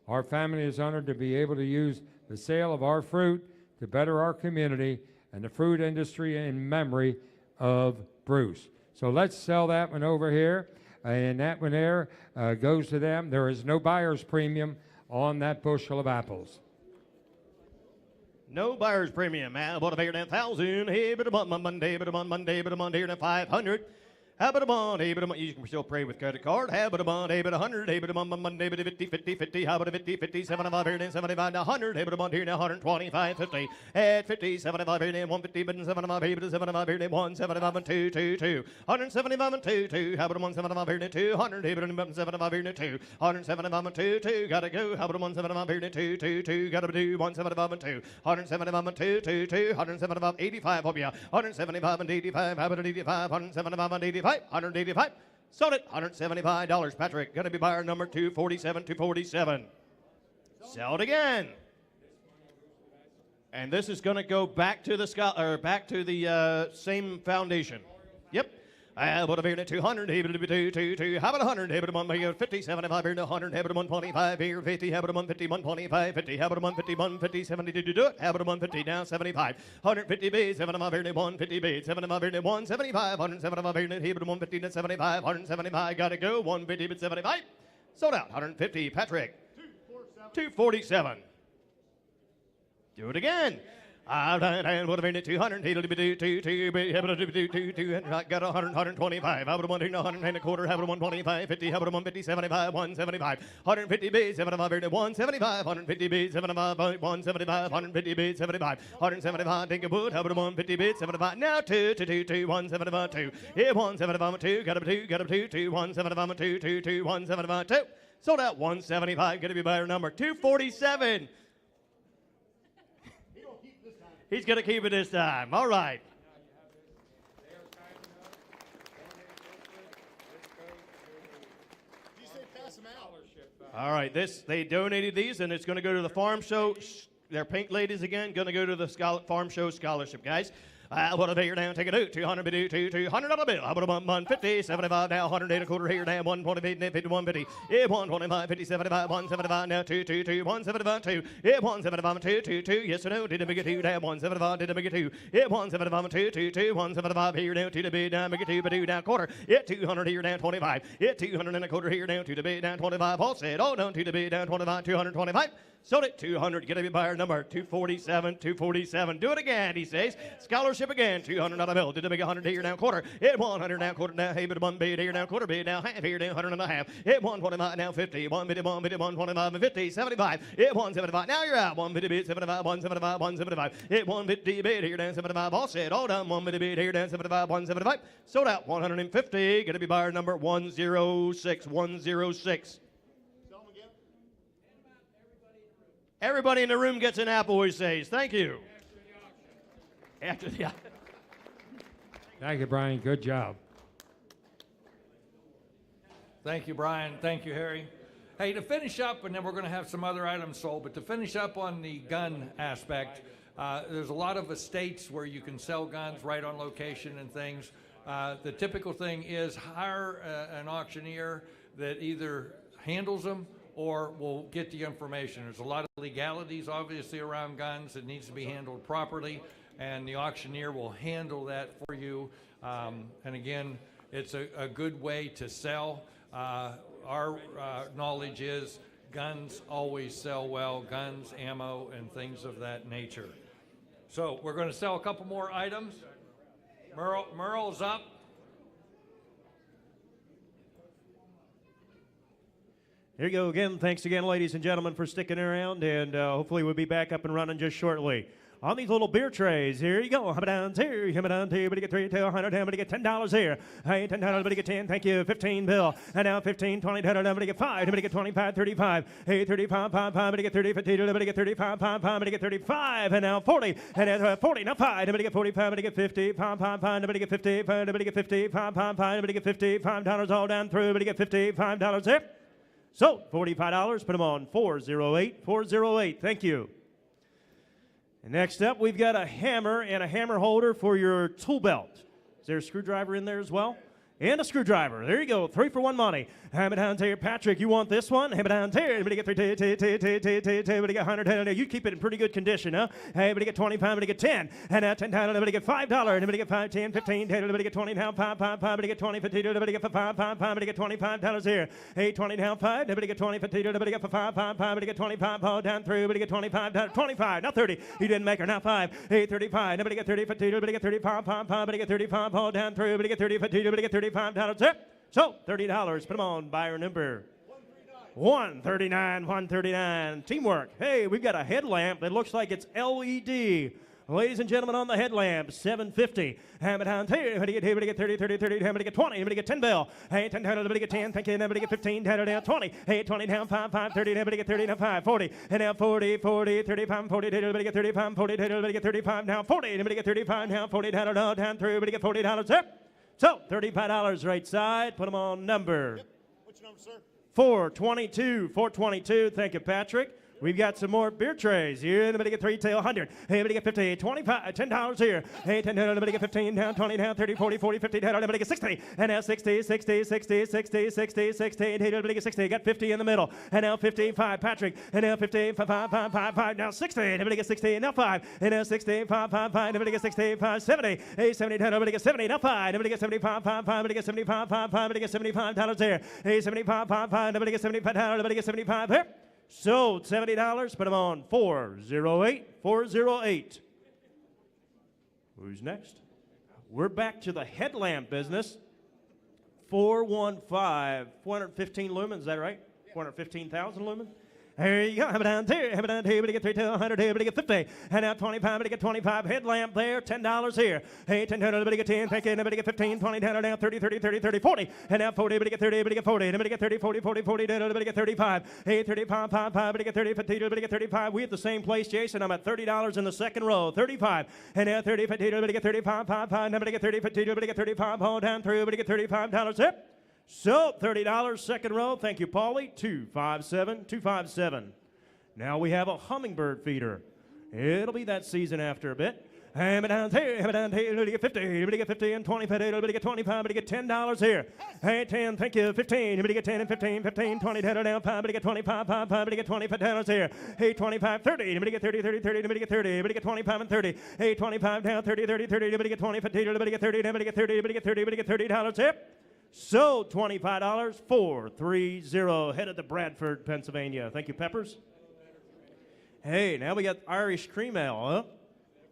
Speaker 18: Our family is honored to be able to use the sale of our fruit to better our community and the fruit industry in memory of Bruce. So let's sell that one over here, and that one there goes to them. There is no buyer's premium on that bushel of apples.
Speaker 17: No buyer's premium. What about 1,000? Hey, but a Monday, but a Monday, but a Monday, and 500. How about a bond? Hey, but you can still pay with credit card. How about a bond? Hey, but 100. Hey, but a Monday, but 50, 50, 50. How about a 50, 50, 75, here, 75, 100. Hey, but a bond here now, 125, 50. At 50, 75, here, 150, but 75, hey, but 75, here, 175, and 2, 2, 2. 175 and 2, 2. How about a 175 here, 200. Hey, but a 75 here, 2. 175 and 2, 2. Gotta go. How about a 175 here, 2, 2, 2. Gotta do 175 and 2. 175 and 2, 2, 2. 175, 85, hope ya. 175 and 85. How about an 85? 175 and 85. 185. Sold it. $175. Patrick. Going to be buyer number 247. 247. Sell it again. And this is going to go back to the same foundation. Yep. What about here 200? How about 100? 50, 75 here, 100. How about 125 here? 50. How about 150? 125. 50. How about 150? 150. 70. Did you do it? How about 150 now? 75. 150 bid. 75 here. 150 bid. 75 here. 175. 175 here. How about 150 to 75? 175. Got to go. 150 bid 75. Sold out. 150. Patrick. 247. Do it again. And what a minute, 200, got 100, 125, how about 1 and a quarter, how about 125, 50, how about 150, 75, 175, 150 B, 75, 175, 150 B, 75, 175, 150 B, 75, 175, take a boot, how about 150 B, 75, now 2, 175, 2, here 175, 2, got a 2, 2, 175, 2, 2, 175, 2, sold out 175, gonna be buyer number 247. He's going to keep it this time. All right. All right. They donated these, and it's going to go to the farm show. They're pink ladies again. Going to go to the farm show scholarship, guys. What a figure down, take it out, 200 bill, $200 bill. How about 150, 75 now, 108 a quarter here down, 128, 50, 150, 125, 50, 75, 175 now, 222, 175, 2, 175, 222, yes or no, did a bigger 2 down, 175, did a bigger 2, 175, 222, 175 here down, 2 to bid down, bigger 2, but 2 down quarter, 200 here down, 25, 200 and a quarter here down, 2 to bid down, 25, all said, all down, 2 to bid down, 25, 225. Sold it, 200, get a buyer number, 247, 247. Do it again, he says. Scholarship again, $200 bill. Did a big 100 here now, quarter. Hit 100 now, quarter now. Hey, but 1 bid here now, quarter bid now, half here now, 100 and a half. Hit 125 now, 50. 1 bid, 125 and 50, 75. Hit 175. Now you're out. 1 bid, 75, 175, 175. Hit 150 bid here down, 75. All said, all done. 1 bid here down, 75, 175. Sold out, 150. Gonna be buyer number 106, 106. Everybody in the room gets an apple, he says. Thank you. After the
Speaker 18: Thank you, Brian. Good job.
Speaker 2: Thank you, Brian. Thank you, Harry. Hey, to finish up, and then we're going to have some other items sold, but to finish up on the gun aspect, there's a lot of estates where you can sell guns right on location and things. The typical thing is hire an auctioneer that either handles them or will get the information. There's a lot of legalities, obviously, around guns. It needs to be handled properly, and the auctioneer will handle that for you. And again, it's a good way to sell. Our knowledge is guns always sell well, guns, ammo, and things of that nature. So we're going to sell a couple more items. Merle's up.
Speaker 17: Here you go again. Thanks again, ladies and gentlemen, for sticking around, and hopefully we'll be back up and running just shortly. On these little beer trays, here you go. How down here, but get 3 to 100, but get $10 here. Hey, $10, but get 10, thank you. 15 bill, and now 15, 20, $10, but get 5, but get 25, 35. Hey, 35, 5, but get 30, 50, but get 35, 5, but get 35, and now 40, and now 40, now 5, but get 45, but get 50, 5, but get 50, but get 50, 5, but get 50, $5 all down through, but get $55 here. So, $45, put them on 408, 408. Thank you. And next up, we've got a hammer and a hammer holder for your tool belt. Is there a screwdriver in there as well? And a screwdriver. There you go. 3 for 1 money. Hammer down here. Patrick, you want this one? Hammer down here. Everybody get 3, everybody get 100. You keep it in pretty good condition, huh? Hey, everybody get 25, everybody get 10. And now $10, everybody get $5. Everybody get 5, 10, 15, 10, everybody get 20 now, 5, everybody get 20, 50, everybody get 5, everybody get $25 here. Hey, 20 now, 5, everybody get 20, 50, everybody get 5, everybody get 25, all down through, everybody get 25, 25, now 30. You didn't make her, now 5. Hey, 35, everybody get 30, 50, everybody get 35, everybody get 35, all down through, everybody get 30, 50, everybody get 35 here. So, $30, put them on, buyer number 139, 139. Teamwork. Hey, we've got a headlamp that looks like it's LED. Ladies and gentlemen, on the headlamp, $750. Hammer down here. Everybody get 30, 30, 30. Everybody get 20. Everybody get 10 bill. Hey, 10, everybody get 10. Thank you. Everybody get 15. Down 20. Hey, 20 down 5, 30. Everybody get 30 down 5, 40. And now 40, 40, 35, 40. Everybody get 35, 40. Everybody get 35 now 40. Everybody get 35 now 40. Down through. Everybody get $40 there. So, $35 right side. Put them on number.
Speaker 3: Yep. What's your number, sir?
Speaker 17: 422. 422. Thank you, Patrick. We've got some more beer trays here. Everybody get 3 till 100. Hey, everybody get 50, 25, $10 here. Hey, $10, everybody get 15, down 20, down 30, 40, 40, 50, down, everybody get 60. And now 60, 60, 60, 60, 60, 60. And hey, everybody get 60. Got 50 in the middle. And now 55, Patrick. And now 50, 5. Now 60. Everybody get 60. And now 5. And now 60, 5. Everybody get 60, 5, 70. Hey, 70, 10. Everybody get 70. Now 5. Everybody get 75, 5. Everybody get 75, 5. Everybody get $75 there. Hey, 75, 5. Everybody get $75. Everybody get 75 here. Sold $70. Put them on 408, 408. Who's next? We're back to the headlamp business. 415, 415 lumens, is that right? 415,000 lumens? There you go. Have it down here. Have it down here. But get 3 to 100 here. But get 50. And now 25. But get 25. Headlamp there. $10 here. Hey, 10. But get 10. Thank you. But get 15. 20. Down now 30. 30. 30. 30. 40. And now 40. But get 30. But get 40. And but get 30. 40. 40. 40. But get 35. Hey, 35. 5. But get 30. 50. But get 35. We at the same place, Jason. I'm at $30 in the second row. 35. And now 30. 50. But get 35. 5. Now but get 30. 50. But get 35. Hold down through. But get $35. Yep. So $30 second row. Thank you, Paulie. 257. 257. Now we have a hummingbird feeder. It'll be that season after a bit. Hammer down here, to get 50, to get 50 and 20, to get 25, to get $10 here. Hey, 10, thank you, 15, to get 10 and 15, 15, 20, down 5, to get 25, 5, to get $25 here. Hey, 25, 30, to get 30, 30, 30, to get 30, to get 25 and 30. Hey, 25 down, 30, 30, 30, to get 20, 50, to get 30, to get 30, to get 30, to get $30 here. So $25, 430, headed to Bradford, Pennsylvania. Thank you, Peppers. Hey, now we got Irish Cream Ale, huh?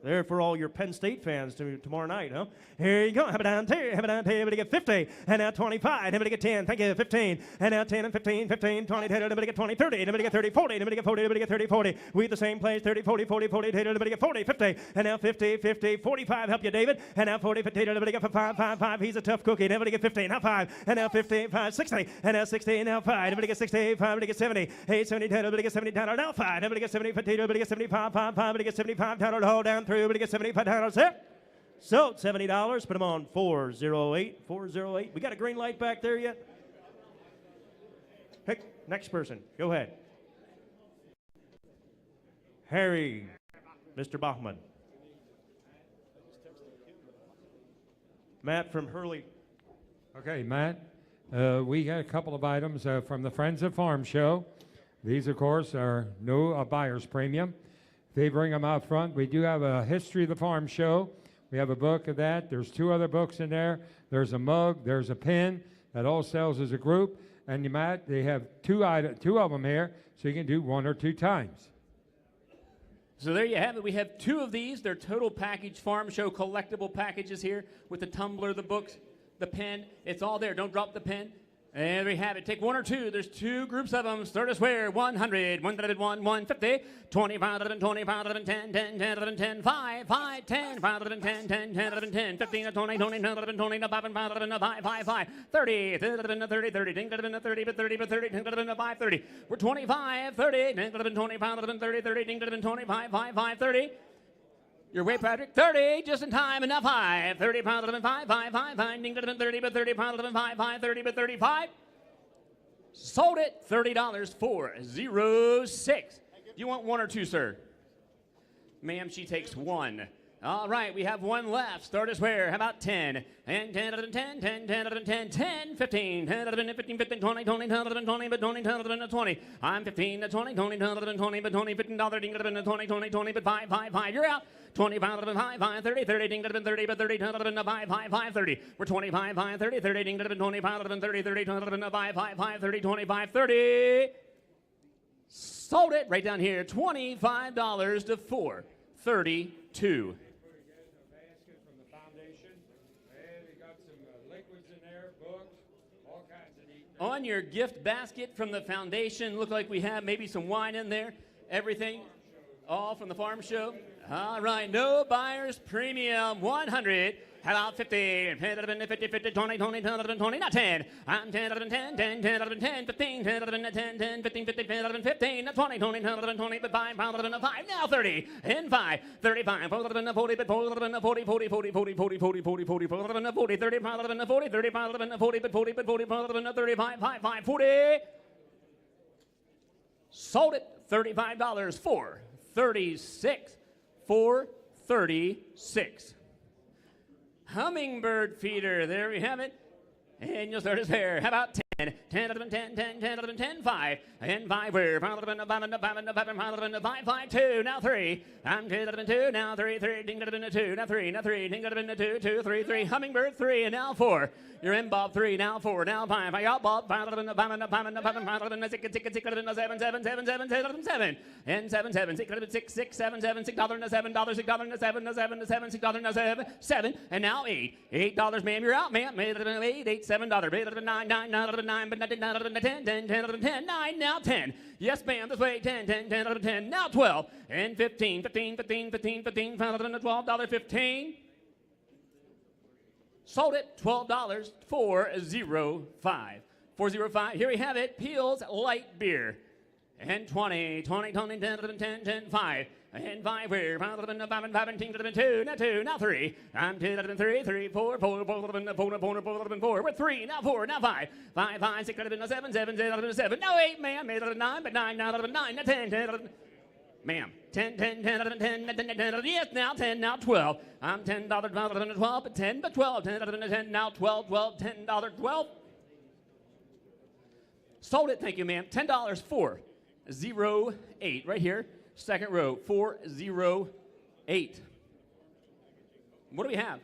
Speaker 17: There for all your Penn State fans tomorrow night, huh? Here you go. Have it down here. Have it down here. But to get 50. And now 25. And to get 10. Thank you. 15. And now 10 and 15. 15. 20. And to get 20. 30. And to get 30. 40. And to get 40. And to get 30. 40. We at the same place. 30. 40. 40. 40. And to get 40. 50. And now 50. 50. 45. Help you, David. And now 40. 50. And to get 5. 5. 5. He's a tough cookie. And to get 50. Now 5. And now 50. 5. 60. And now 60. And now 5. And to get 60. 5. And to get 70. 8. 70. And to get 70. Now 5. And to get 70. 50. And to get 75. 5. 5. And to get 75. Hold down through. And to get 75. Here. So $70. Put them on 408. 408. We got a green light back there yet? Hey, next person. Go ahead. Harry. Mr. Bachman. Matt from Hurley.
Speaker 18: Okay, Matt. We got a couple of items from the Friends of Farm Show. These, of course, are no buyer's premium. They bring them out front. We do have a history of the farm show. We have a book of that. There's 2 other books in there. There's a mug. There's a pen. That all sells as a group. And you might, they have 2 of them here, so you can do 1 or 2 times.
Speaker 8: So there you have it. We have 2 of these. They're total package farm show collectible packages here with the tumbler, the books, the pen. It's all there. Don't drop the pen. And there we have it. Take 1 or 2. There's 2 groups of them. Start us where? 100, 101, 150, 25, 25, 10, 10, 10, 10, 5, 5, 10, 5, 10, 10, 10, 10, 15, 20, 20, 20, 20, 5, 5, 5, 30, 30, 30, 30, 30, 30, 5, 30. We're 25, 30, 25, 30, 30, 25, 5, 5, 30. Your way, Patrick. 30, just in time, enough high. 30 pounds, 5, 5, 5, 5, ding, 30, but 30 pounds, 5, 5, 30, but 35. Sold it, $30, 406. Do you want 1 or 2, sir? Ma'am, she takes 1. All right, we have 1 left. Start us where? How about 10? And 10 out of 10, 10, 10 out of 10, 10, 15, 10 out of 15, 15, 20, 20, 10 out of 20, but 20, 10 out of 20. I'm 15 to 20, 20, 10 out of 20, but 20, $15, ding out of 20, 20, 20, but 5, 5, 5. You're out. 25 out of 5, 5, 30, 30, ding out of 30, but 30, 10 out of 5, 5, 5, 30. We're 25, 5, 30, 30, ding out of 25 out of 30, 30, 10 out of 5, 5, 5, 30, 25, 30. Sold it right down here. $25 to 432. On your gift basket from the foundation, look like we have maybe some wine in there. Everything, all from the farm show. All right, no buyer's premium, 100. How about 50? 50, 50, 20, 20, 10, 20, not 10. I'm 10 out of 10, 10, 10 out of 10, 15, 10 out of 10, 10, 15, 15, 10 out of 15, 20, 20, 10 out of 20, but 5, 5 out of 5, now 30, and 5, 35, 4 out of 40, but 4 out of 40, 40, 40, 40, 40, 40, 40, 40, 4 out of 40, 35 out of 40, 35 out of 40, but 40, but 40, 4 out of 35, 5, 5, 40. Sold it, $35, 436, 436. Hummingbird feeder, there we have it. And you'll start us there. How about
Speaker 19: 10, 10, 11, 10, 10, 10, 11, 10, 5, and 5, we're 5, 5, 5, 2, now 3, I'm 2, 11, 2, now 3, 3, ding, 11, 2, now 3, now 3, ding, 11, 2, 2, 3, 3, hummingbird 3, and now 4, you're in Bob 3, now 4, now 5, I got Bob 5, 11, 5, 5, 6, 6, 6, 7, 7, 7, 7, 7, 7, and 7, 7, 6, 6, 6, 7, 7, $6, $7, $6, $7, $7, $7, $6, $7, 7, and now 8, $8, ma'am, you're out, ma'am, 8, 8, $7, 9, 9, 9, but 10, 10, 10, 10, 9, now 10. Yes, ma'am, this way, 10, 10, 10, 11, 10, now 12, and 15, 15, 15, 15, 15, $12, 15. Sold it, $12, 405. 405, here we have it, Peel's Light Beer. And 20, 20, 20, 10, 11, 10, 10, 5. And 5, we're 5, 11, 5, 5, 10, 2, now 2, now 3. I'm 2, 11, 3, 3, 4, 4, 4, 11, 4, 4, 4, 11, 4. We're 3, now 4, now 5. 5, 5, 6, 11, 7, 7, 7, 7. Now 8, ma'am, 8, 11, 9, but 9, now 11, 9, now 10, 10, 11. Ma'am, 10, 10, 10, 11, 10, 10, 10, 10, yes, now 10, now 12. I'm $10, 12, 11, 12, but 10, but 12, 10, 11, 10, now 12, 12, $10, 12. Sold it, thank you, ma'am. $10, 408, right here. Second row, 408. What do we have?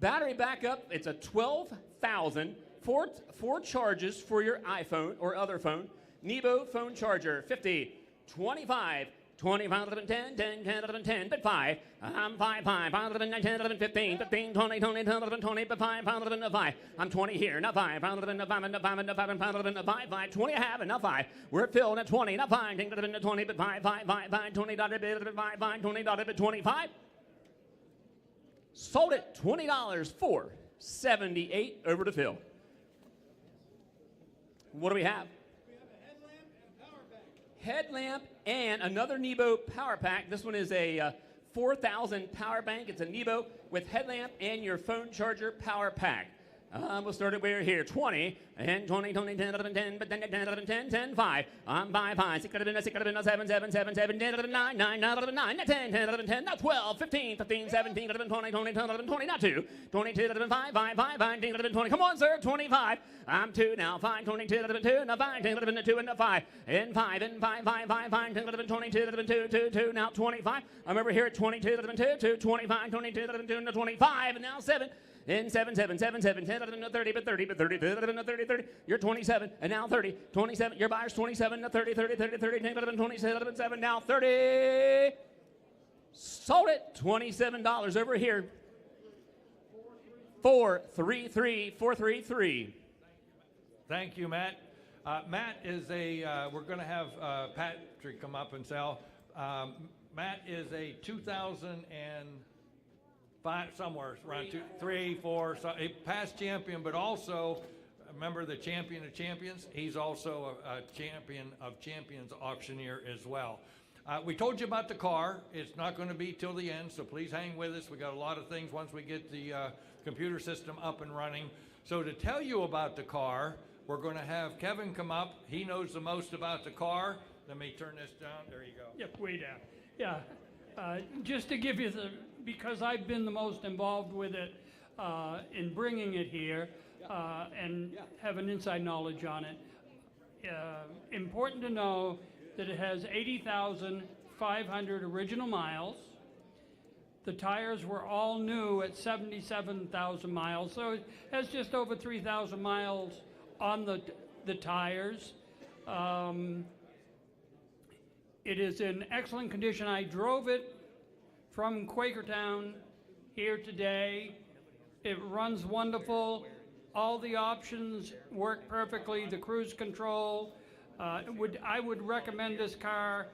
Speaker 19: Battery backup, it's a 12,000, four charges for your iPhone or other phone. Nebo phone charger, 50, 25, 25, 11, 10, 10, 10, 11, 10, but 5. I'm 5, 5, 5, 11, 9, 10, 11, 15, 15, 20, 20, 10, 11, 20, but 5, 5, 11, 5. I'm 20 here, now 5, 5, 11, 5, 5, 5, 5, 5, 11, 5, 5, 20 I have, and now 5. We're at Phil, now 20, now 5, 10, 11, 20, but 5, 5, 5, 5, $20, but 5, 5, $20, but 25. Sold it, $20, 478, over to Phil. What do we have? Headlamp and another Nebo power pack. This one is a 4,000 power bank. It's a Nebo with headlamp and your phone charger power pack. We'll start it where here. 20 and 20, 20, 10, 11, 10, but 10, 10, 11, 10, 10, 5. I'm 5, 5, 6, 11, 6, 11, 7, 7, 7, 7, 10, 11, 9, 9, 9, 11, 9, 10, 10, 11, 10, now 12, 15, 15, 17, 11, 20, 20, 10, 11, 20, now 2, 22, 11, 5, 5, 5, 5, 10, 11, 20. Come on, sir, 25. I'm 2 now, 5, 22, 11, 2, now 5, 10, 11, 2, and now 5, and 5, and 5, 5, 5, 5, 10, 11, 22, 11, 2, 2, 2, now 25. I'm over here at 22, 11, 2, 2, 25, 22, 11, 2, now 25, and now 7. And 7, 7, 7, 7, 10, 11, 30, but 30, but 30, 30, 30, 30. You're 27, and now 30, 27. Your buyer's 27, now 30, 30, 30, 30, 10, 11, 27, 11, 7, now 30. Sold it, $27 over here. 433, 433.
Speaker 2: Thank you, Matt. Matt is we're going to have Patrick come up and sell. Matt is a 2005, somewhere around 2, 3, 4, so a past champion, but also a member of the Champion of Champions. He's also a Champion of Champions auctioneer as well. We told you about the car. It's not going to be till the end, so please hang with us. We got a lot of things once we get the computer system up and running. So to tell you about the car, we're going to have Kevin come up. He knows the most about the car. Let me turn this down. There you go.
Speaker 20: Yep, way down. Yeah, just to give you because I've been the most involved with it in bringing it here and have an inside knowledge on it. Important to know that it has 80,500 original miles. The tires were all new at 77,000 miles, so it has just over 3,000 miles on the tires. It is in excellent condition. I drove it from Quakertown here today. It runs wonderful. All the options work perfectly. The cruise control. I would recommend this car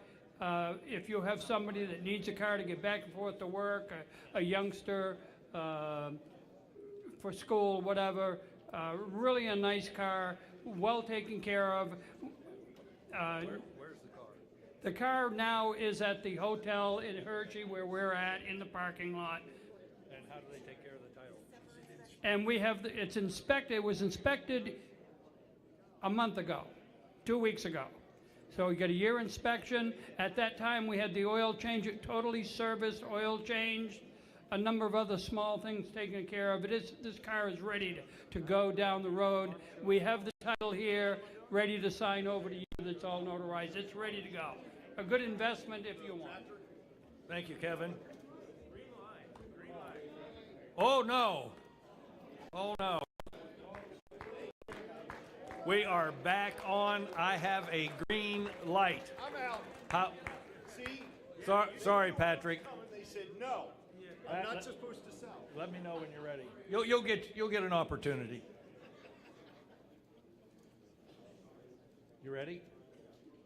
Speaker 20: if you have somebody that needs a car to get back and forth to work, a youngster for school, whatever. Really a nice car, well taken care of.
Speaker 2: Where's the car?
Speaker 20: The car now is at the hotel in Hershey where we're at in the parking lot.
Speaker 2: And how do they take care of the title?
Speaker 20: And we have, it's inspected, it was inspected a month ago, 2 weeks ago. So we got a year inspection. At that time we had the oil change, totally serviced, oil changed. a number of other small things taken care of. This car is ready to go down the road. We have the title here, ready to sign over to you. That's all notarized. It's ready to go. A good investment if you want.
Speaker 2: Thank you, Kevin. Oh, no. Oh, no. We are back on. I have a green light.
Speaker 3: I'm out.
Speaker 2: How?
Speaker 3: See?
Speaker 2: Sorry, Patrick.
Speaker 3: They said no. I'm not supposed to sell.
Speaker 2: Let me know when you're ready. You'll get an opportunity. You ready?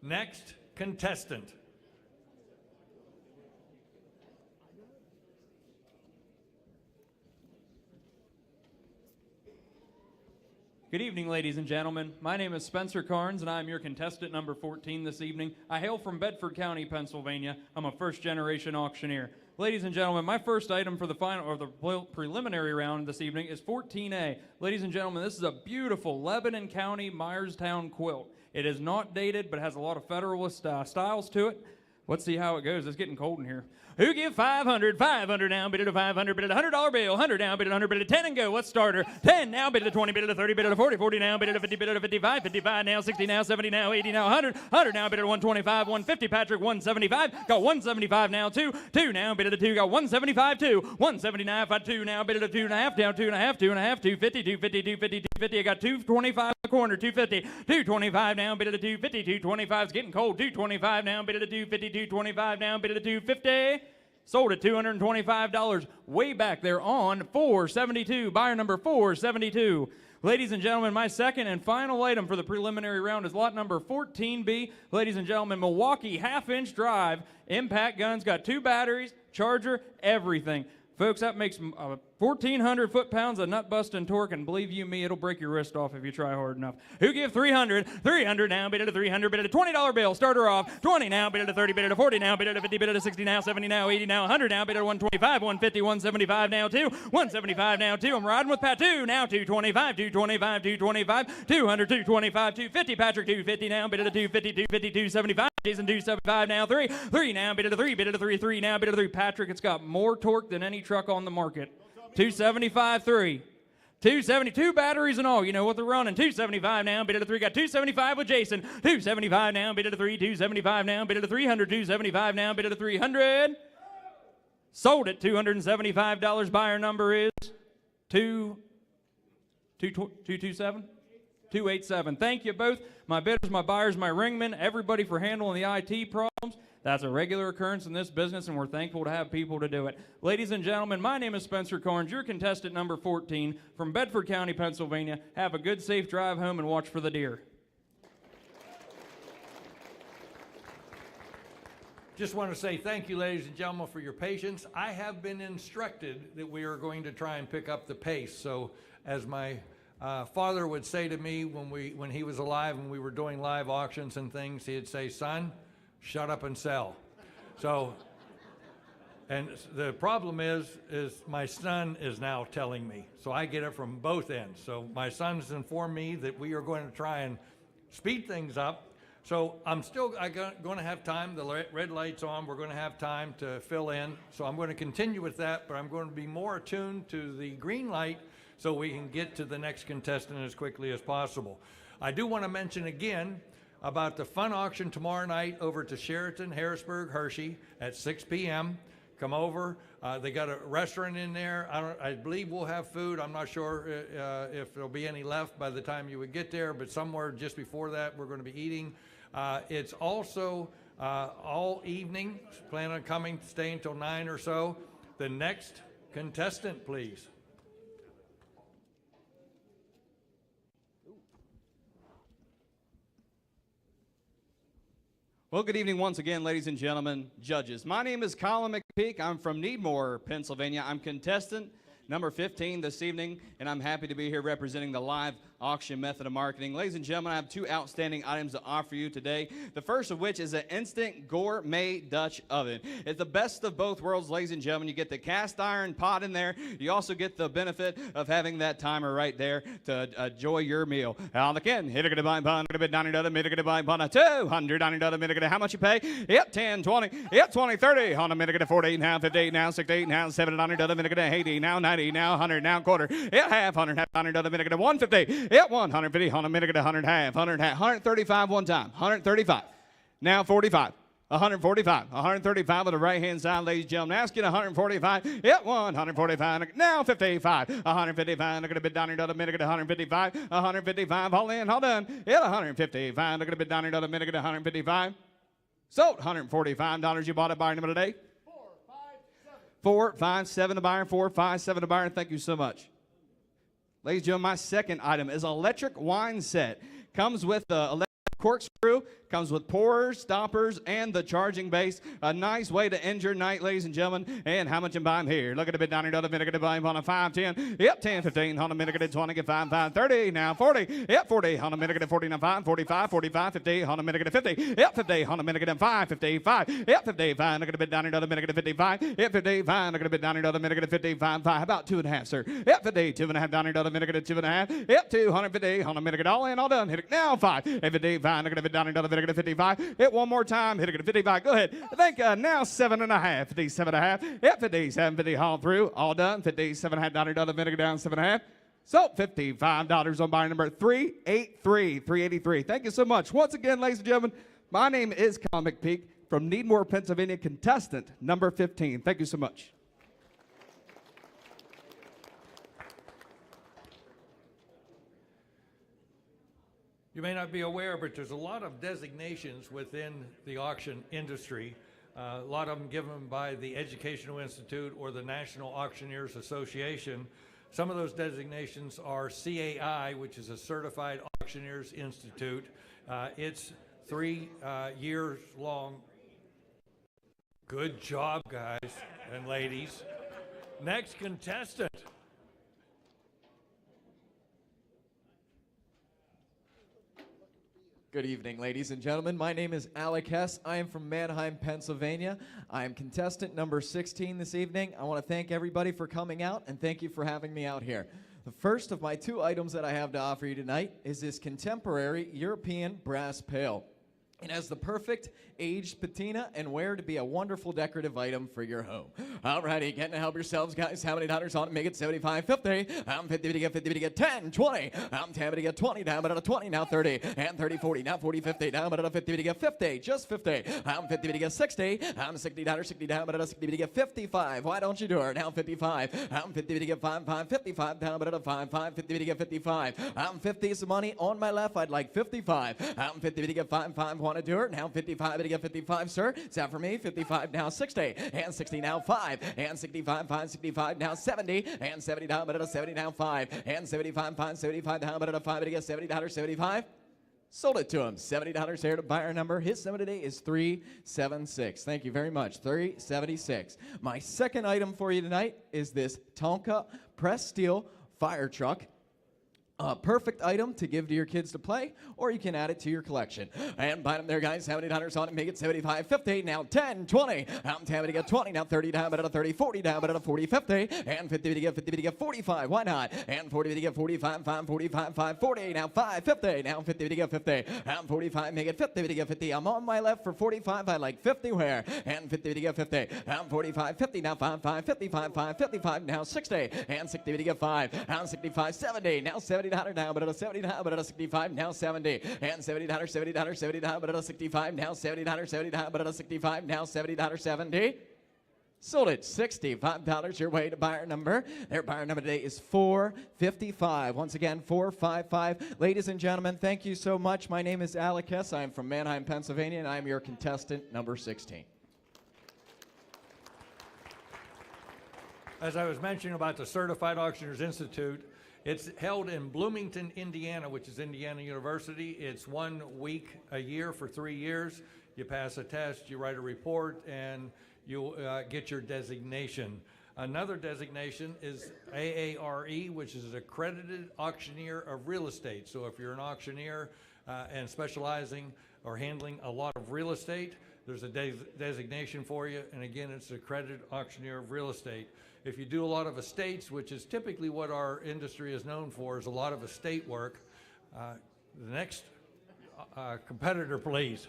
Speaker 2: Next contestant.
Speaker 21: Good evening, ladies and gentlemen. My name is Spencer Carnes, and I'm your contestant number 14 this evening. I hail from Bedford County, Pennsylvania. I'm a first-generation auctioneer. Ladies and gentlemen, my first item for the final or the preliminary round this evening is 14A. Ladies and gentlemen, this is a beautiful Lebanon County Myerstown quilt. It is not dated, but has a lot of Federalist styles to it. Let's see how it goes. It's getting cold in here. Who give 500? 500 now, bid it a 500, bid it a $100 bill, 100 now, bid it a 100, bid it a 10 and go. What's starter? 10 now, bid it a 20, bid it a 30, bid it a 40, 40 now, bid it a 50, bid it a 55, 55 now, 60 now, 70 now, 80 now, 100, 100 now, bid it a 125, 150, Patrick, 175, got 175 now, 2 now, bid it a 2, got 175, 2, 179, 2 now, bid it a 2.5, down 2.5, 2.5, 250, 250, 250, 250, I got 225 in the corner, 250, 225 now, bid it a 250, 225 is getting cold, 225 now, bid it a 250, 225 now, bid it a 250. Sold at $225 way back there on 472. Buyer number 472. Ladies and gentlemen, my second and final item for the preliminary round is lot number 14B. Ladies and gentlemen, Milwaukee half-inch drive. Impact guns, got 2 batteries, charger, everything. Folks, that makes 1,400 foot-pounds of nut-busting torque, and believe you me, it'll break your wrist off if you try hard enough. Who give 300? 300 now, bid it a 300, bid it a $20 bill, starter off. 20 now, bid it a 30, bid it a 40 now, bid it a 50, bid it a 60 now, 70 now, 80 now, 100 now, bid it a 125, 150, 175 now, 2, 175 now, 2. I'm riding with Pat, 2 now, 225, 225, 225, 200, 225, 250, Patrick, 250 now, bid it a 250, 250, 275. Jason 275 now, 3 now, bid it a 3, bid it a 3 now, bid it a 3. Patrick, it's got more torque than any truck on the market. 275, 3. 272 batteries and all. You know what they're running. 275 now, bid it a 3. Got 275 with Jason. 275 now, bid it a 3. 275 now, bid it a 300. 275 now, bid it a 300. Sold at $275. Buyer number is 227. 287. Thank you both, my bidders, my buyers, my ringmen, everybody for handling the IT problems. That's a regular occurrence in this business, and we're thankful to have people to do it. Ladies and gentlemen, my name is Spencer Carnes, your contestant number 14 from Bedford County, Pennsylvania. Have a good, safe drive home and watch for the deer.
Speaker 2: Just want to say thank you, ladies and gentlemen, for your patience. I have been instructed that we are going to try and pick up the pace. So as my father would say to me when he was alive and we were doing live auctions and things, he'd say, son, shut up and sell. So, and the problem is my son is now telling me. So I get it from both ends. So my son's informed me that we are going to try and speed things up. So I'm going to have time. The red light's on. We're going to have time to fill in. So I'm going to continue with that, but I'm going to be more attuned to the green light so we can get to the next contestant as quickly as possible. I do want to mention again about the fun auction tomorrow night over to Sheraton, Harrisburg, Hershey at 6 p.m. Come over. They got a restaurant in there. I believe we'll have food. I'm not sure if there'll be any left by the time you would get there, but somewhere just before that we're going to be eating. It's also all evening. Plan on coming, staying till 9 or so. The next contestant, please.
Speaker 22: Well, good evening once again, ladies and gentlemen, judges. My name is Colin McPeak. I'm from Needmore, Pennsylvania. I'm contestant number 15 this evening, and I'm happy to be here representing the live auction method of marketing. Ladies and gentlemen, I have two outstanding items to offer you today. The first of which is an instant gourmet Dutch oven. It's the best of both worlds, ladies and gentlemen. You get the cast iron pot in there. You also get the benefit of having that timer right there to enjoy your meal. On the can, hit a buy bun, a bit $90, minute a buy bun, $200, minute how much you pay? Yep, 10, 20, yep, 20, 30, on a minute 48 now, 58 now, 68 now, $700, minute 80 now, 90 now, 100 now, quarter, yep, half, $100, minute 150, yep, 150, on a minute 100 half, 135 one time, 135, now 45. 145, 135 on the right-hand side, ladies and gentlemen. Asking 145, yep, 145, now 55, 155, look at a bit down another minute, 155, 155, all in, all done, yeah, 155, look at a bit down another minute, 155. Sold, $145, you bought a buyer number today? 457 to buyer, 457 to buyer, thank you so much. Ladies and gentlemen, my second item is electric wine set. Comes with the electric corkscrew, comes with pourers, stoppers, and the charging base. A nice way to end your night, ladies and gentlemen. And how much am I here? Look at a bit down here, another minute, buy on a 5, 10. Yep, 10, 15, on a minute, 20, get 5, 5, 30, now 40. Yep, 40, on a minute, 40, now 5, 45, 45, 50, on a minute, 50. Yep, 50, on a minute, 5, 55. Yep, 55, look at a bit down here, another minute, 55. Yep, 55, look at a bit down here, another minute, 55, 5. About 2.5, sir. Yep, 50, 2.5 down here, another minute, 2.5. Yep, 250, on a minute, all in, all done. Hit it now, 5. 55, look at a bit down here, another minute, 55. Hit one more time. Hit it at 55. Go ahead. I think now 7.5. 57.5. Yep, 57, 50 all through. All done. 57.5 another minute down 7.5. So $55 on buyer number 383. 383. Thank you so much. Once again, ladies and gentlemen, my name is Colin McPeak from Needmore, Pennsylvania, contestant number 15. Thank you so much.
Speaker 2: You may not be aware, but there's a lot of designations within the auction industry. A lot of them given by the Educational Institute or the National Auctioneers Association. Some of those designations are CAI, which is a Certified Auctioneers Institute. It's 3 years long. Good job, guys and ladies. Next contestant.
Speaker 1: Good evening, ladies and gentlemen. My name is Alec Hess. I am from Manheim, Pennsylvania. I am contestant number 16 this evening. I want to thank everybody for coming out, and thank you for having me out here. The first of my 2 items that I have to offer you tonight is this contemporary European brass pail. It has the perfect aged patina and wear to be a wonderful decorative item for your home. Alrighty, getting to help yourselves, guys. How many dollars on it? Make it 75, 50. I'm 50 to get 50 to get 10, 20. I'm 10 to get 20, down but at a 20, now 30. And 30, 40, now 40, 50, down but at a 50 to get 50, just 50. I'm 50 to get 60. I'm $60, 60 down but at a 60 to get 55. Why don't you do it? Now 55. I'm 50 to get 5, 5, 55, down but at a 5, 5, 50 to get 55. I'm 50 is the money on my left. I'd like 55. I'm 50 to get 5, 5, want to do it? Now 55 to get 55, sir. Is that for me? 55 now 60. And 60 now 5. And 65, 5, 65 now 70. And 70 down but at a 70 now 5. And 75, 5, 75 down but at a 5 to get $70, 75. Sold it to him. $70 here to buyer number. His number today is 376. Thank you very much. 376. My second item for you tonight is this Tonka pressed steel fire truck. A perfect item to give to your kids to play, or you can add it to your collection. And buy them there, guys. $70 on it. Make it 75, 50. Now 10, 20. I'm 10 to get 20. Now 30 down, but at a 30, 40 down, but at a 40, 50. And 50 to get 50 to get 45. Why not? And 40 to get 45, 5, 45, 5, 40. Now 5, 50. Now 50 to get 50. I'm 45. Make it 50 to get 50. I'm on my left for 45. I like 50 where? And 50 to get 50. I'm 45, 50. Now 5, 5, 55, 5, 55. Now 60. And 60 to get 5. I'm 65, 70. Now 70. $70 down, but at a $70 down, but at a 65 now 70, and $70, $70 down, but at a 65 now $70, $70 down, but at a 65 now $70, 70. Sold it $65 your way to buyer number. Their buyer number today is 455. Once again, 455. Ladies and gentlemen, thank you so much. My name is Alec Hess. I am from Manheim, Pennsylvania, and I am your contestant number 16.
Speaker 2: As I was mentioning about the Certified Auctioneers Institute, it's held in Bloomington, Indiana, which is Indiana University. It's 1 week a year for 3 years. You pass a test, you write a report, and you'll get your designation. Another designation is AARE, which is an accredited auctioneer of real estate. So if you're an auctioneer and specializing or handling a lot of real estate, there's a designation for you, and again, it's an accredited auctioneer of real estate. If you do a lot of estates, which is typically what our industry is known for, is a lot of estate work. The next competitor, please.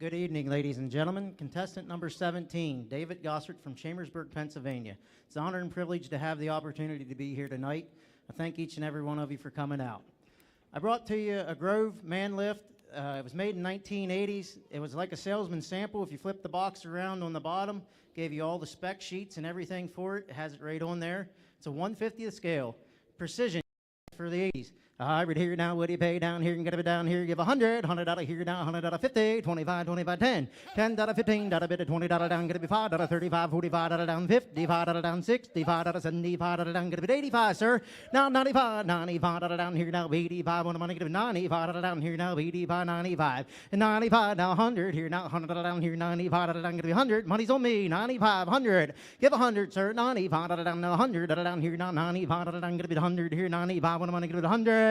Speaker 4: Good evening, ladies and gentlemen. Contestant number 17, David Gossard from Chambersburg, Pennsylvania. It's an honor and privilege to have the opportunity to be here tonight. I thank each and every one of you for coming out. I brought to you a Grove man lift. It was made in 1980s. It was like a salesman sample. If you flip the box around on the bottom, gave you all the spec sheets and everything for it. It has it right on there. It's a 1/50th scale. Precision for the 80s. Right here now, what do you pay down here? You can get it down here, give 100, $100 out of here now, $100 out of 50, 25, 25, 10, $10 out of 15, out of bit of $20 down, get it be $5, out of 35, 45, out of down 50, $5 out of down 65, out of 75, out of down, get it be 85, sir. Now 95, 95 out of down here now, 85, on the money, get it 95 out of down here now, 85, 95, and 95 now 100 here now, 100 out of down here, 95 out of down, get it be 100, money's on me, 95, 100, give 100, sir, 95 out of down now, 100 out of down here now, 95 out of down, get it be 100 here, 95, on the money, get it 100.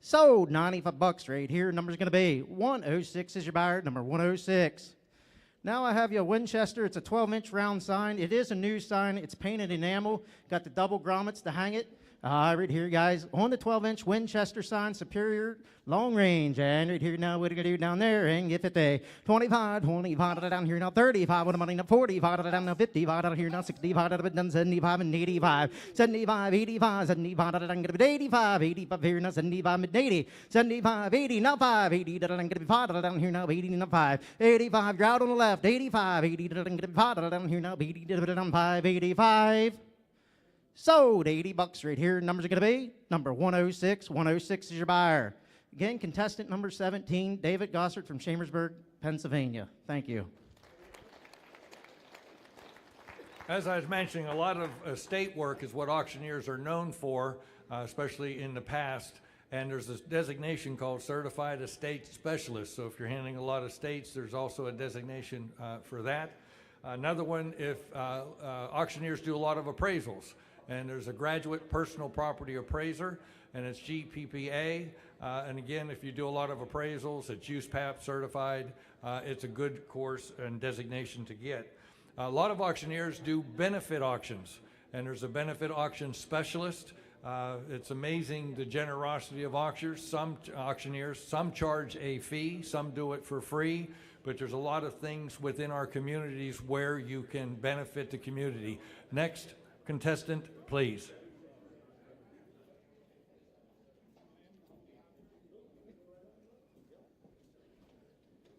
Speaker 4: Sold, $95 right here. Number's going to be 106 is your buyer, number 106. Now I have you a Winchester. It's a 12-inch round sign. It is a new sign. It's painted enamel. Got the double grommets to hang it. Right here, guys, on the 12-inch Winchester sign, superior long range. And right here now, what are you going to do down there? And get 50, 25, 25 out of down here now, 35 with the money now, 45 out of down now, 55 out of here now, 65 out of it done, 75 and 85, 75, 85, 75 out of down, get it 85, 85 here now, 75 mid 80, 75, 80, now 5, 80 out of down, get it 5 out of down here now, 80 now 5, 85, you're out on the left, 85, 80 out of down, get it 5 out of down here now, 80 out of down 5, 85. Sold, $80 right here. Numbers are going to be number 106. 106 is your buyer. Again, contestant number 17, David Gossard from Chambersburg, Pennsylvania. Thank you.
Speaker 2: As I was mentioning, a lot of estate work is what auctioneers are known for, especially in the past. And there's this designation called Certified Estate Specialist. So if you're handling a lot of estates, there's also a designation for that. Another one, if auctioneers do a lot of appraisals. And there's a graduate personal property appraiser, and it's GPPA. And again, if you do a lot of appraisals, it's USPAP certified. It's a good course and designation to get. A lot of auctioneers do benefit auctions, and there's a benefit auction specialist. It's amazing the generosity of auctioneers. Some charge a fee, some do it for free, but there's a lot of things within our communities where you can benefit the community. Next contestant, please.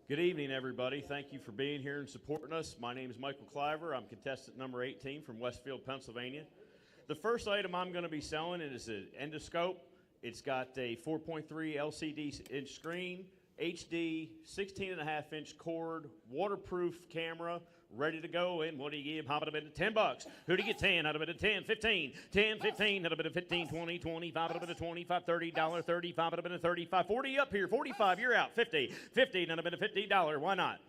Speaker 6: Good evening, everybody. Thank you for being here and supporting us. My name is Michael Cliver. I'm contestant number 18 from Westfield, Pennsylvania. The first item I'm going to be selling is an endoscope. It's got a 4.3 LCD inch screen, HD, 16.5-inch cord, waterproof camera, ready to go. And what do you give? Hop it a bit of $10. Who do you get 10 out of it of 10, 15, 10, 15 out of it of 15, 20, 25 out of it of 25, $30, 35 out of it of 35, 40 up here, 45, you're out, 50, 50 out of it of $50, why not?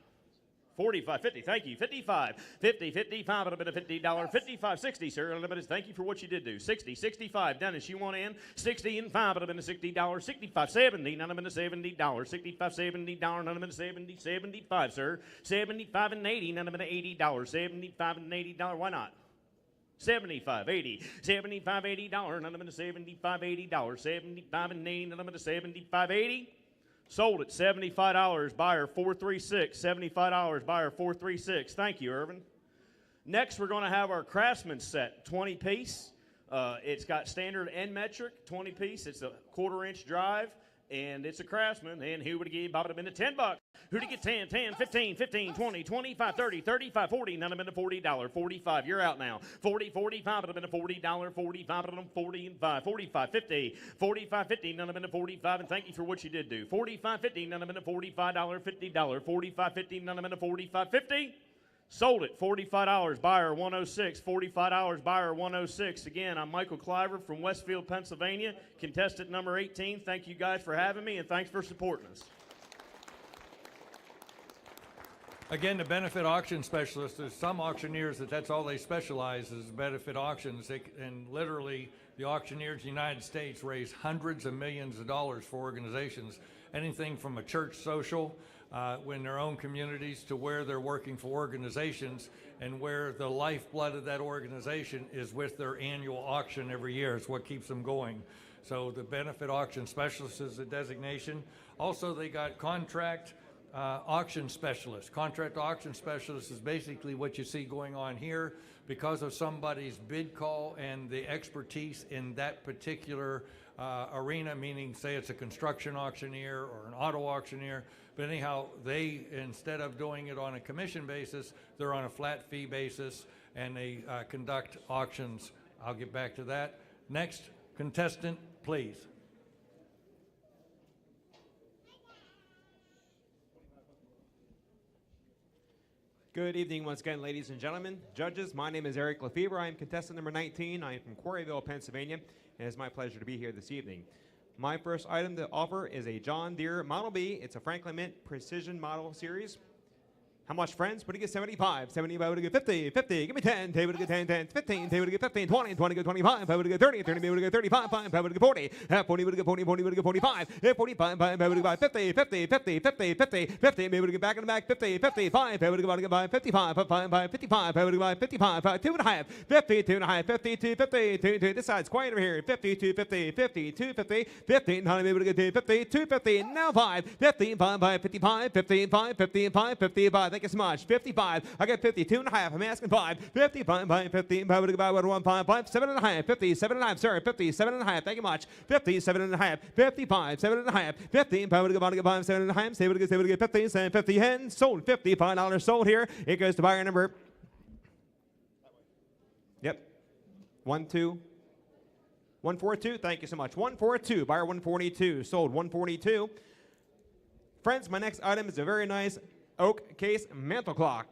Speaker 6: 45, 50, thank you, 55, 50, 55, a little bit of $50, 55, 60, sir, a little bit of, thank you for what you did do, 60, 65, Dennis, you want in, 60 and 5, a little bit of $60, 65, 70, none of them $70, 65, $70, none of them 70, 75, sir, 75 and 80, none of them $80, 75 and $80, why not? 75, 80, 75, $80, none of them $75, $80, 75 and 80, none of them $75, 80. Sold at $75, buyer 436, $75, buyer 436. Thank you, Irvin. Next, we're going to have our Craftsman set, 20-piece. It's got standard and metric, 20-piece. It's a quarter-inch drive, and it's a Craftsman. And who would have given Bob it $10? Who did get 10, 10, 15, 15, 20, 25, 30, 35, 40, none of them $40, 45, you're out now. 40, 45, it would have been $40, 45, it would have been 40 and 5, 45, 50, 45, 50, none of them $45, and thank you for what you did do. 45, 50, none of them $45, $50, 45, 50, none of them $45, 50. Sold it, $45, buyer 106, $45, buyer 106. Again, I'm Michael Cliver from Westfield, Pennsylvania, contestant number 18. Thank you guys for having me, and thanks for supporting us.
Speaker 2: Again, the benefit auction specialist, there's some auctioneers that's all they specialize is benefit auctions. And literally, the auctioneers in the United States raise hundreds of millions of dollars for organizations. Anything from a church social, in their own communities, to where they're working for organizations and where the lifeblood of that organization is with their annual auction every year. It's what keeps them going. So the benefit auction specialist is a designation. Also, they got contract auction specialist. Contract auction specialist is basically what you see going on here because of somebody's bid call and the expertise in that particular arena, meaning say it's a construction auctioneer or an auto auctioneer. But anyhow, they, instead of doing it on a commission basis, they're on a flat fee basis and they conduct auctions. I'll get back to that. Next contestant, please.
Speaker 7: Good evening once again, ladies and gentlemen. Judges, my name is Eric Lefebvre. I am contestant number 19. I am from Quarryville, Pennsylvania, and it's my pleasure to be here this evening. My first item to offer is a John Deere Model B. It's a Franklin Mint Precision Model Series. How much, friends? Would you get 75? 75 would get 50. 50, give me 10. 10 would get 10. 10, 15. 10 would get 15. 20. 20 would get 25. 5 would get 30. 30 would get 35. 5 would get 40. 40 would get 40. 40 would get 45. 45. 5 would get 50. 50. 50. 50. 50. 50. Maybe would get back in the back. 50. 50. 5 would get by 55. 5 55. 5 would get by 55. 2 and a half. 50. 2 and a half. 52. 50. 2. This side's quiet over here. 52. 50. 52. 50. 50. 9 maybe would get 50. 2. 50. Now 5. 15. 5 by 55. 15. 5. 15. 5. 55. Thank you so much. 55. I got 52 and a half. I'm asking 5. 55 by 15. 5 would get by 1. 5. 5. 7 and a half. 57 and a half. Sir. 57 and a half. Thank you much. 57 and a half. 55. 7 and a half. 15. 5 would get 5. 7 and a half. 7 would get 50. 7. 50 hen. Sold. $55 sold here. It goes to buyer number. Yep. 142. Thank you so much. 142. Buyer 142. Sold. 142. Friends, my next item is a very nice oak case mantle clock.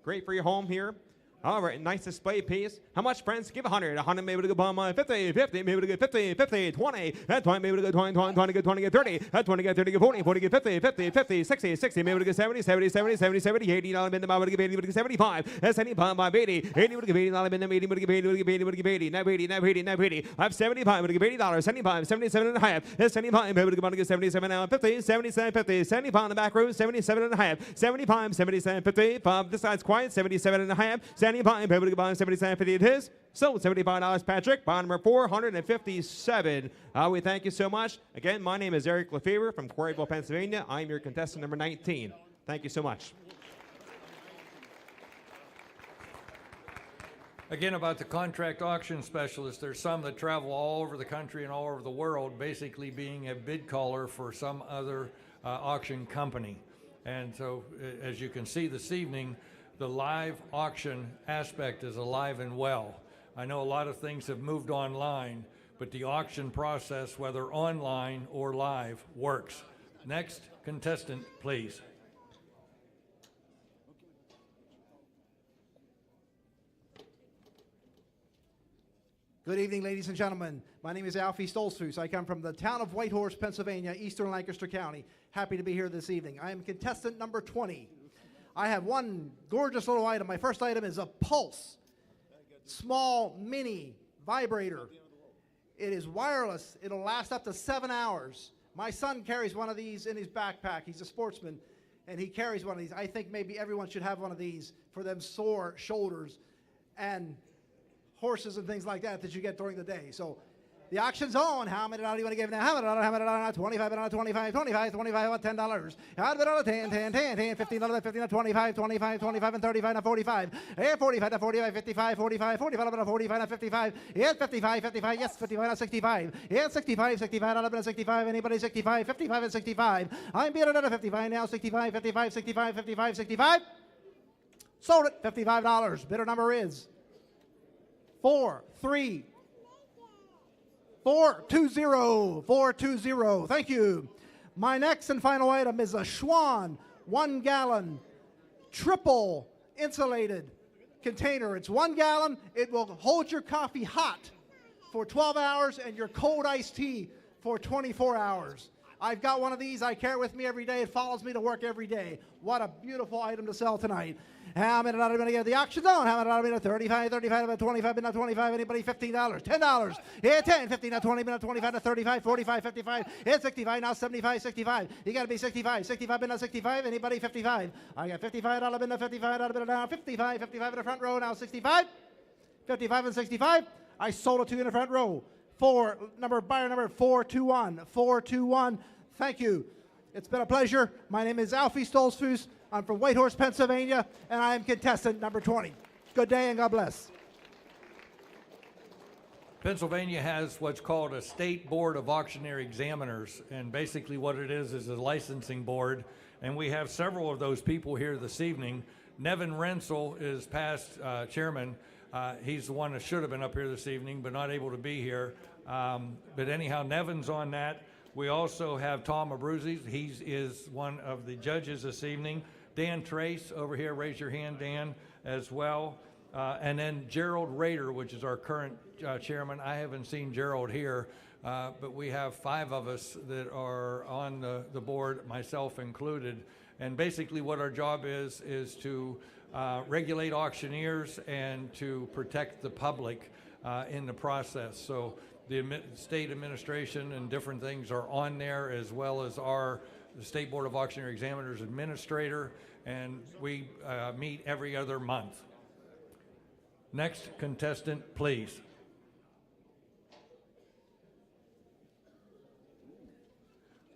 Speaker 7: Great for your home here. All right, nice display piece. How much, friends? Give 100. 100 maybe to go by 50. 50 maybe to get 50. 50. 20. That 20 maybe to go 20. 20. 20 get 20 get 30. That 20 get 30 get 40. 40 get 50. 50. 50. 60. 60 maybe to get 70. 70. 70. 70. 70. 80 $80 in the would give 80 would get 75. That's 75 by 80. 80 would give $80 in the 80 would give 80 would give 80 would give 80. Now 80. Now 80. Now 80. I have 75 would give $80. 75. 77 and a half. That's 75 maybe to get 77 now. 50. 77. 50. 75 in the back row. 77 and a half. 75. 77. 50. 5. This side's quiet. 77 and a half. 75 maybe to get 77, 50 it is. Sold $75, Patrick. Bond number 457. We thank you so much. Again, my name is Eric Lefebvre from Quarryville, Pennsylvania. I'm your contestant number 19. Thank you so much.
Speaker 2: Again, about the contract auction specialist, there's some that travel all over the country and all over the world, basically being a bid caller for some other auction company. And so, as you can see this evening, the live auction aspect is alive and well. I know a lot of things have moved online, but the auction process, whether online or live, works. Next contestant, please.
Speaker 10: Good evening, ladies and gentlemen. My name is Alfie Stolzfus. I come from the town of Whitehorse, Pennsylvania, eastern Lancaster County. Happy to be here this evening. I am contestant number 20. I have one gorgeous little item. My first item is a Pulse small mini vibrator. It is wireless. It'll last up to 7 hours. My son carries one of these in his backpack. He's a sportsman, and he carries one of these. I think maybe everyone should have one of these for them sore shoulders and horses and things like that you get during the day. So the auction's on. How many dollars do you want to give now? How many dollars? 25, $25, 25, $10. How many dollars? 10, $15, $15, 25, 25, 25, and 35, and 45. Yeah, 45, 45, 55, 45, 45, 45, 55. Yes, 55, 55, yes, 55, and 65. Yes, 65, 65, and 65. Anybody 65, 55, and 65. I'm being another 55 now. 65, 55, 65, 55, 65. Sold it, $55. Bidder number is 420. 420. Thank you. My next and final item is a Schwann 1 gallon triple insulated container. It's 1 gallon. It will hold your coffee hot for 12 hours and your cold iced tea for 24 hours. I've got one of these. I carry it with me every day. It follows me to work every day. What a beautiful item to sell tonight. How many are going to get the auction zone? How many are going to 35, 35, about 25, but not 25. Anybody $15? $10. Yeah, 10, 15, not 20, but not 25, to 35, 45, 55. It's 65, now 75, 65. You got to be 65. 65, but not 65. Anybody 55? I got $55, but not 55, but now 55, 55 in the front row, now 65. 55 and 65. I sold it to you in the front row. Buyer number 421. 421. Thank you. It's been a pleasure. My name is Alfie Stolzfus. I'm from Whitehorse, Pennsylvania, and I am contestant number 20. Good day and God bless.
Speaker 2: Pennsylvania has what's called a State Board of Auctioneer Examiners, and basically what it is a licensing board, and we have several of those people here this evening. Nevin Rensel is past chairman. He's the one that should have been up here this evening, but not able to be here. But anyhow, Nevin's on that. We also have Tom Abruzzi. He is one of the judges this evening. Dan Trace over here, raise your hand, Dan, as well. And then Gerald Rader, which is our current chairman. I haven't seen Gerald here, but we have 5 of us that are on the board, myself included. And basically what our job is to regulate auctioneers and to protect the public in the process. So the state administration and different things are on there, as well as the State Board of Auctioneer Examiners Administrator, and we meet every other month. Next contestant, please.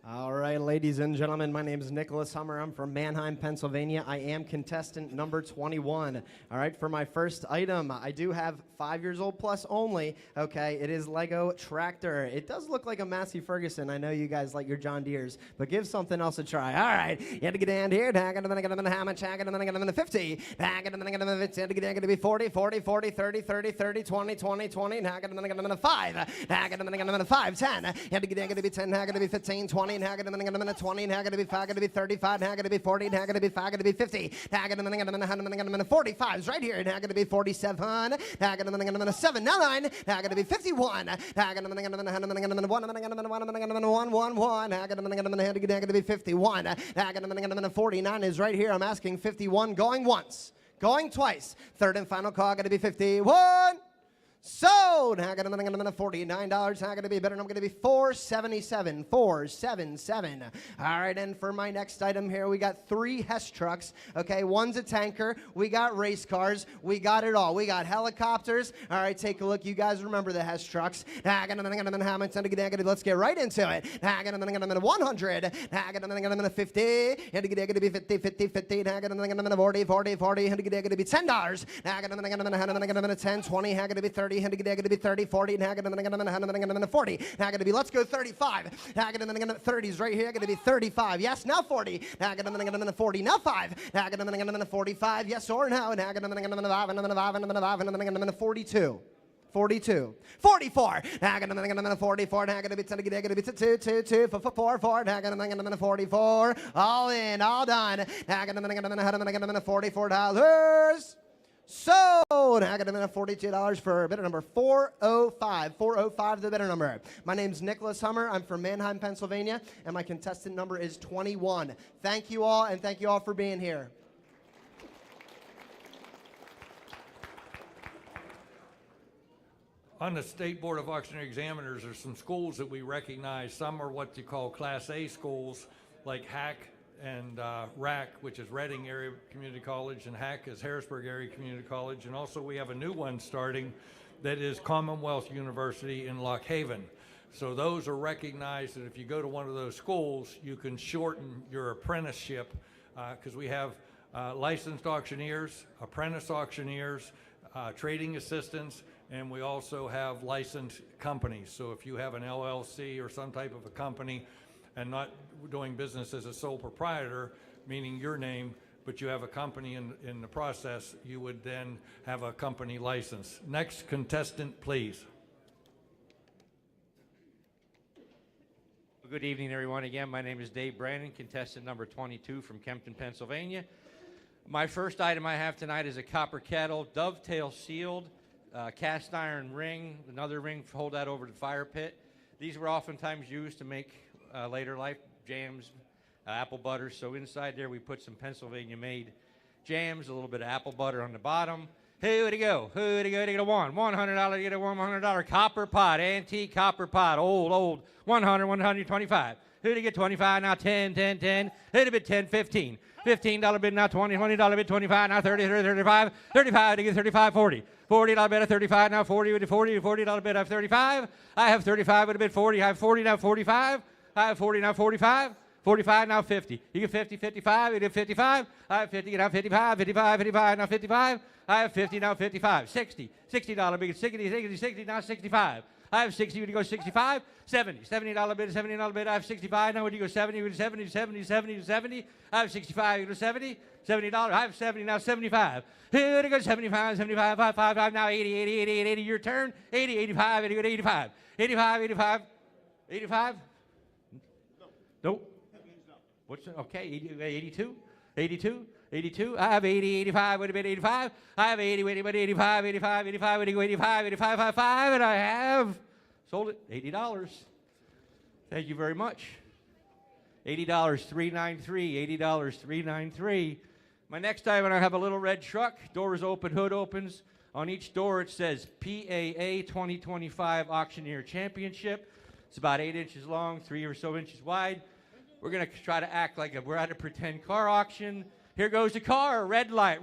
Speaker 5: All right, ladies and gentlemen, my name is Nicholas Hummer. I'm from Manheim, Pennsylvania. I am contestant number 21. All right, for my first item, I do have 5 years old plus only. Okay, it is Lego Tractor. It does look like a Massey Ferguson. I know you guys like your John Deeres, but give something else a try. All right, you had to get down here. Tag it, and then I get them in a hammer, tag it, and then I get them in a 50. Tag it, and then I get them in a 50. Tag it, to be 40, 40, 40, 30, 30, 30, 20, 20, 20. Tag it, and then I get them in a 5. Tag it, and then I get them in a 5, 10. You had to get to be 10. Tag it, to be 15, 20. Tag it, and then I get them in a 20. Tag it, to be 5. Tag it, to be 35. Tag it, to be 40. Tag it, to be 5. Tag it, to be 50. Tag it, and then I get them in a 100. And then I get them in a 45s right here. Tag it, to be 47. Tag it, and then I get them in a 7. Now 9. Tag it, to be 51. Tag it, and then I get them in a 100. And then I get them in a 1. And then I get them in a 1. And then I get them in a 1, 1, 1. Tag it, and then I get them in a 100. Tag it, to be 51. Tag it, and then I get them in a 49 is right here. I'm asking 51 going once. Going twice. Third and final call, got to be 51. Sold. I got $49. I got to be better. I'm going to be $477. $477. All right, and for my next item here, we got 3 Hess trucks. Okay, one's a tanker. We got race cars. We got it all. We got helicopters. All right, take a look. You guys remember the Hess trucks. Let's get right into it. I got a 100. I got a 50. I got to be 50, 50, 50. I got a 40, 40, 40. I got to be $10. I got a 10, 20. I got to be 30. I got to be 30, 40. I got to 40. I got to be, let's go 35. I got to 30s right here. I got to be 35. Yes, now 40. I got to 40. Now 5. I got to 45. Yes or no. I got to 42. 42. 44. I got a 44. I got to be 2, 4, 4. I got a 44. All in, all done. I got a $44. Sold. I got a $42 for bidder number 405. 405 the bidder number. My name's Nicholas Hummer. I'm from Manheim, Pennsylvania, and my contestant number is 21. Thank you all, and thank you all for being here.
Speaker 2: On the State Board of Auctioneer Examiners, there's some schools that we recognize. Some are what you call Class A schools, like Hack and RAC, which is Reading Area Community College, and Hack is Harrisburg Area Community College. And also we have a new one starting that is Commonwealth University in Lock Haven. So those are recognized that if you go to one of those schools, you can shorten your apprenticeship, because we have licensed auctioneers, apprentice auctioneers, trading assistants, and we also have licensed companies. So if you have an LLC or some type of a company and not doing business as a sole proprietor, meaning your name, but you have a company in the process, you would then have a company license. Next contestant, please.
Speaker 11: Good evening, everyone. Again, my name is Dave Brandon, contestant number 22 from Kempton, Pennsylvania.
Speaker 2: My first item I have tonight is a copper kettle, dovetail sealed, cast iron ring, another ring to hold that over the fire pit. These were oftentimes used to make later life jams, apple butter. So inside there we put some Pennsylvania-made jams, a little bit of apple butter on the bottom. Who'd it go? Who'd it go to get a one? $100 to get a $100 copper pot, antique copper pot, old, 100, 125. Who'd it get 25, now 10, 10, 10. Who'd it bid 10, 15. $15 bid now 20, $20 bid 25, now 30, 30, 35. 35 to get 35, 40. $40 bid at 35, now 40 with the 40, $40 bid I have 35. I have 35 with a bid 40, I have 40, now 45. I have 40, now 45. 45, now 50. You get 50, 55, you get 55. I have 50, now 55, 55, 55, now 55. I have 50, now 55. 60, $60 bid, 60, now 65. I have 60, would you go 65? 70, $70 bid, $70 bid, I have 65, now would you go 70, would you 70, 70, 70, 70. I have 65, you go 70, $70, I have 70, now 75. Here to go 75, 75, 5, now 80, 80, 80, 80, 80, your turn. 80, 85, 80, 85. 85, 85, 85? Nope. What's that? Okay, 82, 82, 82. I have 80, 85, wait a minute, 85. I have 80, wait a minute, 85, 85, 85, wait a minute, 85, 85, 55, and I have sold it, $80. Thank you very much. $80, $393, $80, $393. My next item, I have a little red truck. Doors open, hood opens. On each door it says PAA 2025 Auctioneer Championship. It's about 8 inches long, 3 or so inches wide. We're going to try to act like we're at a pretend car auction. Here goes the car, red light,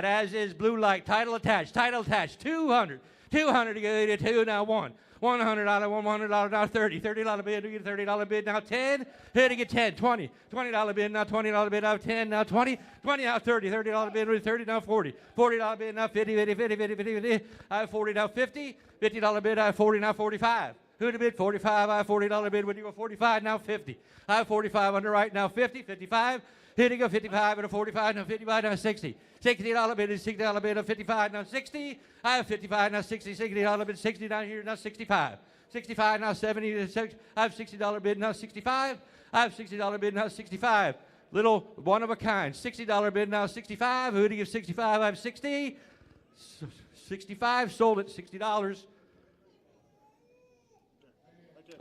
Speaker 2: as is, blue light, title attached, 200. 200 to go to 2, now 1. $100, $100, now 30. $30 bid, we get a $30 bid, now 10. Here to get 10, 20. $20 bid, now $20 bid, now 10, now 20. 20, now 30. $30 bid, with 30, now 40. $40 bid, now 50, 50, 50, 50, 50, 50. I have 40, now 50. $50 bid, I have 40, now 45. Who'd have bid 45? I have $40 bid. When you go 45, now 50. I have 45 on the right, now 50, 55. Here to go 55 and a 45, now 55, now 60. $60 bid is $60 bid of 55, now 60. I have 55, now 60. $60 bid, 60 down here, now 65. 65, now 70. I have $60 bid, now 65. I have $60 bid, now 65. Little one of a kind. $60 bid, now 65. Who to give 65? I have 60. 65, sold it, $60.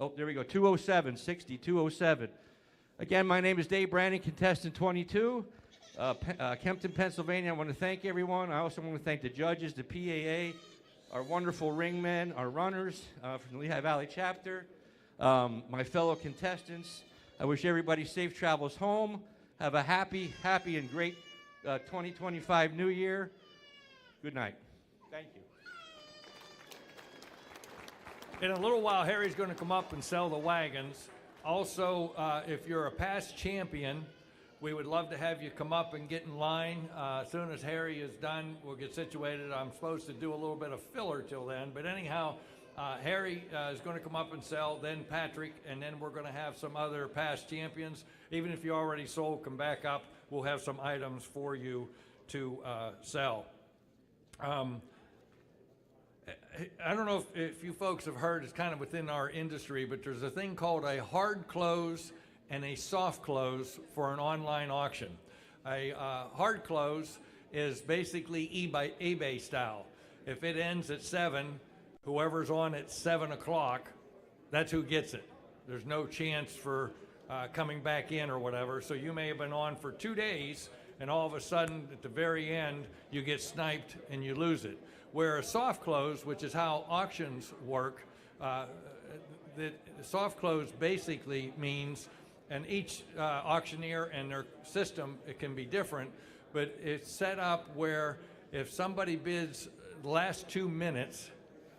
Speaker 2: Oh, there we go. 207, 60, 207. Again, my name is Dave Brandon, contestant 22, Kempton, Pennsylvania. I want to thank everyone. I also want to thank the judges, the PAA, our wonderful ringmen, our runners from the Lehigh Valley chapter, my fellow contestants. I wish everybody safe travels home. Have a happy and great 2025 New Year. Good night. Thank you. In a little while, Harry's going to come up and sell the wagons. Also, if you're a past champion, we would love to have you come up and get in line. As soon as Harry is done, we'll get situated. I'm supposed to do a little bit of filler till then. But anyhow, Harry is going to come up and sell, then Patrick, and then we're going to have some other past champions. Even if you already sold, come back up. We'll have some items for you to sell. I don't know if you folks have heard, it's kind of within our industry, but there's a thing called a hard close and a soft close for an online auction. A hard close is basically eBay style. If it ends at 7, whoever's on at 7 o'clock, that's who gets it. There's no chance for coming back in or whatever. So you may have been on for 2 days, and all of a sudden, at the very end, you get sniped and you lose it. Where a soft close, which is how auctions work, the soft close basically means, and each auctioneer and their system, it can be different, but it's set up where if somebody bids the last 2 minutes,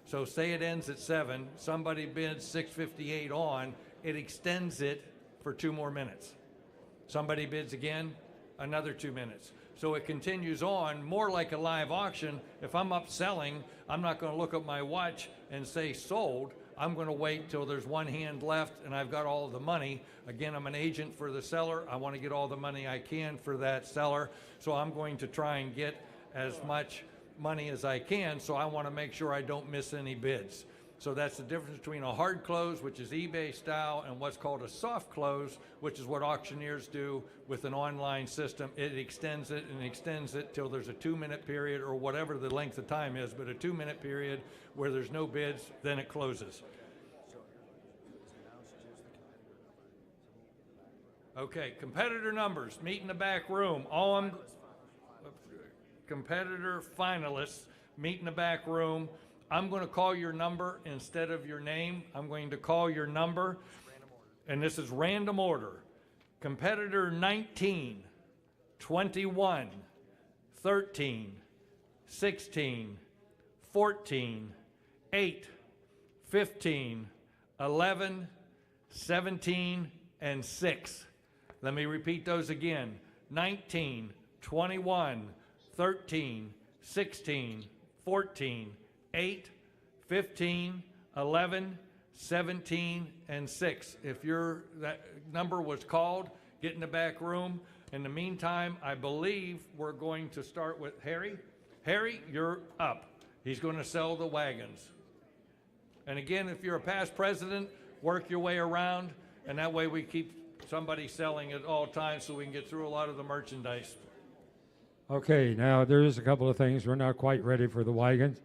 Speaker 2: so say it ends at 7, somebody bids 6:58 on, it extends it for 2 more minutes. Somebody bids again, another 2 minutes. So it continues on, more like a live auction. If I'm up selling, I'm not going to look at my watch and say sold. I'm going to wait till there's one hand left and I've got all of the money. Again, I'm an agent for the seller. I want to get all the money I can for that seller. So I'm going to try and get as much money as I can. So I want to make sure I don't miss any bids. So that's the difference between a hard close, which is eBay style, and what's called a soft close, which is what auctioneers do with an online system. It extends it and extends it till there's a 2-minute period or whatever the length of time is, but a 2-minute period where there's no bids, then it closes. Okay, competitor numbers, meet in the back room. All competitor finalists, meet in the back room. I'm going to call your number instead of your name. I'm going to call your number, and this is random order. Competitor 19, 21, 13, 16, 14, 8, 15, 11, 17, and 6. Let me repeat those again. 19, 21, 13, 16, 14, 8, 15, 11, 17, and 6. If that number was called, get in the back room. In the meantime, I believe we're going to start with Harry. Harry, you're up. He's going to sell the wagons. And again, if you're a past president, work your way around, and that way we keep somebody selling at all times so we can get through a lot of the merchandise.
Speaker 18: Okay, now there is a couple of things. We're not quite ready for the wagons,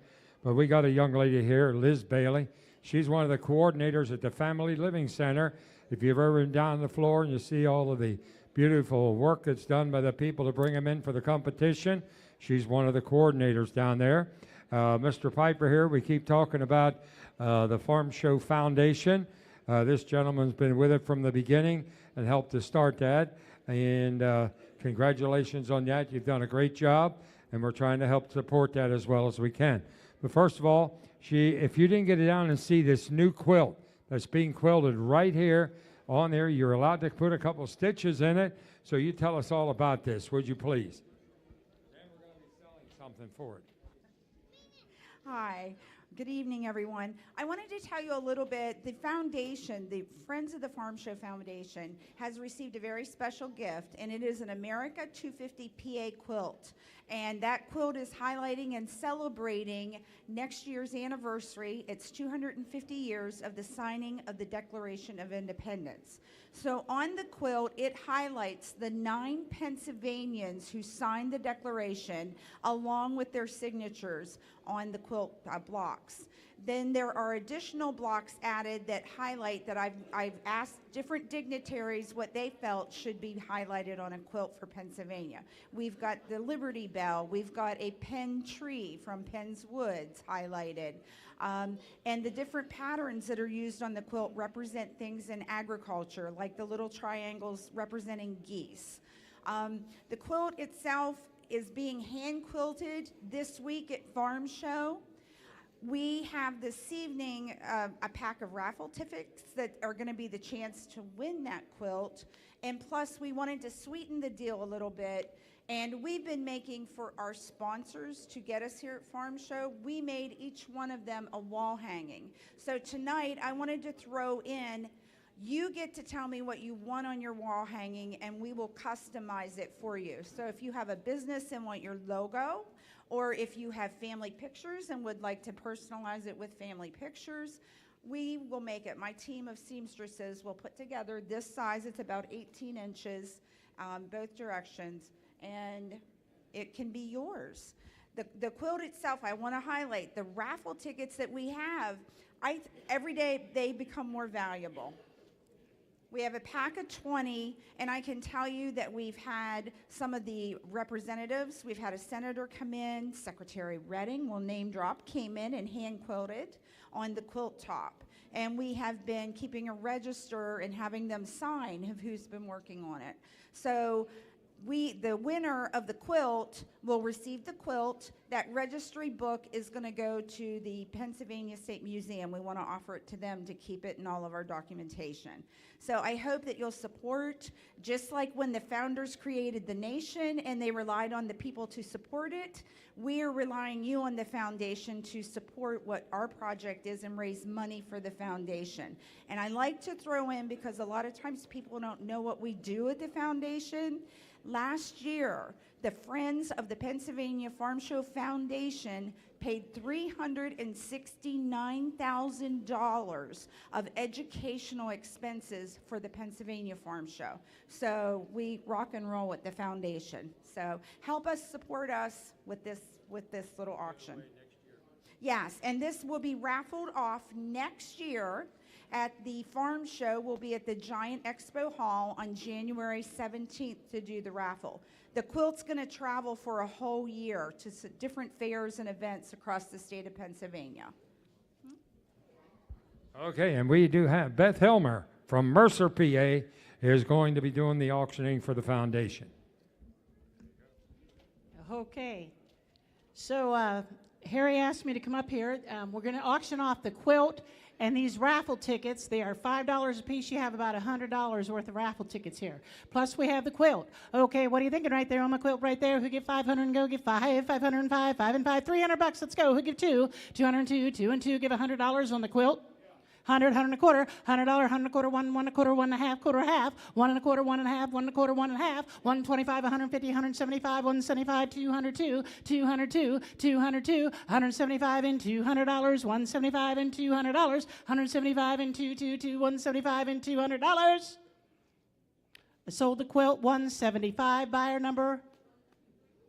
Speaker 18: but we got a young lady here, Liz Bailey. She's one of the coordinators at the Family Living Center. If you've ever been down the floor and you see all of the beautiful work that's done by the people to bring them in for the competition, she's one of the coordinators down there. Mr. Piper here, we keep talking about the Farm Show Foundation. This gentleman's been with it from the beginning and helped to start that. And congratulations on that. You've done a great job, and we're trying to help support that as well as we can. But first of all, if you didn't get it down and see this new quilt that's being quilted right here on there, you're allowed to put a couple stitches in it. So you tell us all about this, would you please? Then we're going to be selling something for it.
Speaker 11: Hi. Good evening, everyone. I wanted to tell you a little bit. The foundation, the Friends of the Farm Show Foundation, has received a very special gift, and it is an America 250 PA quilt. And that quilt is highlighting and celebrating next year's anniversary. It's 250 years of the signing of the Declaration of Independence. So on the quilt, it highlights the 9 Pennsylvanians who signed the Declaration along with their signatures on the quilt blocks. Then there are additional blocks added that highlight that I've asked different dignitaries what they felt should be highlighted on a quilt for Pennsylvania. We've got the Liberty Bell. We've got a Penn tree from Penn's Woods highlighted. And the different patterns that are used on the quilt represent things in agriculture, like the little triangles representing geese. The quilt itself is being hand quilted this week at Farm Show. We have this evening a pack of raffle tickets that are going to be the chance to win that quilt. And plus, we wanted to sweeten the deal a little bit. And we've been making for our sponsors to get us here at Farm Show, we made each one of them a wall hanging. So tonight, I wanted to throw in, you get to tell me what you want on your wall hanging, and we will customize it for you. So if you have a business and want your logo, or if you have family pictures and would like to personalize it with family pictures, we will make it. My team of seamstresses will put together this size. It's about 18 inches, both directions, and it can be yours. The quilt itself, I want to highlight the raffle tickets that we have. Every day they become more valuable. We have a pack of 20, and I can tell you that we've had some of the representatives. We've had a senator come in, Secretary Redding, will name drop, came in and hand quilted on the quilt top. And we have been keeping a register and having them sign of who's been working on it. So the winner of the quilt will receive the quilt. That registry book is going to go to the Pennsylvania State Museum. We want to offer it to them to keep it in all of our documentation. So I hope that you'll support, just like when the founders created the nation and they relied on the people to support it, we are relying you on the foundation to support what our project is and raise money for the foundation. And I like to throw in, because a lot of times people don't know what we do at the foundation, Last year, the Friends of the Pennsylvania Farm Show Foundation paid $369,000 of educational expenses for the Pennsylvania Farm Show. So we rock and roll with the foundation. So help us support us with this little auction. Yes, and this will be raffled off next year at the farm show. We'll be at the Giant Expo Hall on January 17th to do the raffle. The quilt's going to travel for a whole year to different fairs and events across the state of Pennsylvania.
Speaker 18: Okay, and we do have Beth Helmer from Mercer, PA, is going to be doing the auctioning for the foundation.
Speaker 12: Okay. So Harry asked me to come up here. We're going to auction off the quilt and these raffle tickets. They are $5 a piece. You have about $100 worth of raffle tickets here. Plus, we have the quilt. Okay, what are you thinking right there on my quilt right there? Who give 500 and go? Give 5, 505, 5 and 5, $300. Let's go. Who give 2? 202, 2 and 2. Give $100 on the quilt. 100, 100 and a quarter, $100, 100 and a quarter, 1, 1 and a quarter, 1 and a half, quarter half, 1 and a quarter, 1 and a half, 1 and a quarter, 1 and a half, 125, 150, 175, 175, 202, 202, 202, 175 and $200, 175 and $200, 175 and 222, 175 and $200. I sold the quilt 175, buyer number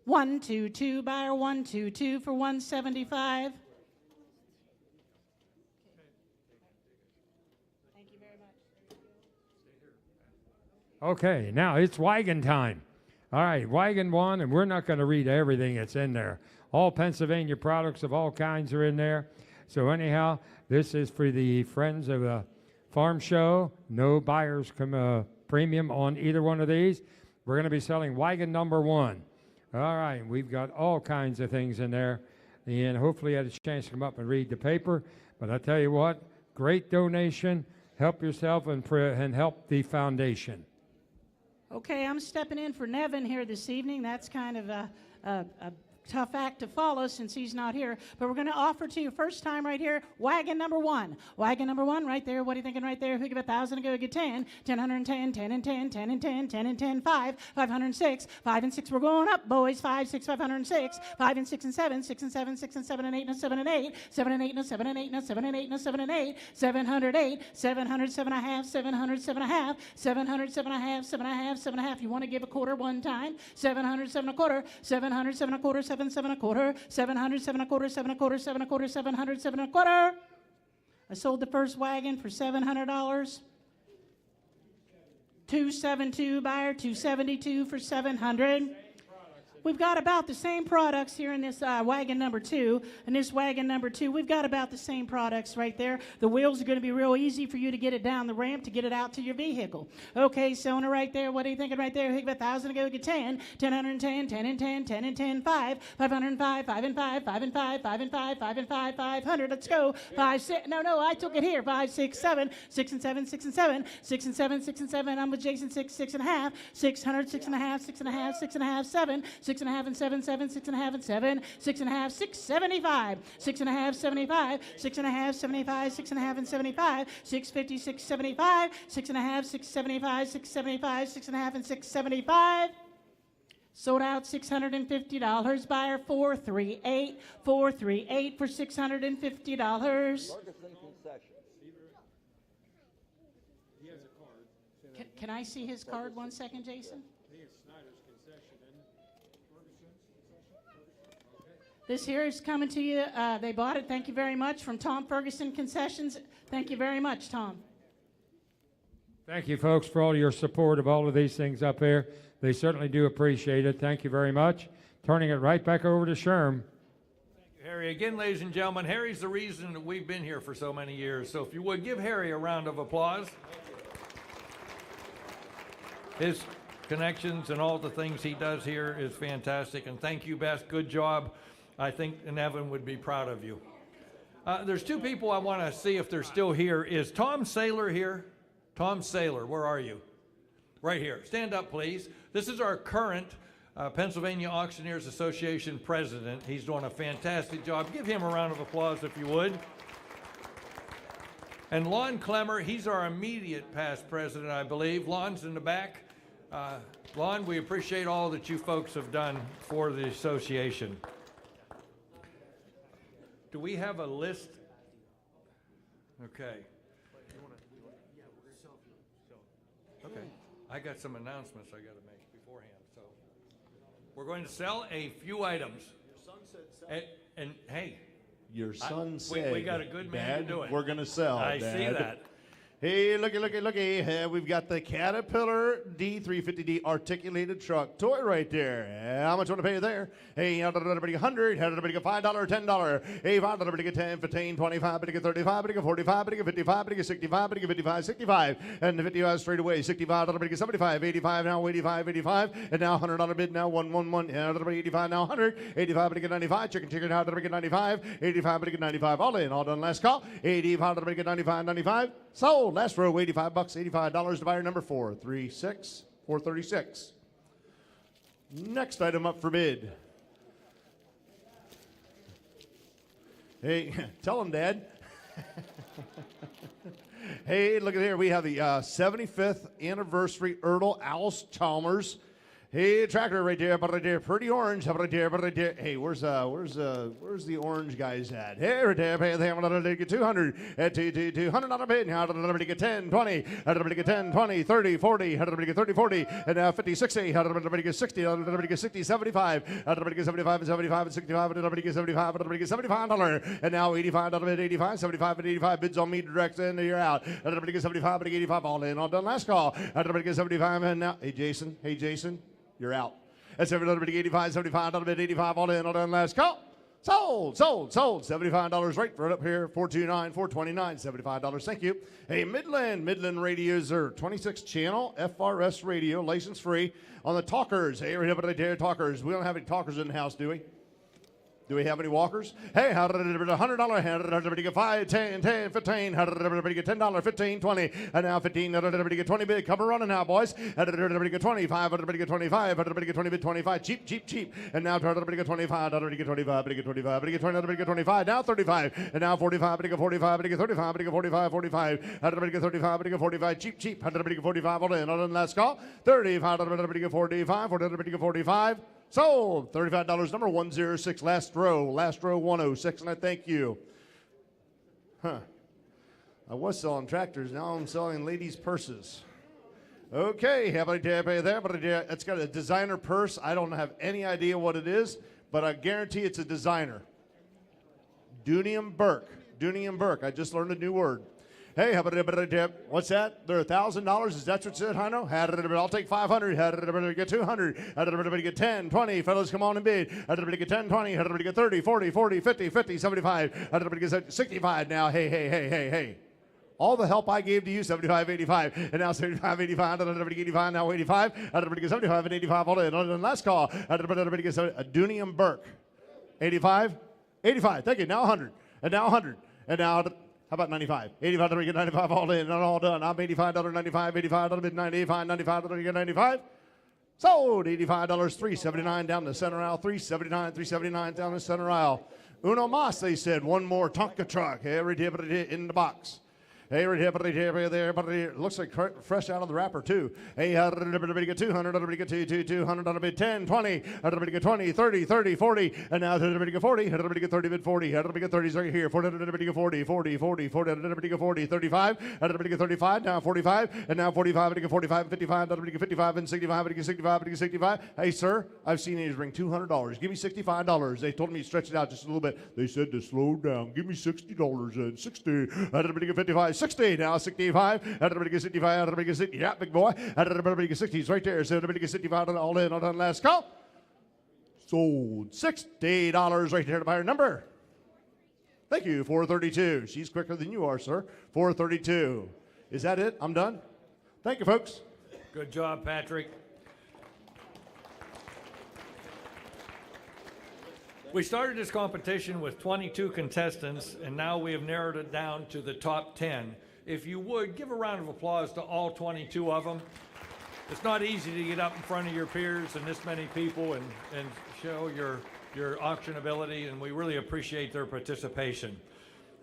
Speaker 12: 122, buyer 122 for 175.
Speaker 18: Okay, now it's wagon time. All right, wagon 1, and we're not going to read everything that's in there. All Pennsylvania products of all kinds are in there. So anyhow, this is for the Friends of the Farm Show. No buyer's premium on either one of these. We're going to be selling wagon number 1. All right, we've got all kinds of things in there. And hopefully you had a chance to come up and read the paper. But I tell you what, great donation. Help yourself and help the foundation.
Speaker 12: Okay, I'm stepping in for Nevin here this evening. That's kind of a tough act to follow since he's not here. But we're going to offer to you first time right here, wagon number 1. Wagon number 1 right there. What are you thinking right there? Who give 1,000 and go get 10? 10, 110, 10 and 10, 10 and 10, 10 and 10, 5, 506, 5 and 6. We're going up, boys. 5, 6, 506, 5 and 6 and 7, 6 and 7, 6 and 7 and 8 and 7 and 8, 7 and 8 and 7 and 8 and 7 and 8 and 7 and 8, 708, 707 and a half, 707 and a half, 707 and a half, 7 and a half, 7 and a half. You want to give a quarter one time? 707 and a quarter, 707 and a quarter, 7 and a quarter, 707 and a quarter, 7 and a quarter, 7 and a quarter, 707 and a quarter. I sold the first wagon for $700. 272 buyer, 272 for 700. We've got about the same products here in this wagon number 2. In this wagon number 2, we've got about the same products right there. The wheels are going to be real easy for you to get it down the ramp to get it out to your vehicle. Okay, Sona right there. What are you thinking right there? Think about 1,000 to go get 10. 10, 110, 10 and 10, 10 and 10, 5. 505, 5 and 5, 5 and 5, 5 and 5, 5 and 5, 500. Let's go. 5, 6. No, I took it here. 5, 6, 7, 6 and 7, 6 and 7, 6 and 7, 6 and 7. I'm with Jason. 6, 6 and a half, 600, 6 and a half, 6 and a half, 6 and a half, 7, 6 and a half and 7, 7, 6 and a half and 7, 6 and a half, 6, 75, 6 and a half, 75, 6 and a half, 75, 6 and a half and 75, 650, 6, 75, 6 and a half, 6, 75, 6, 75, 6 and a half and 6, 75. Sold out $650. Buyer 438, 438 for $650. Can I see his card 1 second, Jason? This here is coming to you. They bought it. Thank you very much from Tom Ferguson Concessions. Thank you very much, Tom.
Speaker 18: Thank you, folks, for all your support of all of these things up here. They certainly do appreciate it. Thank you very much. Turning it right back over to Sherm.
Speaker 2: Harry, again, ladies and gentlemen, Harry's the reason that we've been here for so many years. So if you would, give Harry a round of applause. His connections and all the things he does here is fantastic. And thank you, Beth. Good job. I think Evan would be proud of you. There's 2 people I want to see if they're still here. Is Tom Saylor here? Tom Saylor, where are you? Right here. Stand up, please. This is our current Pennsylvania Auctioneers Association president. He's doing a fantastic job. Give him a round of applause if you would. And Lon Clemmer, he's our immediate past president, I believe. Lon's in the back. Lon, we appreciate all that you folks have done for the association. Do we have a list? Okay. Okay. I got some announcements I got to make beforehand. So we're going to sell a few items.
Speaker 3: Your son said sell.
Speaker 2: And hey,
Speaker 3: Your son said,
Speaker 2: we got a good man
Speaker 3: Dad,
Speaker 2: to do it.
Speaker 3: we're going to sell.
Speaker 2: I
Speaker 3: Dad.
Speaker 2: see that.
Speaker 3: Hey, looky. We've got the Caterpillar D350D articulated truck toy right there. How much want to pay there? Hey, how did everybody get 100? How did everybody get $5, $10? Hey, how did everybody get 10, 15, 25, but get 35, but get 45, but get 55, but get 65, but get 55, 65. And the 55 straight away. 65, everybody get 75, 85, now 85, 85. And now $100 bid, now 111. How did everybody 85, now 100. 85, but get 95. Chicken, how did everybody get 95? 85, but get 95. All in, all done, last call. 85, how did everybody get 95, 95. Sold. Last row, $85, $85 to buyer number 436. Next item up for bid. Hey, tell him, Dad. Hey, look at here. We have the 75th anniversary Erdl Alice Chalmers. Hey, tractor right there, pretty orange, right there. Hey, where's the orange guys at? Hey, right there, pay them get 200 at $200 bid. How did everybody get 10, 20? How did everybody get 10, 20, 30, 40? How did everybody get 30, 40? And now 50, 60. How did everybody get 60? How did everybody get 60, 75? How did everybody get 75 and 75 and 65? How did everybody get 75? How did everybody get $75? And now $85 bid, 85, 75 and 85 bids on me direct in, you're out. How did everybody get 75? But 85 all in, all done. Last call. How did everybody get 75? And now, hey Jason. You're out. That's everybody 85, 75, $85, all in, all done, last call. Sold. $75 right for it up here. 429, 429, $75. Thank you. Hey, Midland radios are 26 channel FRS radio, license free on the talkers. Hey, right there, talkers. We don't have any talkers in the house, do we? Do we have any walkers? Hey, how did everybody get $100? How did everybody get 5, 10, 15? How did everybody get $10, 15, 20? And now 15. How did everybody get 20 bid? Come running now, boys. How did everybody get 25? How did everybody get 25? How did everybody get 20 bid? 25. Cheap. And now how did everybody get 25? How did everybody get 25? How did everybody get 25? How did everybody get 25? Now 35. And now 45. How did everybody get 45? How did everybody get 35? How did everybody get 45? How did everybody get 35? How did everybody get 45? Cheap. How did everybody get 45? All in, last call. 30. How did everybody get 45? How did everybody get 45? Sold. $35, number 106, last row 106, and I thank you. I was selling tractors, now I'm selling ladies' purses. Okay, how about there? It's got a designer purse. I don't have any idea what it is, but I guarantee it's a designer. Dunium Burke. I just learned a new word. Hey, how about what's that? They're $1,000. Is that what you said, Hino? I'll take 500. How did everybody get 200? How did everybody get 10, 20? Fellas, come on and bid. How did everybody get 10, 20? How did everybody get 30, 40, 50, 75? How did everybody get 65? Now, hey. All the help I gave to you, 75, 85, and now 75, 85. How did everybody get 85? Now 85. How did everybody get 75 and 85? All in. Last call. How did everybody get a Dunium Burke? 85. Thank you. Now 100. And now 100. And now. How about 95? 85, get 95, all in, not all done. I'm $85.95, $85, 95, 95, get 95. Sold, $85, $379 down the center aisle, $379 down the center aisle. Uno mas, they said, one more Tonka truck. Every day in the box. Hey, right here, there, it looks like fresh out of the wrapper, too. Hey, how did everybody get 200? How did everybody get 200? How did everybody get 10, 20? How did everybody get 20, 30, 40? And now how did everybody get 40? How did everybody get 30 bid 40? How did everybody get 30s right here? 40, how did everybody get 40? 40. How did everybody get 40? 35. How did everybody get 35? Now 45. And now 45. How did get 45 and 55? How did everybody get 55 and 65? How did get 65? How did get 65? Hey, sir, I've seen these ring $200. Give me $65. They told me to stretch it out just a little bit. They said to slow down. Give me $60 and 60. How did everybody get 55? 60. Now 65. How did everybody get 65? How did everybody get 60? Yeah, big boy. How did everybody get 60? He's right there. So everybody get 65 all in, all done, last call. Sold $60 right there to buyer number. Thank you, 432. She's quicker than you are, sir. 432. Is that it? I'm done. Thank you, folks.
Speaker 2: Good job, Patrick. We started this competition with 22 contestants, and now we have narrowed it down to the top 10. If you would, give a round of applause to all 22 of them. It's not easy to get up in front of your peers and this many people and show your auction ability, and we really appreciate their participation.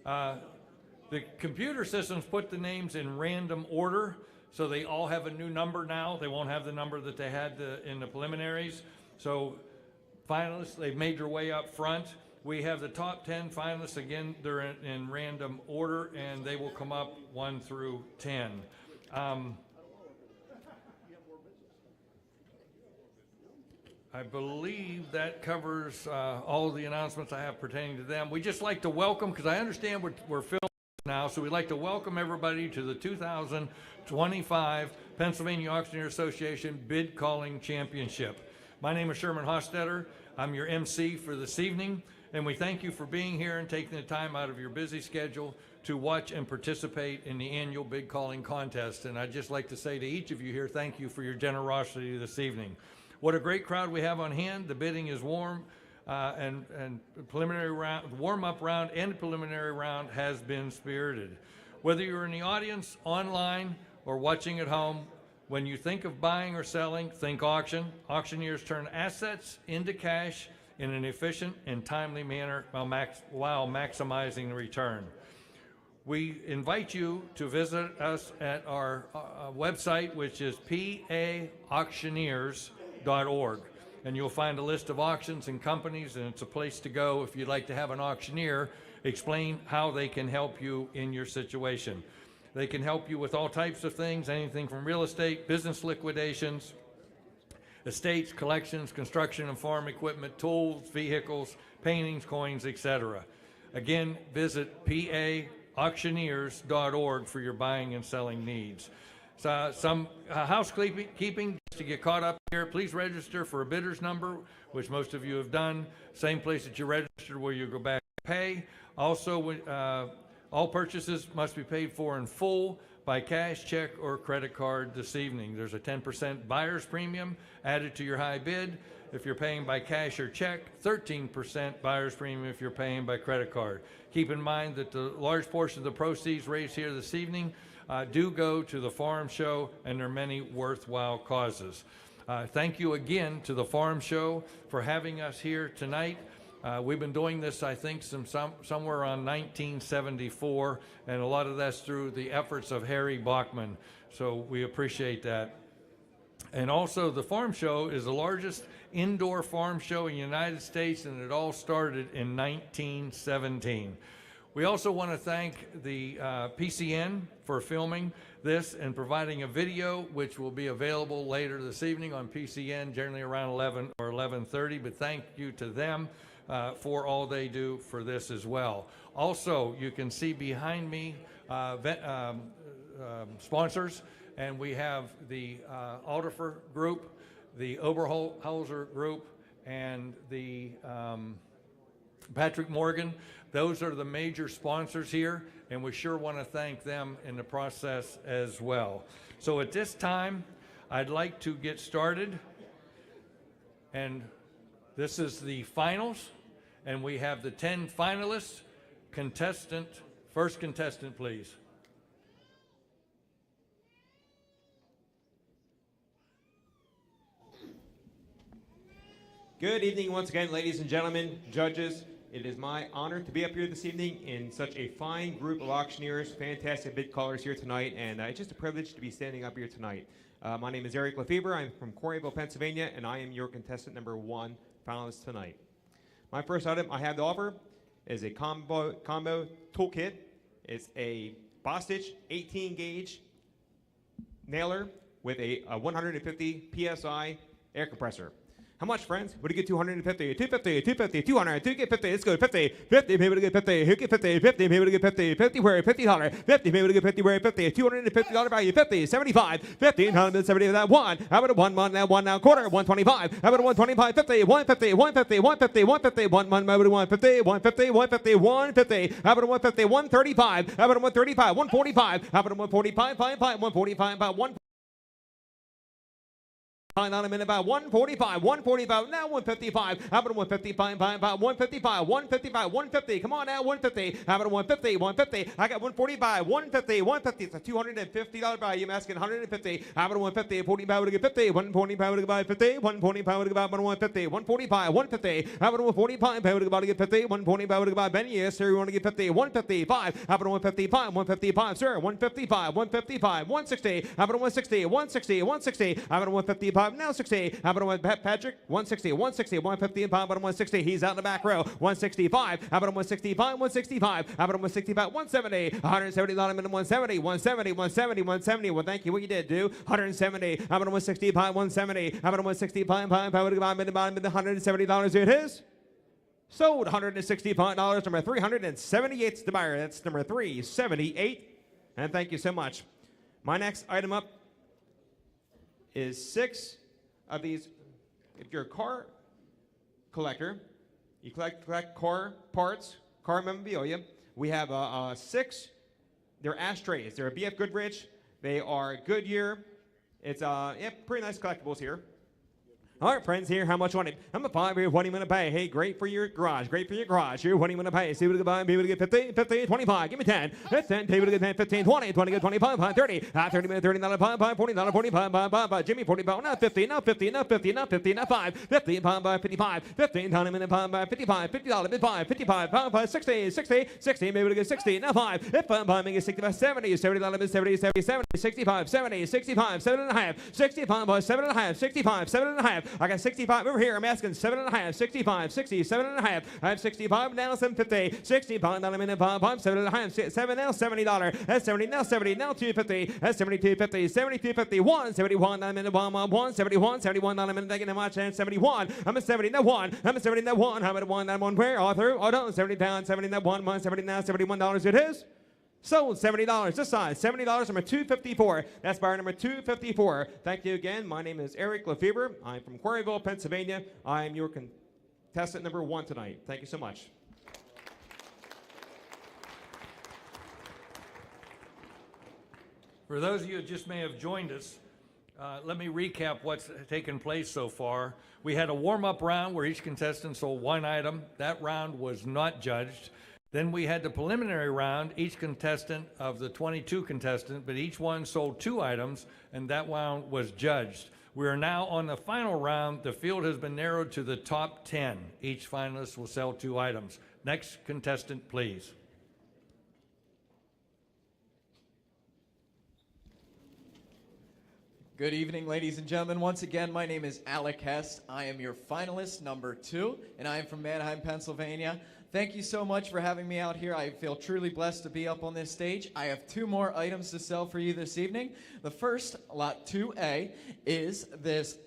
Speaker 2: The computer systems put the names in random order, So they all have a new number now. They won't have the number that they had in the preliminaries. So finalists, they've made their way up front. We have the top 10 finalists. Again, they're in random order, and they will come up 1 through 10. I believe that covers all of the announcements I have pertaining to them. We just like to welcome, because I understand we're filming now, so we'd like to welcome everybody to the 2025 Pennsylvania Auctioneer Association Bid Calling Championship. My name is Sherman Hostetter. I'm your MC for this evening, and we thank you for being here and taking the time out of your busy schedule to watch and participate in the annual bid calling contest. And I'd just like to say to each of you here, thank you for your generosity this evening. What a great crowd we have on hand. The bidding is warm, and preliminary round, warm-up round and preliminary round has been spirited. Whether you're in the audience, online, or watching at home, when you think of buying or selling, think auction. Auctioneers turn assets into cash in an efficient and timely manner while maximizing the return. We invite you to visit us at our website, which is paauctioneers.org, and you'll find a list of auctions and companies, and it's a place to go if you'd like to have an auctioneer explain how they can help you in your situation. They can help you with all types of things, anything from real estate, business liquidations, estates, collections, construction and farm equipment, tools, vehicles, paintings, coins, etc. Again, visit paauctioneers.org for your buying and selling needs. So, some housekeeping just to get caught up here. Please register for a bidder's number, which most of you have done. Same place that you registered where you go back and pay. Also, all purchases must be paid for in full by cash, check, or credit card this evening. There's a 10% buyer's premium added to your high bid if you're paying by cash or check, 13% buyer's premium if you're paying by credit card. Keep in mind that the large portion of the proceeds raised here this evening do go to the farm show, and there are many worthwhile causes. Thank you again to the farm show for having us here tonight. We've been doing this, I think, somewhere around 1974, and a lot of that's through the efforts of Harry Bachman, so we appreciate that. And also, the farm show is the largest indoor farm show in the United States, and it all started in 1917. We also want to thank the PCN for filming this and providing a video, which will be available later this evening on PCN, generally around 11 or 11:30, but thank you to them for all they do for this as well. Also, you can see behind me sponsors, and we have the Alderfer Group, the Oberholzer Group, and the Patrick Morgan. Those are the major sponsors here, and we sure want to thank them in the process as well. So at this time, I'd like to get started, and this is the finals, and we have the 10 finalists. First contestant, please.
Speaker 7: Good evening once again, ladies and gentlemen, judges. It is my honor to be up here this evening in such a fine group of auctioneers, fantastic bid callers here tonight, and it's just a privilege to be standing up here tonight. My name is Eric Lefebvre. I'm from Quarryville, Pennsylvania, and I am your contestant number 1 finalist tonight. My first item I have to offer is a combo toolkit. It's a Bostitch 18 gauge nailer with a 150 PSI air compressor. How much, friends? What do you get? 250, 250, 250, 200, 250. Let's go 50, 50. Maybe to get 50. Who get 50? 50. Maybe to get 50. 50 where? $50. 50. Maybe to get 50 where? 50. $250 value. 50. 75. 50. 170 that one. How about a one now? One now quarter. 125. How about a 125? 50. 150. 150. 150. 150. One. Maybe 150. 150. 150. 150. How about a 150? 135. How about a 135? 145. How about a 145? 145. 145. 145. on a minute by 145, 145, now 155, how about a 155, 155, 155, 150, come on now, 150, how about a 150, 150, I got 145, 150, 150, it's a $250 value, I'm asking 150, how about a 150, 45 would get 50, 145 would get 50, 145 would get 150, 145, 150, how about a 145, would get 50, 145 would get Benny, yes sir, you want to get 50, 155, how about a 155, 155, sir, 155, 155, 160, how about a 160, 160, 160, how about a 155, now 60. How about Patrick? 160, 160, 155, how about 160? He's out in the back row. 165. How about 165? 165. How about 165? 170. $170 minimum 170. 170, 170, 170. Well, thank you. What you did, do? 170. How about 165? 170. How about 165? $170 it is. Sold $165. Number 378 is the buyer. That's number 378. And thank you so much. My next item up is 6 of these. If you're a car collector, you collect car parts, car memorabilia. We have 6. They're ashtrays. They're a BF Goodrich. They are Goodyear. It's pretty nice collectibles here. All right, friends, here, how much on it? I'm a 5 here. What are you going to pay? Hey, great for your garage. Great for your garage. Here, what are you going to pay? See what you can buy. Be able to get 15, 15, 25. Give me 10. That's 10. Be able to get 10, 15, 20, 20, 25, 30. 30 minutes, $30, $5, $40, $45, Jimmy, $40, now 50, now 50, now 50, now 50, now 5, 50, $5, 55, 15, $20 minute, $5, 55, $50, $5, 55, $5, 60, 60, 60, maybe to get 60, now 5. If I'm buying, get 65, 70, $70, 70, 70, 70, 65, 70, 65, 7.5, 65, 7.5, 65, 7.5. I got 65 over here. I'm asking 7.5, 65, 60, 7.5. I have 65 now, 750, 65 down a minute, 5, 7.5, 7 now, $70. That's 70 now, 70 now, 250. That's 72.50, 72.50, 171 down a minute, 171, 71 down a minute. Thank you very much. And 71. I'm at 70 now, 1. I'm at 70 now, 1. I'm at 1 now, 1. Where? Arthur? Oh no, 70 down, 70 now, 1, 70 now, $71. It is. Sold $70. This side, $70, number 254. That's buyer number 254. Thank you again. My name is Eric Lefebvre. I'm from Quarryville, Pennsylvania. I am your contestant number 1 tonight. Thank you so much.
Speaker 2: For those of you who just may have joined us, let me recap what's taken place so far. We had a warm-up round where each contestant sold 1 item. That round was not judged. Then we had the preliminary round, each contestant of the 22 contestants, but each one sold 2 items, and that round was judged. We are now on the final round. The field has been narrowed to the top 10. Each finalist will sell 2 items. Next contestant, please.
Speaker 1: Good evening, ladies and gentlemen. Once again, my name is Alec Hess. I am your finalist, number 2, and I am from Manheim, Pennsylvania. Thank you so much for having me out here. I feel truly blessed to be up on this stage. I have 2 more items to sell for you this evening. The first, lot 2A, is this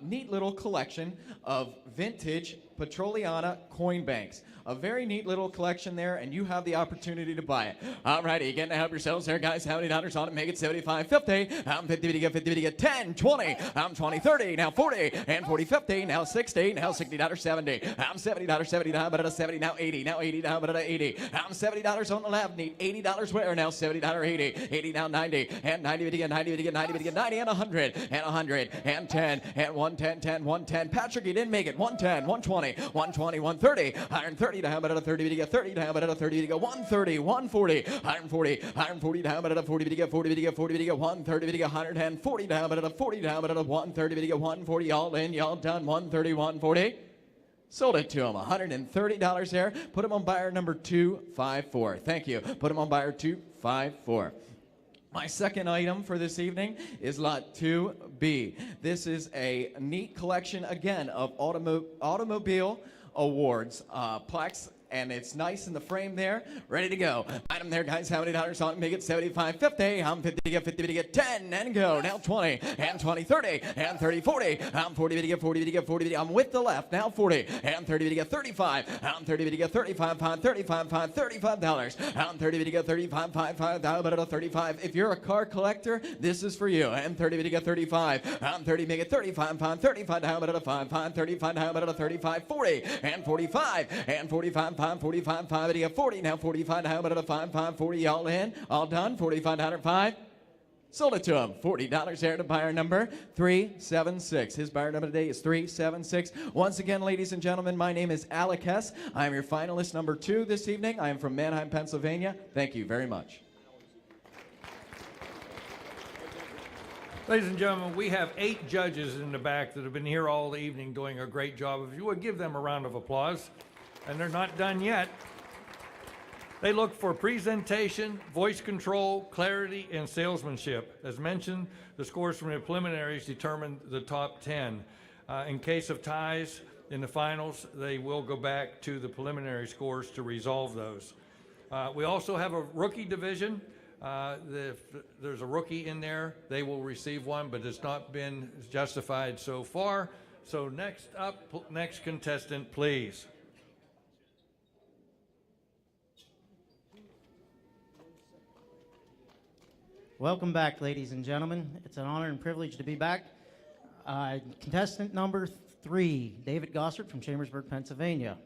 Speaker 1: neat little collection of vintage Petroliana coin banks. A very neat little collection there, and you have the opportunity to buy it. All righty, you getting to help yourselves there, guys. How many dollars on it? Make it 75, 50. I'm 50 to get 50 to get 10, 20. I'm 20, 30, now 40, and 40, 50, now 60, now $60, 70. I'm $70, 70, now but 70, now 80, now 80, now but 80. I'm $70 on the left, need $80 where? Now $70, 80, 80, now 90, and 90 to get 90 to get 90 to get 90, and 100, and 100, and 10, and 110, 10, 110. Patrick, you didn't make it. 110, 120, 120, 130, 130 to have it at a 30 to get 30 to have it at a 30 to get 130, 140, 140, 140 to have it at a 40 to get 40 to get 40 to get 130 to get 140 to have it at a 40 to have it at a 130 to get 140. All in, y'all done. 130, 140. Sold it to him. $130 there. Put him on buyer number 254. Thank you. Put him on buyer 254. My second item for this evening is lot 2B. This is a neat collection, again, of automobile awards, plaques, and it's nice in the frame there, ready to go. Item there, guys. How many dollars on it? Make it 75, 50. I'm 50 to get 50 to get 10, and go. Now 20, and 20, 30, and 30, 40. I'm 40 to get 40 to get 40 to get. I'm with the left. Now 40, and 30 to get 35. I'm 30 to get 35, 35, $35. I'm 30 to get 35, 35. If you're a car collector, this is for you. And 30 to get 35. I'm 30 to make it 35, 35, how about a 5, 35, how about a 35, 40, and 45, and 45. 45, 5 to get 40, now 45, how about a 5, 40, all in, all done, 45, 5. Sold it to him. $40 here to buyer number 376. His buyer number today is 376. Once again, ladies and gentlemen, my name is Alec Hess. I am your finalist number 2 this evening. I am from Manheim, Pennsylvania. Thank you very much.
Speaker 2: Ladies and gentlemen, we have 8 judges in the back that have been here all the evening doing a great job. If you would give them a round of applause. And they're not done yet. They look for presentation, voice control, clarity, and salesmanship. As mentioned, the scores from the preliminaries determine the top 10. In case of ties in the finals, they will go back to the preliminary scores to resolve those. We also have a rookie division. If there's a rookie in there, they will receive one, but it's not been justified so far. So next up, next contestant, please.
Speaker 4: Welcome back, ladies and gentlemen. It's an honor and privilege to be back. Contestant number 3, David Gossard from Chambersburg, Pennsylvania.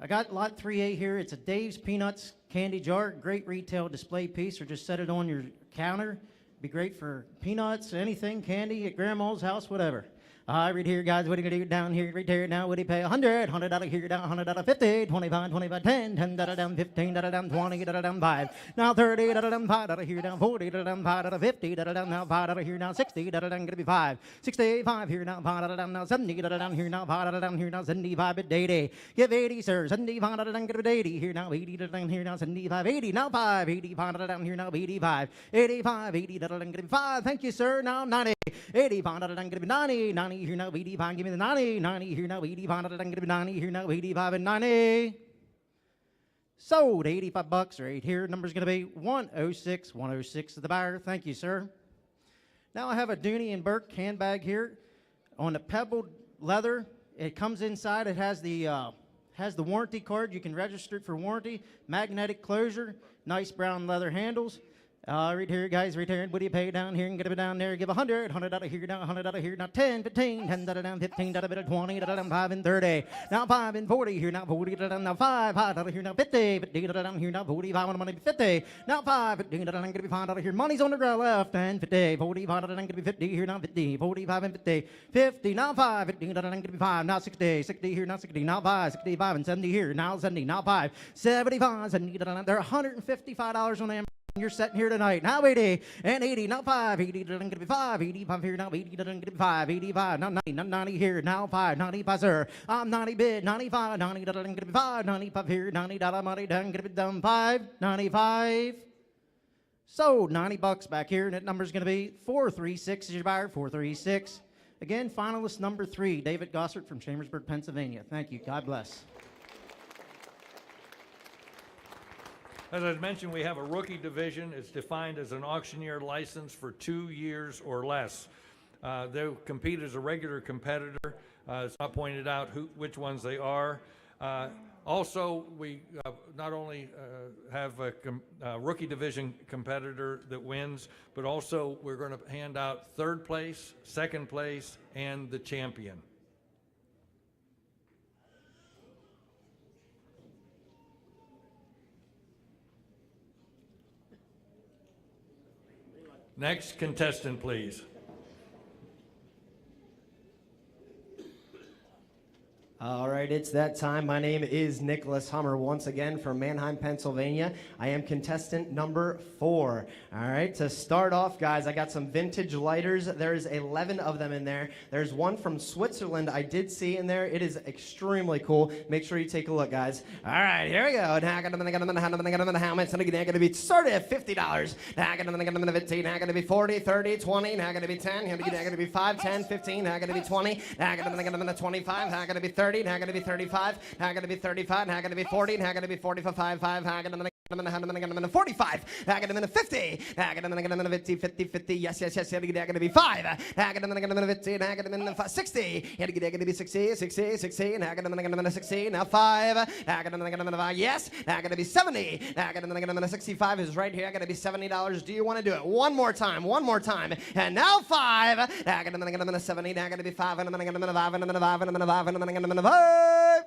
Speaker 4: I got lot 3A here. It's a Dave's Peanuts candy jar. Great retail display piece, or just set it on your counter. Be great for peanuts, anything, candy at grandma's house, whatever. Right here, guys, what are you going to do down here? Right here now, what do you pay? 100, $100 here, down, $100, 50, 25, 25, 10, $10 down, 15 down, 20 down, 5. Now 30 down, $5 here, down, 40 down, $5, 50 down, now $5 here, now 60 down, going to be 5. 65 here, now $5 down, now 70 down here, now $5 down here, now 75 at 80. Give 80, sir, 75 down, going to be 80 here, now 80 down here, now 75, 80, now 5, 85 down here, now 85, 85, 80 down, going to be 5. Thank you, sir. Now 90, 85 down, going to be 90, 90 here, now 85, give me the 90, 90 here, now 85, I'm going to be 90 here, now 85 and 90. Sold, $85 right here. Number's going to be 106, 106 to the buyer. Thank you, sir. Now I have a Dooney and Burke handbag here on the pebbled leather. It comes inside. It has the warranty card. You can register it for warranty. Magnetic closure. Nice brown leather handles. Right here, guys, right here. What do you pay down here? And get it down there. Give 100, $100 here, down, $100 here, now 10, 15, $10 down, 15 $, 20 down, 5 and 30. Now 5 and 40 here, now 40 down, now 5, $5 here, now 50, 50 down here, now 45 on the money, 50. Now 5, 15 down, going to be $5 here. Money's on the ground left and 50, 45 down, going to be 50 here, now 50, 45 and 50, 50. Now 5, 15 down, going to be 5. Now 60, 60 here, now 60. Now 5, 65 and 70 here, now 70. Now 5, 75, 70 down. They're $155 on them. You're sitting here tonight. Now 80 and 80. Now 5. 80 doesn't get to be 5. 85 here. Now 80 doesn't get to be 5. 85. Now 90. Now 90 here. Now 5. 95, sir. I'm 90 bid. 95. 90 doesn't get to be 5. 95 here. $90 money doesn't get to be done 5. 95. Sold. $90 back here. And that number's going to be 436 is your buyer. 436. Again, finalist number 3, David Gossard from Chambersburg, Pennsylvania. Thank you. God bless.
Speaker 2: As I mentioned, we have a rookie division. It's defined as an auctioneer license for 2 years or less. They'll compete as a regular competitor. It's not pointed out which ones they are. Also, we not only have a rookie division competitor that wins, but also we're going to hand out third place, second place, and the champion. Next contestant, please.
Speaker 5: All right, it's that time. My name is Nicholas Hummer, once again from Manheim, Pennsylvania. I am contestant number 4. All right, to start off, guys, I got some vintage lighters. There's 11 of them in there. There's one from Switzerland I did see in there. It is extremely cool. Make sure you take a look, guys. All right, here we go. Now how much? Now going to be started at $50. Now going to be 15. Now going to be 40, 30, 20. Now going to be 10. Now going to be 5, 10, 15. Now going to be 20. Now going to be 25. Now going to be 30. Now going to be 35. Now going to be 35. Now going to be 40. Now going to be 45. 5. Now going to be 45. Now going to be 50. Now going to be 50. 50. Yes. Now going to be 5. Now going to be 50. Now going to be 60. Now going to be 60. 60. Now going to be 60. Now 5. Now going to be 5. Yes. Now going to be 70. Now going to be 65 is right here. Going to be $70. Do you want to do it? One more time. And now 5. Now going to be 70. Now going to be 5. And then going to be 5. And then 5. And then 5.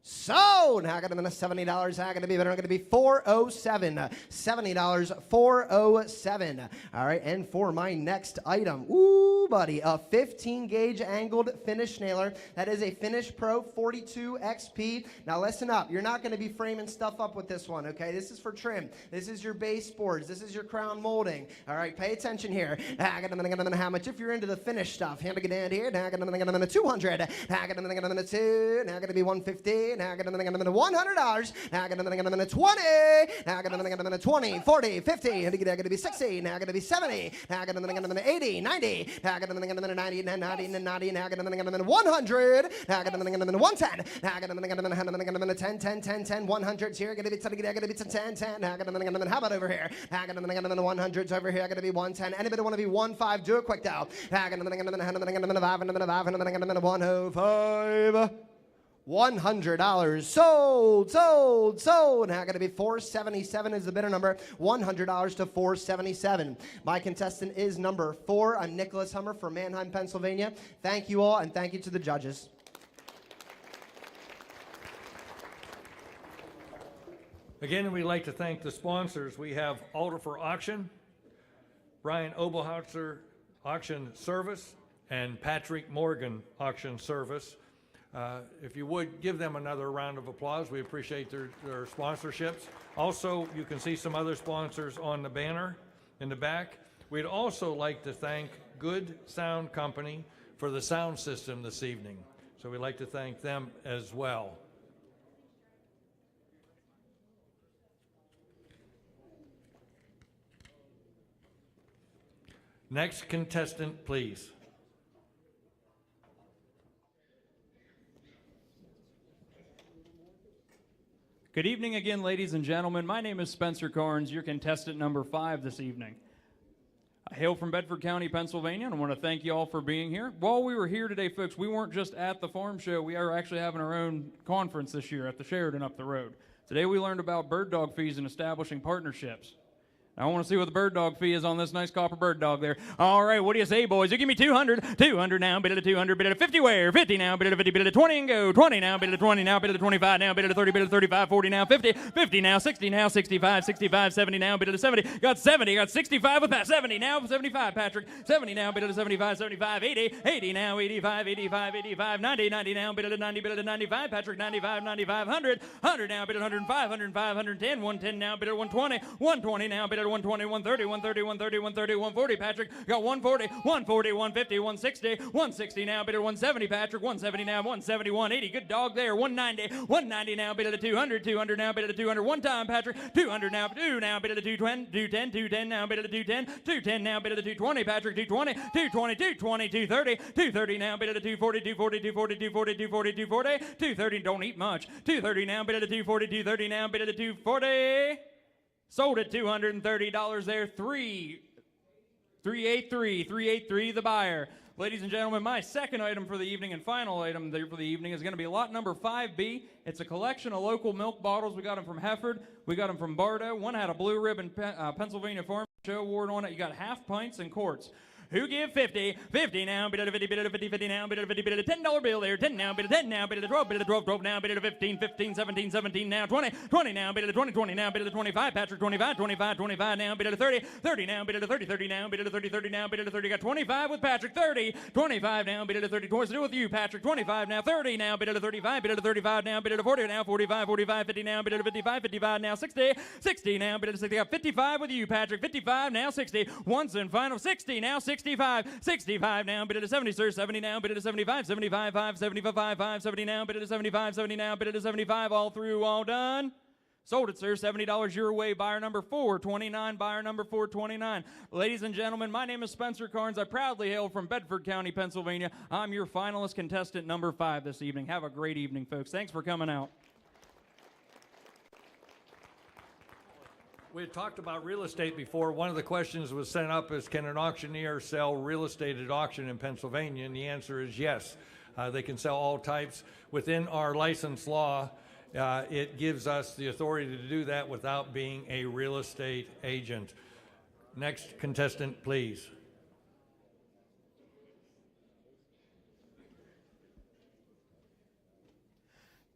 Speaker 5: So now going to be $70. Now going to be better. Going to be $407. $70. $407. All right, and for my next item, ooh, buddy, a 15 gauge angled finish nailer. That is a Finish Pro 42 XP. Now listen up. You're not going to be framing stuff up with this one. Okay, this is for trim. This is your baseboards. This is your crown molding. All right, pay attention here. How much if you're into the finish stuff? Here we go down here. 200. Now going to 2. Now going to be 150. Now I'm going to $100. Now I'm going to 20. Now I'm going to 20, 40, 50. Now I'm going to be 60. Now I'm going to be 70. Now I'm going to 80, 90. Now I'm going to 90, 90, 90. Now I'm going to 100. Now I'm going to 110. Now I'm going to 10, 10, 10, 10, 100s here. Going to be 10, 10. Now I'm going to how about over here? Now I'm going to 100s over here. I'm going to be 110. Anybody want to be 15? Do it quick now. Now I'm going to 105. $100 sold. Now going to be $477 is the bidder number. $100 to $477. My contestant is number 4, a Nicholas Hummer from Manheim, Pennsylvania. Thank you all, and thank you to the judges.
Speaker 2: Again, we'd like to thank the sponsors. We have Alder for Auction, Brian Obelhautzer Auction Service, and Patrick Morgan Auction Service. If you would give them another round of applause, we appreciate their sponsorships. Also, you can see some other sponsors on the banner in the back. We'd also like to thank Good Sound Company for the sound system this evening. So we'd like to thank them as well. Next contestant, please.
Speaker 21: Good evening again, ladies and gentlemen. My name is Spencer Carnes, your contestant number 5 this evening. I hail from Bedford County, Pennsylvania, and I want to thank you all for being here. While we were here today, folks, we weren't just at the farm show. We are actually having our own conference this year at the Sheridan up the road. Today we learned about bird dog fees and establishing partnerships. I want to see what the bird dog fee is on this nice copper bird dog there. All right, what do you say, boys? You give me 200. 200 now, bid it at 200, bid it at 50 where? 50 now, bid it at 50, bid it at 20 and go. 20 now, bid it at 20 now, bid it at 25 now, bid it at 30, bid it at 35, 40 now, 50. 50 now, 60 now, 65, 65, 70 now, bid it at 70. Got 70, got 65 with that. 70 now, 75, Patrick. 70 now, bid it at 75, 75, 80. 80 now, 85, 85, 85, 90, 90 now, bid it at 90, bid it at 95, Patrick. 95, 95, 100. 100 now, bid it at 105, 105, 110. 110 now, bid it at 120. 120 now, bid it at 120, 130. 130, 130, 130, 140, Patrick. Got 140, 140, 150, 160, 160 now, bid at 170, Patrick. 170 now, 170, 180. Good dog there. 190, 190 now, bid at 200, 200 now, bid at 200. One time, Patrick. 200 now, 2 now, bid at 220, 210, 210 now, bid at 210, 210 now, bid at 220, Patrick. 220, 220, 220, 230, 230 now, bid at 240, 240, 240, 240, 240, 240, 230. Don't eat much. 230 now, bid at 240, 230 now, bid at 240. Sold at $230 there. 383 the buyer. Ladies and gentlemen, my second item for the evening and final item there for the evening is going to be lot number 5B. It's a collection of local milk bottles. We got them from Hefford. We got them from Bardo. One had a Blue Ribbon Pennsylvania Farm Show award on it. You got half pints and quarts. Who give 50? 50 now, bid at a 50, bid at a 50, 50 now, bid at a 50, bid at a $10 bill there. 10 now, bid at 10 now, bid at a 12, bid at a 12, 12 now, bid at a 15, 15, 17, 17 now, 20, 20 now, bid at a 20, 20 now, bid at a 25, Patrick, 25, 25, 25 now, bid at a 30, 30 now, bid at a 30, 30 now, bid at a 30, 30 now, bid at a 30, got 25 with Patrick, 30, 25 now, bid at a 30, what's to do with you, Patrick, 25 now, 30 now, bid at a 35, bid at a 35 now, bid at a 40 now, 45, 45, 50 now, bid at a 55, 55 now, 60, 60 now, bid at a 60, got 55 with you, Patrick, 55 now, 60, once and final, 60 now, 65, 65 now, bid at a 70, sir. 70 now, bid at a 75, 75, 5, 75, 5, 5, 70 now, bid at a 75, 70 now, bid at a 75, all through, all done. Sold it, sir. $70 your way. Buyer number 429. Buyer number 429. Ladies and gentlemen, my name is Spencer Carnes. I proudly hail from Bedford County, Pennsylvania. I'm your finalist contestant number 5 this evening. Have a great evening, folks. Thanks for coming out.
Speaker 2: We had talked about real estate before. One of the questions was sent up is, can an auctioneer sell real estate at auction in Pennsylvania? And the answer is yes. They can sell all types. Within our license law, it gives us the authority to do that without being a real estate agent. Next contestant, please.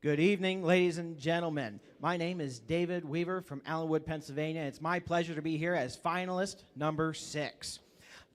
Speaker 5: Good evening, ladies and gentlemen. My name is David Weaver from Allenwood, Pennsylvania. It's my pleasure to be here as finalist number 6.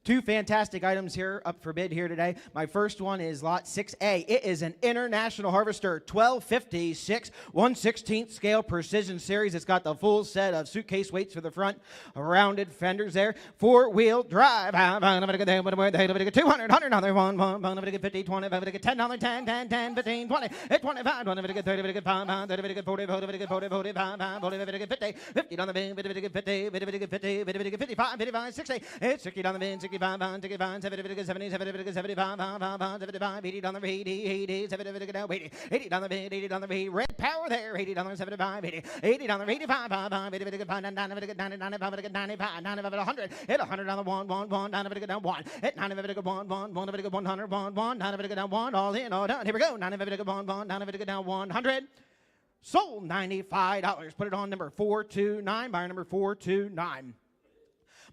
Speaker 5: Two fantastic items here up for bid here today. My first one is lot 6A. It is an International Harvester 1256 1/16 scale precision series. It's got the full set of suitcase weights for the front, rounded fenders there, 4-wheel drive. 200, 100, 1, 50, 20, $10, 10, 10, 10, 15, 20, 25, 30, 5, 30, 40, 40, 40, 45, 40, 50, 50 on the bin, 50, 50, 50, 50, 55, 55, 60, 60 on the bin, 65, 65, 70, 70, 70, 75, 75, 80 on the 80, 70, 80, 80 on the 80 on the red power there, $80, 75, 80, 80 on the 85, 95, 95, 95, 100, hit 100 on the 1, down to 1, hit 95, 1, 100, 1, 95, 1, all in, all done. Here we go, 95, 1, down to down 100. Sold $95. Put it on number 429, buyer number 429.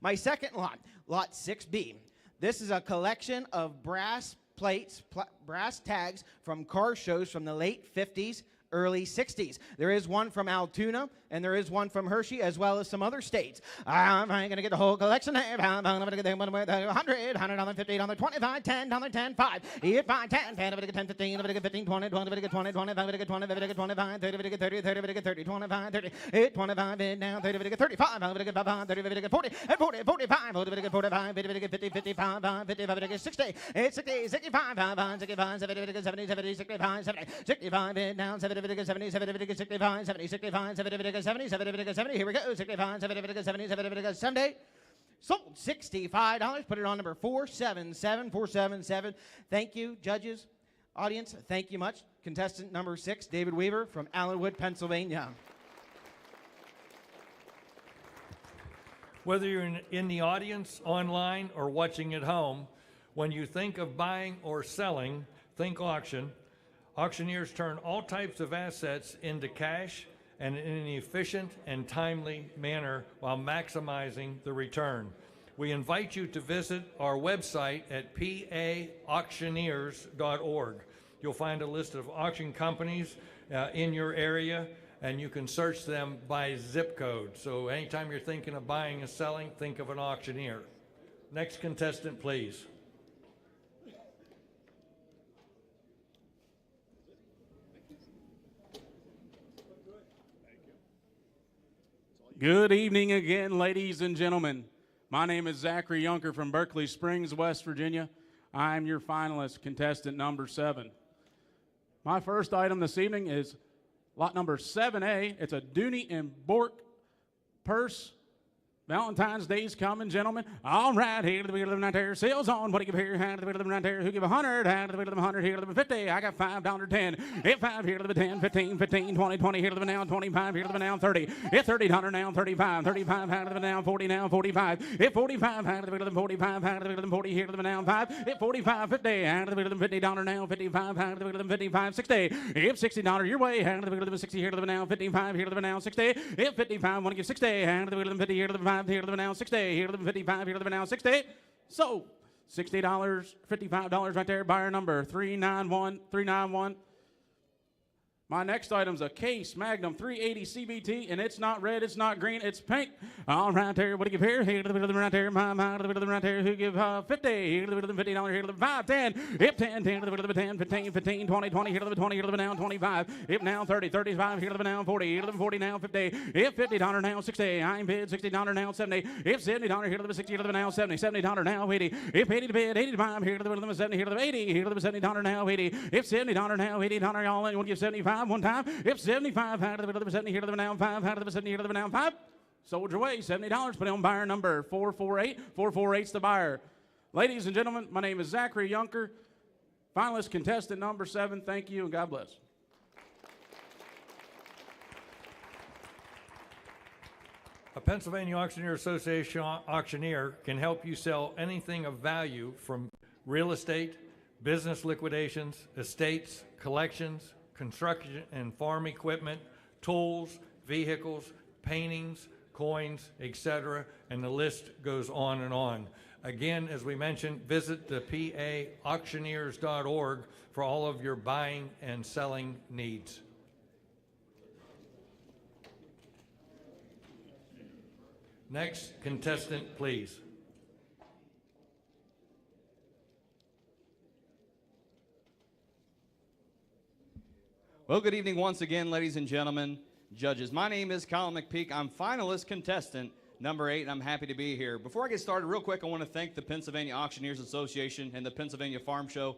Speaker 5: My second lot, lot 6B. This is a collection of brass plates, brass tags from car shows from the late 50s, early 60s. There is one from Altoona, and there is one from Hershey, as well as some other states. I'm going to get the whole collection there. I'm going to get the 100, $100, 50, $25, $10, 10, 5, 8, 5, 10, 10, 15, 15, 20, 20, 20, 25, 20, 25, 30, 30, 30, 30, 25, 30, 8, 25, now 30, 35, 30, 40, 40, 45, 45, 50, 55, 55, 60, 60, 65, 65, 70, 70, 70, 65, 70, 65, now 70, 70, 70, 65, 70, 65, 70, 70, here we go, 65, 70, 70, 70, 70. Sold $65. Put it on number 477, 477. Thank you, judges, audience. Thank you much. Contestant number 6, David Weaver from Allenwood, Pennsylvania.
Speaker 2: Whether you're in the audience, online, or watching at home, when you think of buying or selling, think auction. Auctioneers turn all types of assets into cash and in an efficient and timely manner while maximizing the return. We invite you to visit our website at paauctioneers.org. You'll find a list of auction companies in your area, and you can search them by zip code. So anytime you're thinking of buying and selling, think of an auctioneer. Next contestant, please.
Speaker 13: Good evening again, ladies and gentlemen. My name is Zachary Yunker from Berkeley Springs, West Virginia. I'm your finalist, contestant number 7. My first item this evening is lot number 7A. It's a Dooney and Bork purse. Valentine's Day's coming, gentlemen. All right, here to the middle of the night there. Sales on. What do you give here? Hand to the middle of the night there. Who give 100? Hand to the middle of the 100. Here to the 50. I got $5, 10. Hit 5 here to the 10, 15, 15, 20, 20. Here to the now 25. Here to the now 30. Hit $30 now 35. 35 hand to the now 40 now 45. Hit 45 hand to the middle of the 45. Hand to the middle of the 40. Here to the now 5. Hit 45 50. Hand to the middle of the $50 now 55. Hand to the middle of the 55 60. Hit $60 your way. Hand to the middle of the 60. Here to the now 55. Here to the now 60. Hit 55. Want to give 60. Hand to the middle of the 50. Here to the 5. Here to the now 60. Here to the 55. Here to the now 60. So $60, $55 right there. Buyer number 391. My next item's a Case Magnum 380 CBT, and it's not red, it's not green, it's pink. All right there, what do you give here? Here to the middle of the right there, my, to the middle of the right there, who give 50? Here to the middle of the $50, here to the 5, 10, hip 10, 10 to the middle of the 10, 15, 15, 20, 20, here to the 20, here to the now 25, hip now 30, 35, here to the now 40, here to the 40 now 50, hip $50 now 60, I'm bid $60 now 70, hip $70, here to the 60, here to the now 70, $70 now 80, hip 80 to bid, 85, here to the middle of the 70, here to the 80, here to the $70 now 80, hip $70 now $80, y'all in, you want to give 75 one time, hip 75, hand to the middle of the 70, here to the now 5, hand to the 70, here to the now 5. Sold your way, $70. Put it on buyer number 448. 448's the buyer. Ladies and gentlemen, my name is Zachary Yunker, finalist contestant number 7. Thank you and God bless.
Speaker 2: A Pennsylvania Auctioneer Association auctioneer can help you sell anything of value from real estate, business liquidations, estates, collections, construction and farm equipment, tools, vehicles, paintings, coins, etc., and the list goes on and on. Again, as we mentioned, visit the paauctioneers.org for all of your buying and selling needs. Next contestant, please.
Speaker 22: Well, good evening once again, ladies and gentlemen, judges. My name is Colin McPeak. I'm finalist contestant number 8, and I'm happy to be here. Before I get started, real quick, I want to thank the Pennsylvania Auctioneers Association and the Pennsylvania Farm Show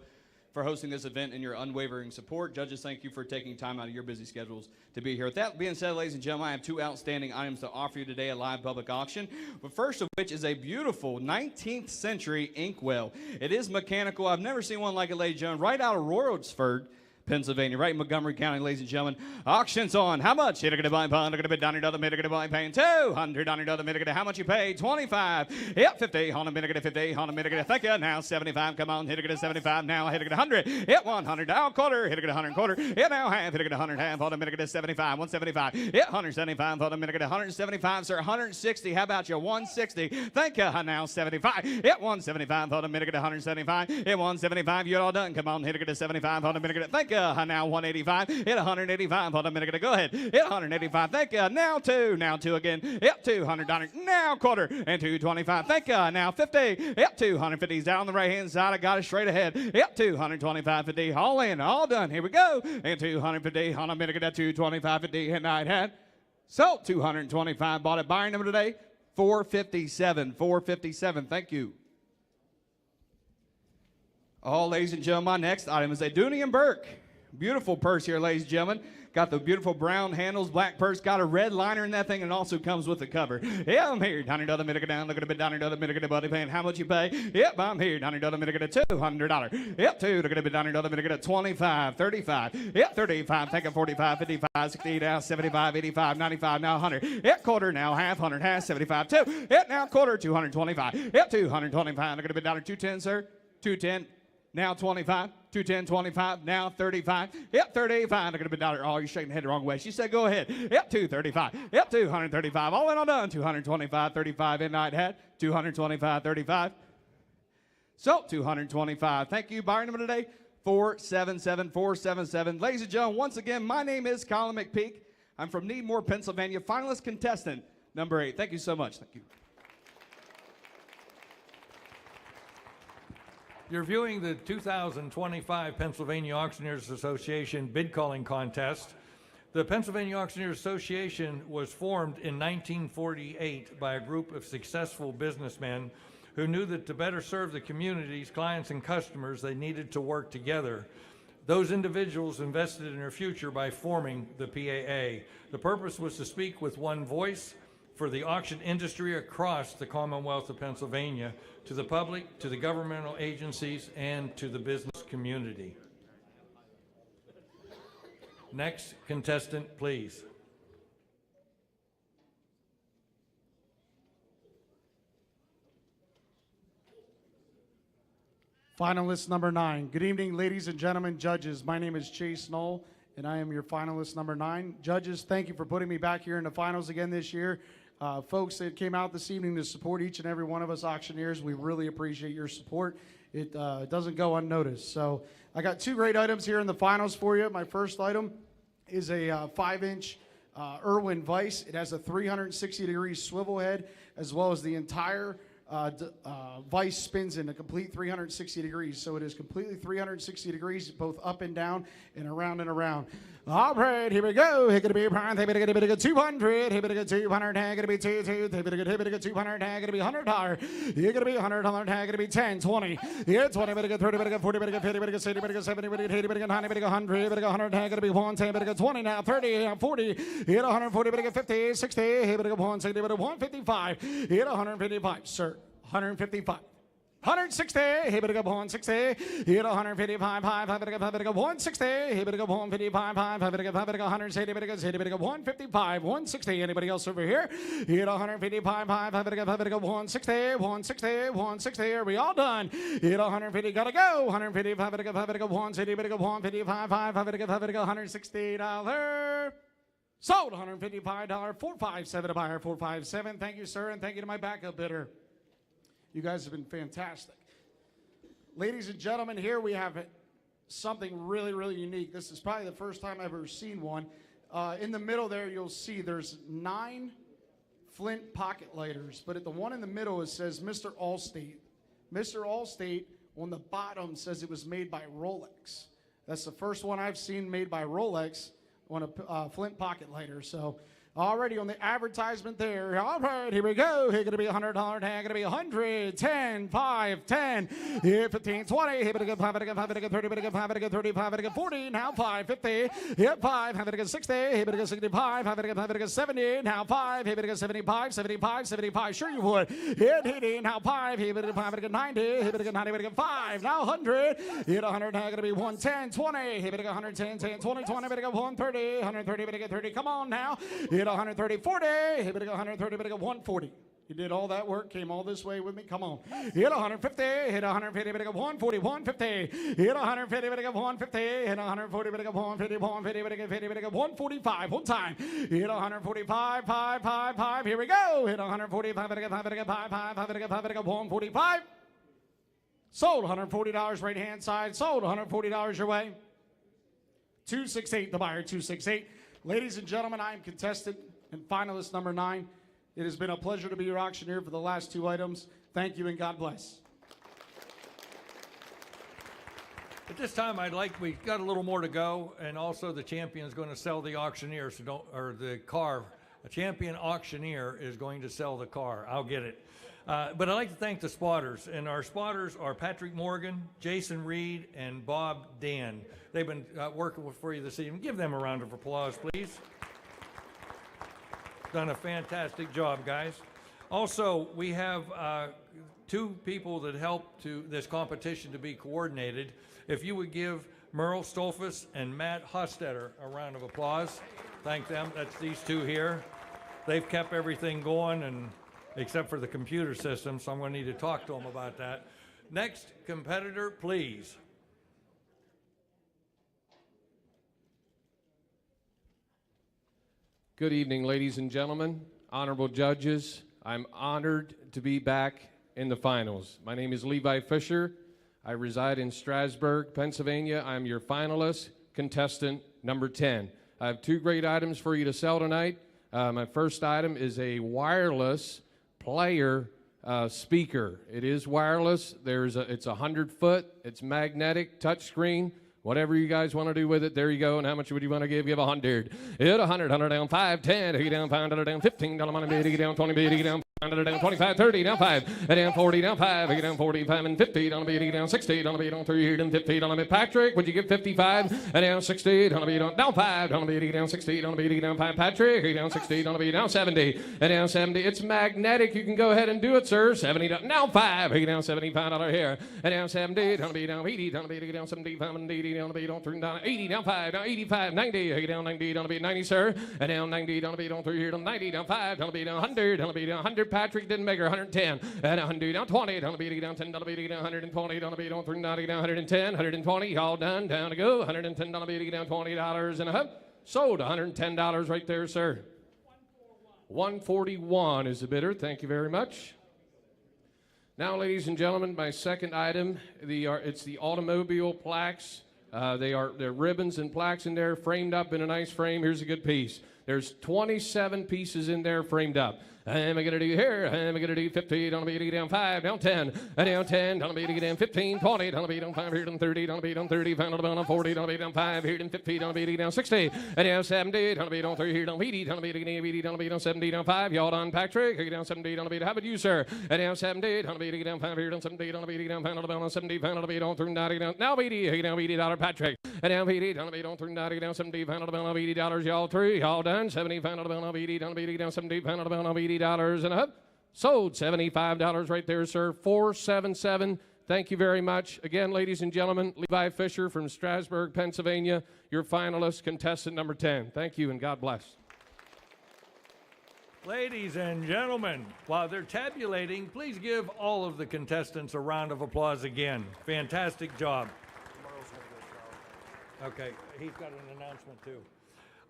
Speaker 22: for hosting this event and your unwavering support. Judges, thank you for taking time out of your busy schedules to be here. With that being said, ladies and gentlemen, I have 2 outstanding items to offer you today at live public auction. But first of which is a beautiful 19th century inkwell. It is mechanical. I've never seen one like it, ladies and gentlemen, right out of Royalsford, Pennsylvania, right in Montgomery County, ladies and gentlemen. Auction's on. How much? Hit a buy pound, look at a bit down here, minute buy paying 200 down here, minute. How much you pay? 25. Yep, 50. On a minute, 50. On a minute. Thank you. Now 75. Come on, hit a 75. Now hit a 100. Hit 100. Now quarter. Hit a 100 quarter. Hit now half. Hit a 100 half. On a minute 75. 175. Hit 175. On a minute 175. Sir, 160. How about you? 160. Thank you. Now 75. Hit 175. On a minute 175. Hit 175. You're all done. Come on, hit a 75. On a minute. Thank you. Now 185. Hit 185. Hold on a minute. Go ahead. Hit 185. Thank you. Now 2. Now 2 again. Hit 200. Now quarter. And 225. Thank you. Now 50. Hit 250. Down the right hand side. I got it straight ahead. Hit 225. 50. All in. All done. Here we go. And 250. On a minute. 225. 50. And I had sold 225. Bought it. Buying number today 457. 457. Thank you. Oh, ladies and gentlemen, my next item is a Dooney & Burke. Beautiful purse here, ladies and gentlemen. Got the beautiful brown handles, black purse, got a red liner in that thing, and it also comes with the cover. Yeah, I'm here. Down another minute down, look at a bit down another minute, buddy paying how much you pay? Yep, I'm here. Down another minute, $200. Yep, 2, look at a bit down another minute, 25, 35. Yep, 35, take a 45, 55, 60, now 75, 85, 95, now 100. Yep, quarter, now half, 100, half, 75, 2. Yep, now quarter, 225. Yep, 225, look at a bit down 210, sir. 210. Now 25, 210, 25, now 35. Yep, 35. Look at a bit down there. Oh, you're shaking the head the wrong way. She said, go ahead. Yep, 235. Yep, 235. All in, all done. 225, 35 in night hat. 225, 35. So, 225. Thank you. Buyer number today, 477, 477. Ladies and gentlemen, once again, my name is Colin McPeak. I'm from Needmore, Pennsylvania. Finalist contestant number 8. Thank you so much. Thank you.
Speaker 2: You're viewing the 2025 Pennsylvania Auctioneers Association bid calling contest. The Pennsylvania Auctioneers Association was formed in 1948 by a group of successful businessmen who knew that to better serve the communities, clients, and customers, they needed to work together. Those individuals invested in their future by forming the PAA. The purpose was to speak with one voice for the auction industry across the Commonwealth of Pennsylvania, to the public, to the governmental agencies, and to the business community. Next contestant, please.
Speaker 9: Finalist number 9. Good evening, ladies and gentlemen, judges. My name is Chase Knoll, and I am your finalist number 9. Judges, thank you for putting me back here in the finals again this year. Folks that came out this evening to support each and every one of us auctioneers, we really appreciate your support. It doesn't go unnoticed. So I got 2 great items here in the finals for you. My first item is a 5-inch Irwin vise. It has a 360-degree swivel head, as well as the entire vise spins in a complete 360 degrees. So it is completely 360 degrees, both up and down and around and around. All right, here we go. Here gonna be a pound. Here gonna be 200. Here gonna be 200. Here gonna be 2. Here gonna be 200. Here gonna be $100. Here gonna be $100. Here gonna be 10, 20. Here 20. Here 30. Here 40. Here 50. Here 60. Here 70. Here 80. Here 90. Here 100. Here 100. Here gonna be 110. Here 20 now. 30. Here 40. Here 140. Here 50. 60. Here 160. Here 155. Here 155. Sir, 155. 160, here we go, 160, here 155, 160, here we go, 155, 160, here we go, 155, 160, anybody else over here? Here 155, 160, 160, 160, are we all done? Here 150, gotta go, 155, 160, $155, $160. Sold, $155, $457 to buyer, $457. Thank you, sir, and thank you to my backup bidder. You guys have been fantastic. Ladies and gentlemen, here we have something really, really unique. This is probably the first time I've ever seen one. In the middle there, you'll see there's 9 Flint pocket lighters, but at the one in the middle it says Mr. Allstate. Mr. Allstate on the bottom says it was made by Rolex. That's the first one I've seen made by Rolex on a Flint pocket lighter. So already on the advertisement there. All right, here we go. Here going to be $100 tag. Going to be 100, 10, 5, 10, here 15, 20. Here going to go 5, 5, 30, 5, 30, 5, 40. Now 5, 50. Here 5, 60. Here going to go 65. 5, 70. Now 5. Here going to go 75, 75, 75. Sure you would. Here 80. Now 5. Here going to go 90. Here going to go 90. Here going to go 5. Now 100. Here 100. Going to be 110, 20. Here going to go 110, 10, 20, 20. Here going to go 130. 130. Here going to go 30. Come on now. Hit 130, 40. Hit 130, hit 140. You did all that work, came all this way with me. Come on. Hit 150, hit 150, hit 140, 150. Hit 150, hit 150. Hit 140, hit 150, 150, hit 145. One time. Hit 145, 5, 5, 5. Here we go. Hit 145, hit 5, hit 5, 5, 5, hit 5, hit 145. Sold $140 right hand side. Sold $140 your way. 268, the buyer, 268. Ladies and gentlemen, I am contestant and finalist number 9. It has been a pleasure to be your auctioneer for the last 2 items. Thank you and God bless.
Speaker 2: At this time, we've got a little more to go, and also the champion is going to sell the auctioneer, or the car. A champion auctioneer is going to sell the car. I'll get it. But I'd like to thank the spotters, and our spotters are Patrick Morgan, Jason Reed, and Bob Dan. They've been working for you this evening. Give them a round of applause, please. Done a fantastic job, guys. Also, we have 2 people that helped to this competition to be coordinated. If you would give Merle Stolfus and Matt Hostetter a round of applause. Thank them. That's these 2 here. They've kept everything going, and except for the computer system, so I'm going to need to talk to them about that. Next competitor, please.
Speaker 16: Good evening, ladies and gentlemen, honorable judges. I'm honored to be back in the finals. My name is Levi Fisher. I reside in Strasburg, Pennsylvania. I'm your finalist, contestant number 10. I have 2 great items for you to sell tonight. My first item is a wireless player speaker. It is wireless. It's 100-foot. It's magnetic, touchscreen. Whatever you guys want to do with it, there you go. And how much would you want to give? Give 100. Hit 100, 100 down, 5, 10, take it down, 5, 100 down, 15, $1, take it down, 20, take it down, 100 down, 25, 30, down 5, down 40, down 5, take it down 45 and 50, down be down 60, down be down 3 and 50, down be Patrick. Would you give 55 and down 60, down be down 5, down be down 60, down be down 5, Patrick, down 60, down be down 70, and down 70. It's magnetic. You can go ahead and do it, sir. 70 down, now 5, take it down $75 here, and down 70, down be down 80, down be down 75 and 80, down be down 3 down 80, down 5, down 85, 90, take it down 90, down be 90, sir, and down 90, down be down 3 here, down 90, down 5, down be down 100, down be down 100. Patrick didn't make her 110, and 100 down 20, down be down 10, down be down 120, down be down 390, down 110, 120, all done, down to go, 110, down be down $20 and a half. Sold $110 right there, sir. 141 is the bidder. Thank you very much. Now, ladies and gentlemen, my second item, it's the automobile plaques. They're ribbons and plaques in there, framed up in a nice frame. Here's a good piece. There's 27 pieces in there framed up. Am I going to do here? Am I going to do 50? Don't be down 5, down 10, down 10, don't be down 15, 20, don't be down 5, here down 30, don't be down 30, down 40, don't be down 5, here down 50, don't be down 60, down 70, don't be down 3, here down 80, don't be down 80, don't be down 70, down 5, y'all done, Patrick, here down 70, don't be down, how about you, sir? Down 70, don't be down 5, here down 70, don't be down 5, down 70, don't be down 390, down, now 80, here down $80, Patrick, down 80, don't be down 390, down 70, down $80, y'all 3, y'all done, 70, down 80, don't be down 70, down $80 and a half. Sold $75 right there, sir. 477. Thank you very much. Again, ladies and gentlemen, Levi Fisher from Strasburg, Pennsylvania, your finalist, contestant number 10. Thank you and God bless.
Speaker 2: Ladies and gentlemen, while they're tabulating, please give all of the contestants a round of applause again. Fantastic job. Okay, he's got an announcement too.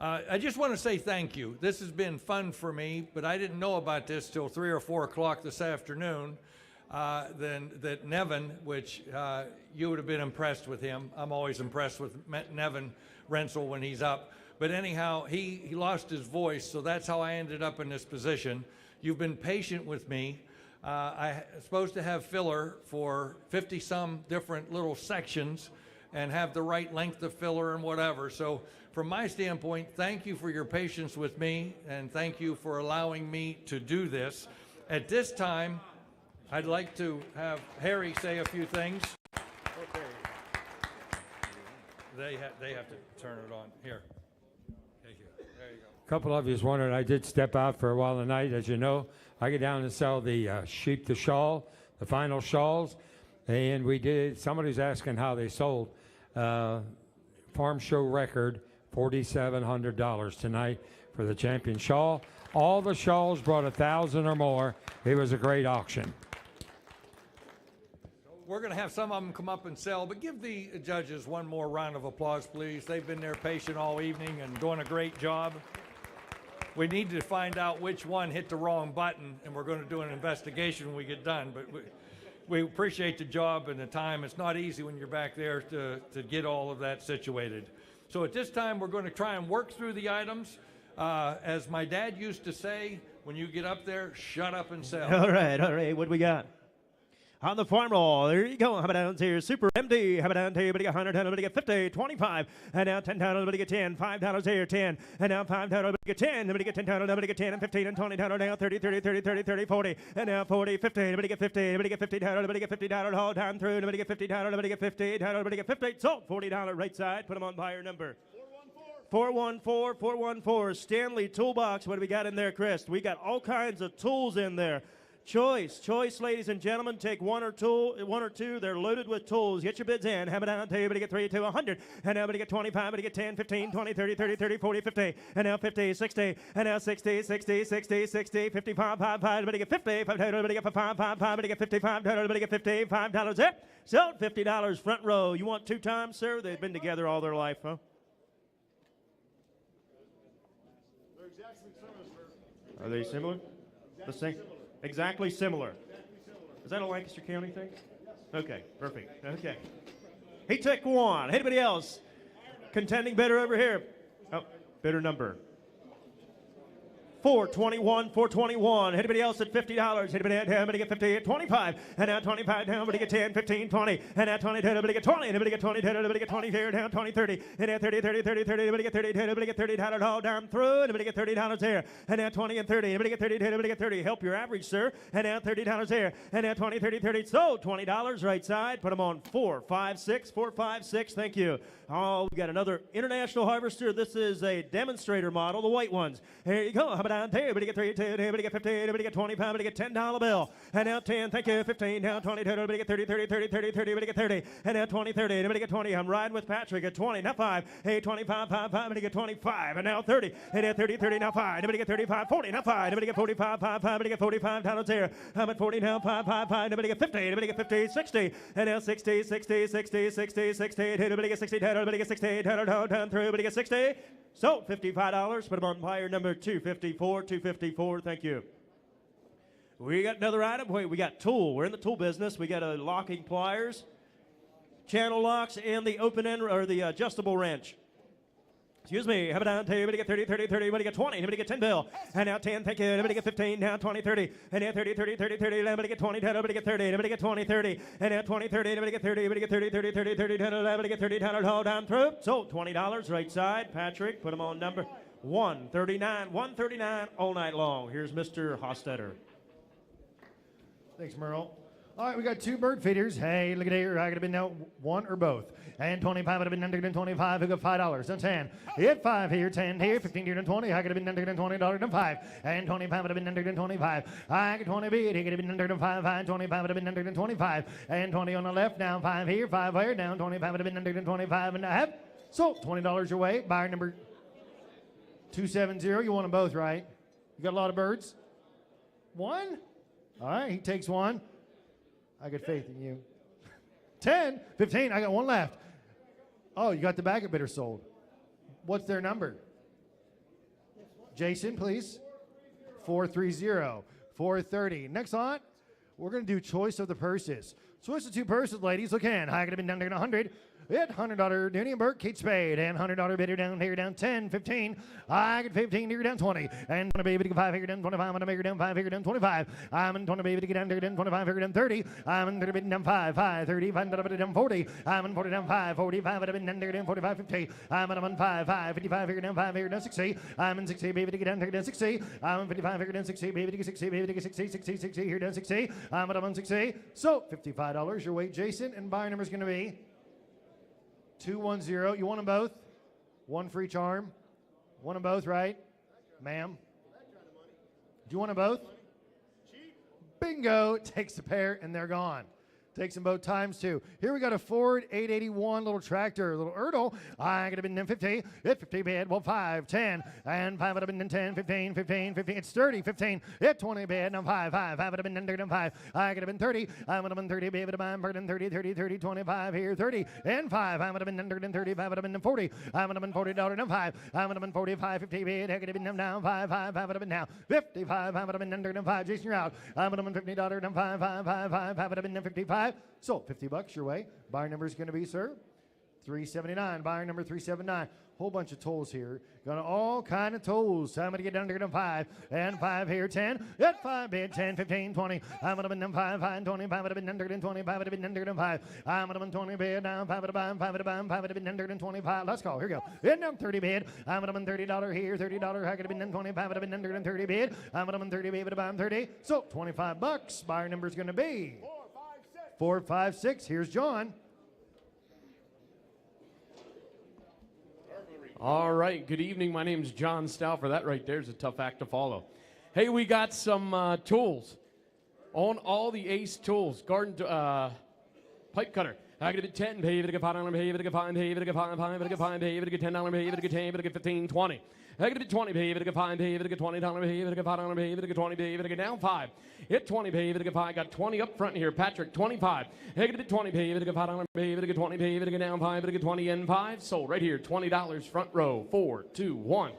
Speaker 2: I just want to say thank you. This has been fun for me, but I didn't know about this till 3 or 4 o'clock this afternoon. Then that Nevin, which you would have been impressed with him. I'm always impressed with Nevin Rensel when he's up. But anyhow, he lost his voice, so that's how I ended up in this position. You've been patient with me. I'm supposed to have filler for 50-some different little sections and have the right length of filler and whatever. So from my standpoint, thank you for your patience with me, and thank you for allowing me to do this. At this time, I'd like to have Harry say a few things. Okay. They have to turn it on. Here. Thank you. There you go.
Speaker 18: A couple of you was wondering, I did step out for a while tonight. As you know, I get down and sell the sheep to shawl, the final shawls, and we did. Somebody's asking how they sold. Farm show record, $4,700 tonight for the champion shawl. All the shawls brought 1,000 or more. It was a great auction.
Speaker 2: We're going to have some of them come up and sell, but give the judges one more round of applause, please. They've been there patient all evening and doing a great job. We need to find out which one hit the wrong button, and we're going to do an investigation when we get done. But we appreciate the job and the time. It's not easy when you're back there to get all of that situated. So at this time, we're going to try and work through the items. As my dad used to say, when you get up there, shut up and sell.
Speaker 17: All right. What do we got? On the farm roll, there you go. How about down here? Super MD. How about down here? Everybody get 100, everybody get 50, 25, and now $10, everybody get 10, $5 here, 10, and now $5, everybody get 10, everybody get $10, everybody get 10, and 15, and $20, now 30, 30, 30, 30, 30, 40, and now 40, 50, everybody get 50, everybody get $50, everybody get $50 all time through, everybody get $50, everybody get $50, everybody get 50, so $40 right side, put them on buyer number. 414. Stanley Toolbox. What do we got in there, Chris? We got all kinds of tools in there. Choice, ladies and gentlemen. Take one or two. They're loaded with tools. Get your bids in. Have it down to you. Everybody get 3 to 100. And now everybody get 25. Everybody get 10, 15, 20, 30, 30, 30, 40, 50. And now 50, 60. And now 60, 60, 60, 60, 55, 5, everybody get 50. Everybody get 5, everybody get 55. Everybody get $55 there. So $50 front row. You want 2 times, sir? They've been together all their life, huh? Are they similar? The same? Exactly similar. Is that a Lancaster County thing? Okay, perfect. Okay. He took one. Anybody else? Contending bidder over here. Oh, bidder number. 421. Anybody else at $50? Anybody get 50 at 25? And now 25 down. Everybody get 10, 15, 20. And now 20 down. Everybody get 20. Everybody get 20 down. Everybody get 20 here. Down 20, 30. And now 30, 30, 30, 30. Everybody get 30 down. Everybody get $30 all down through. Everybody get $30 here. And now 20 and 30. Everybody get 30 down. Everybody get 30. Help your average, sir. And now $30 here. And now 20, 30, 30. So $20 right side. Put them on 4, 5, 6. 4, 5, 6. Thank you. Oh, we got another International Harvester. This is a demonstrator model, the white ones. Here you go. How about down there? Everybody get 3, 2, everybody get 50, everybody get 25, everybody get $10 bill. And now 10, thank you, 15, now 20, everybody get 30, 30, 30, 30, 30, everybody get 30. And now 20, 30, everybody get 20. I'm riding with Patrick at 20, now 5. Hey, 25, 5, 5, everybody get 25. And now 30, and now 30, 30, now 5. Everybody get 35, 40, now 5. Everybody get 45, 5, 5, everybody get $45 here. I'm at 40 now, 5, 5, 5. Everybody get 50, everybody get 50, 60. And now 60, 60, 60, 60, 60. Everybody get 60, everybody get 60, down through, everybody get 60. So $55. Put them on buyer number 254. Thank you. We got another item. Wait, we got tool. We're in the tool business. We got locking pliers, channel locks, and the open end or the adjustable wrench. Excuse me. Have it down to everybody get 30, 30, 30. Everybody get 20. Everybody get 10 bill. And now 10. Thank you. Everybody get 15. Now 20, 30. And now 30, 30, 30, 30. Everybody get 20. Everybody get 30. Everybody get 20, 30. And now 20, 30. Everybody get 30. Everybody get 30, 30, 30, 30. Everybody get 30. All down through. So $20 right side. Patrick, put them on number 139. 139 all night long. Here's Mr. Hostetter.
Speaker 14: Thanks, Merle. All right, we got 2 bird feeders. Hey, look at here. I could have been now one or both. And 25 would have been under 25. Who got $5? That's 10. Hit 5 here, 10 here, 15 here, and 20. I could have been under $20 and 5. And 25 would have been under 25. I got 20 bid. He could have been under 5. 25 would have been under 25. And 20 on the left. Down 5 here, 5 here. Down 25 would have been under 25 and a half. So $20 your way. Buyer number 270. You want them both, right? You got a lot of birds? 1? All right, he takes 1. I got faith in you. 10, 15, I got 1 left. Oh, you got the backup bidder sold. What's their number? Jason, please. 430, 430. Next on, we're going to do choice of the purses. Choice of 2 purses, ladies. Look in. I could have been under 100. Hit $100 Dooney and Burke, Kate Spade, and $100 bidder down here, down 10, 15. I get 15 here, down 20. And 20 baby to 5 here, down 25. I'm gonna make her down 5 here, down 25. I'm in 20 baby to get down here, down 25 here, down 30. I'm in 30 bid down 5, 5, 30, 5 down 40. I'm in 40 down 5, 45. I've been down there, down 45, 50. I'm in 5, 5, 55 here, down 5 here, down 60. I'm in 60 baby to get down here, down 60. I'm in 55 here, down 60 baby to get 60, baby to get 60, 60, 60 here, down 60. I'm at 60. So $55 your weight, Jason, and buy number is going to be 210. You want them both? One for each arm. Want them both, right? Ma'am? Do you want them both? Bingo! Takes the pair, and they're gone. Takes them both times two. Here we got a Ford 881 little tractor, little Erdl. I could have been in 50. Hit 50 bid. Well, 5, 10. And 5 would have been in 10, 15, 15, 15. It's 30, 15. Hit 20 bid. Now 5, 5. 5 would have been in 30, 5. I could have been 30. I would have been 30 bid. I'm burning 30, 30, 30, 25 here, 30. And 5. I would have been under 30. 5 would have been in 40. I would have been $40 now 5. I would have been 45, 50 bid. I could have been down 5, 5. 5 would have been now 55. I would have been under 5. Jason, you're out. I would have been $50 down 5, 5, 5, 5. 5 would have been 55. So $50 your way. Buyer number is going to be, sir, 379. Buyer number 379. Whole bunch of tolls here. Got all kind of tolls. I'm going to get down to 5. And 5 here, 10. At 5 bid, 10, 15, 20. I'm going to been 5, 5, 20. 5 would have been under 20. 5 would have been under 5. I'm going to been 20 bid. Down 5 would have been 5 would have been 5 would have been under 25. Let's go. Here we go. In down 30 bid. I'm going to been $30 here, $30. I could have been 25 would have been under 30 bid. I'm going to been 30 bid, would have been 30. So $25. Buyer number is going to be 4, 5, 6. Here's John.
Speaker 16: All right, good evening. My name's John Stauffer. That right there is a tough act to follow. Hey, we got some tools. On all the Ace tools, garden pipe cutter. I could have been 10, pay, get $5, pay, get 5, pay, get 5, get 5, pay, get $10, pay, get 10, get 15, 20. I could have been 20, pay, get 5, pay, get $20, pay, get 5, pay, get 20, pay, get down 5. Hit 20, pay, get 5. Got 20 up front here. Patrick, 25. I could have been 20, pay, get 5, pay, get 20, pay, get down 5, get 20 and 5. Sold right here. $20 front row. 4, 2, 1.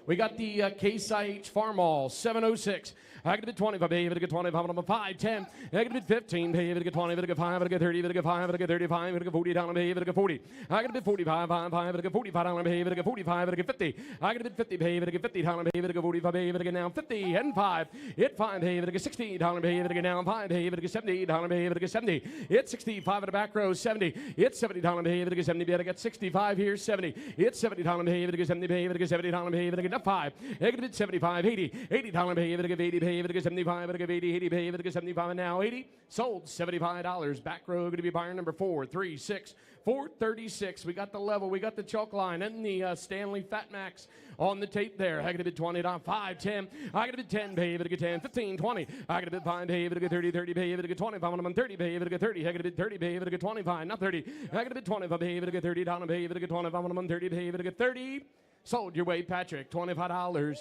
Speaker 16: We got the Case IH Farmall 706. I could have been 25, pay, get 25, I'm 5, 10. I could have been 15, pay, get 20, get 5, get 30, get 5, get 35, get $40, pay, get 40. I could have been 45, 5, get $45, pay, get 45, get 50. I could have been 50, pay, get $50, pay, get 45, pay, get now 50 and 5. Hit 5, pay, get $60, pay, get now 5, pay, get $70, pay, get 70. Hit 65 at the back row, 70. Hit $70, pay, get 70, pay, get 65 here, 70. Hit $70, pay, get 70, pay, get $70, pay, get 5. I could have been 75, 80. $80, pay, get 80, pay, get 75, I get 80, 80, pay, get 75 and now 80. Sold $75. Back row going to be buyer number 436. 436. We got the level, we got the chalk line, and the Stanley Fat Max on the tape there. I could have been 20, 5, 10. I could have been 10, pay, get 10, 15, 20. I could have been 5, pay, get 30, 30, pay, get 25. I'm 30, pay, get 30. I could have been 30, pay, get 25, not 30. I could have been 25, pay, get 30, down, pay, get 25. I'm 30, pay, get 30. Sold your way, Patrick. $25.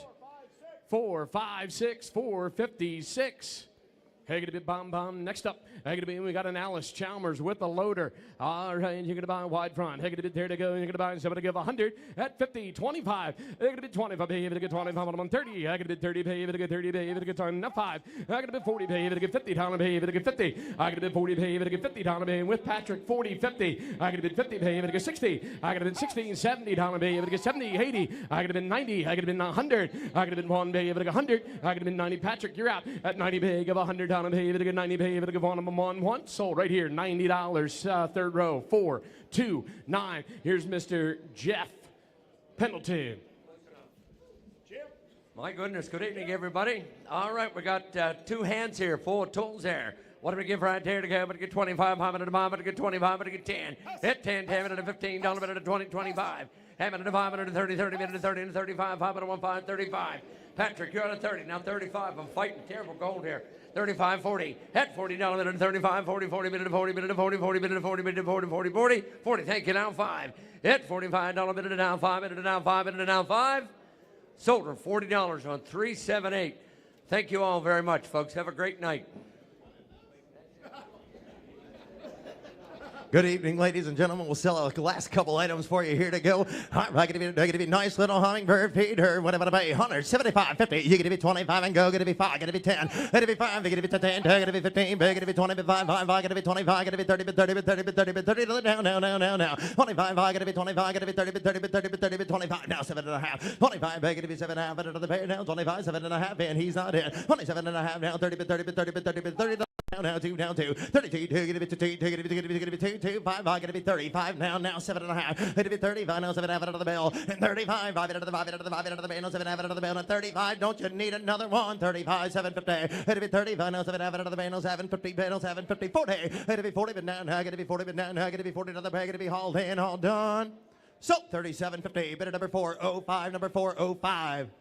Speaker 16: 4, 5, 6, 4, 56. Hey, gonna be bomb. Next up, we got an Alice Chalmers with a loader. All right, you're gonna buy a wide front. Hey, gonna be there to go. You're gonna buy somebody give 100 at 50, 25. Hey, gonna be 25. Pay, get 25. I'm 30. I gonna be 30. Pay, get 30. Pay, get 5. I gonna be 40. Pay, get 50. Pay, get 50. I gonna be 40. Pay, get 50. Pay with Patrick 40, 50. I gonna be 50. Pay, get 60. I gonna be 60, 70. Pay, get 70, 80. I gonna be 90. I gonna be 100. I gonna be 1. Pay, get 100. I gonna be 90. Patrick, you're out at 90. Pay, give 100. Pay, get 90. Pay, get 1. Sold right here. $90. Third row. 4, 2, 9. Here's Mr. Jeff Pendleton.
Speaker 8: My goodness, good evening, everybody. All right, we got 2 hands here, 4 tools there. What do we give right there to go? I'm going to get 25, I'm going to buy, I'm going to get 25, I'm going to get 10. Hit 10, 10, minute, $15, minute, 20, 25. Ham minute, 5 minute, 30, 30, minute, 30, and 35, 5 minute, 1, 5, 35. Patrick, you're on a 30, now 35. I'm fighting terrible gold here. 35, 40. Hit $40, minute, 35, 40, 40, minute, 40, minute, 40, 40, minute, 40, minute, 40, 40, 40, 40. Thank you, now 5. Hit $45, minute, down 5, minute, down 5, minute, down 5. Sold her $40 on 378. Thank you all very much, folks. Have a great night.
Speaker 15: Good evening, ladies and gentlemen. We'll sell a last couple items for you here to go. All right, going to be nice little hummingbird feeder. Whatever to pay, 175, 50. You're going to be 25 and go. Going to be 5, going to be 10. Going to be 5, going to be 10, going to be 15, going to be 20, 5, going to be 25, going to be 30, 30, down, 25, going to be 25, going to be 30, 25. Now 7.5. 25, going to be 7.5. Under the pair now, 25, 7.5, and he's not in. 27.5 now, 30. Now 2, 32, going to be 2, going to be 2, 5, going to be 35 now 7.5, going to be 35 now 7.5 out of the bell, and 35, 5 out of the 5 out of the 5 out of the bell, 7.5 out of the bell, and 35. Don't you need another one? 35, 750, going to be 35 now 7.5 out of the bell, 750, 750, 40, going to be 40, but now going to be 40, but now going to be 40 to the bag, going to be hauled in, all done. So 37.50, bid at number 405, number 405.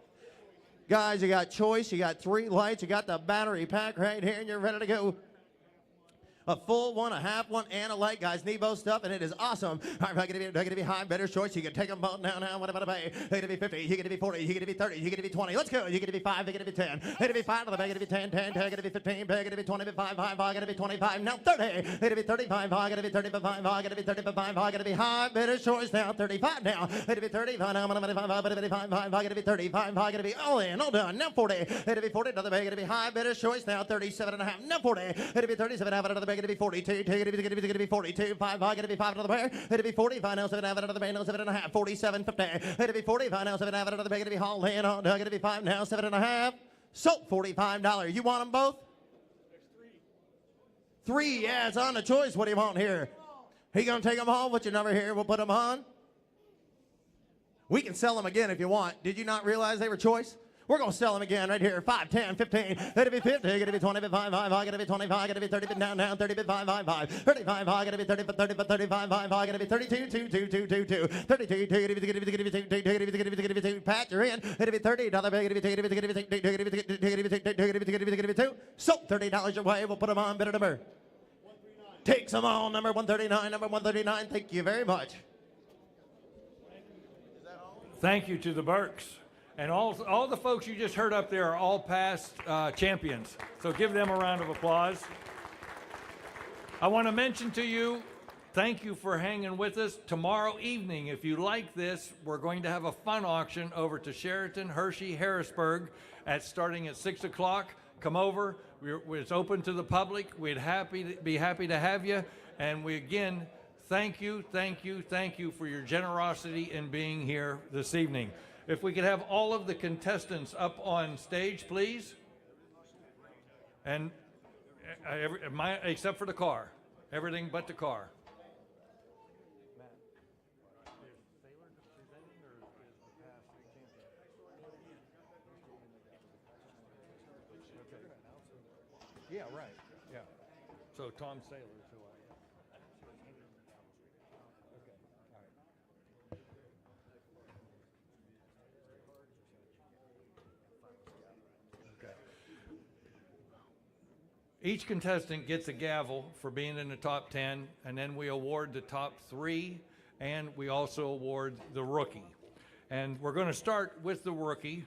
Speaker 15: Guys, you got choice, you got 3 lights, you got the battery pack right here, and you're ready to go. A full one, a half one, and a light, guys. Need both stuff, and it is awesome. All right, going to be high, better choice. You can take them both now. What about a pay? You're going to be 50. You're going to be 40. You're going to be 30. You're going to be 20. Let's go. You're going to be 5. You're going to be 10. You're going to be 5 to the bag. You're going to be 10. You're going to be 15. You're going to be 20. 5. You're going to be 25. Now 30. You're going to be 35. You're going to be 35. You're going to be 35. You're going to be high, better choice now. 35 now. You're going to be 35. Now I'm going to be 5. I'm going to be 5. I'm going to be 35. I'm going to be all in, all done. Now 40. You're going to be 40 to the bag. You're going to be high, better choice now. 37.5. Now 40. You're going to be 37. Out of the bag. You're going to be 42. Going to be 42, 5, going to be 5 to the pair. Going to be 45 now, 7 out of the bag, no 7.5, 47, 50. Going to be 45 now, 7 out of the bag, going to be hauled in on. Going to be 5 now, 7.5. So $45. You want them both? 3, yeah, it's on the choice. What do you want here? He gonna take them home? What's your number here? We'll put them on. We can sell them again if you want. Did you not realize they were choice? We're going to sell them again right here. 5, 10, 15. Going to be 50. Going to be 20, 5, 5. Going to be 25. Going to be 30, down, 30, 5, 5, 5. 35, going to be 30, 30, 35, 5, going to be 32, 2, 2, 2, 2, 2. 32, going to be 2. Pat, you're in. Going to be 30. Going to be 2. So $30 your way. We'll put them on. Bid number. Takes them all. Number 139. Number 139. Thank you very much.
Speaker 2: Thank you to the Burks. And all the folks you just heard up there are all past champions. So give them a round of applause. I want to mention to you, thank you for hanging with us. Tomorrow evening, if you like this, we're going to have a fun auction over to Sheraton, Hershey, Harrisburg, starting at 6 o'clock. Come over. It's open to the public. We'd be happy to have you. And we again, thank you for your generosity in being here this evening. If we could have all of the contestants up on stage, please. And except for the car. Everything but the car. Yeah, right. Yeah. So Tom Saylor is who I am. Each contestant gets a gavel for being in the top 10, and then we award the top 3, and we also award the rookie. And we're going to start with the rookie.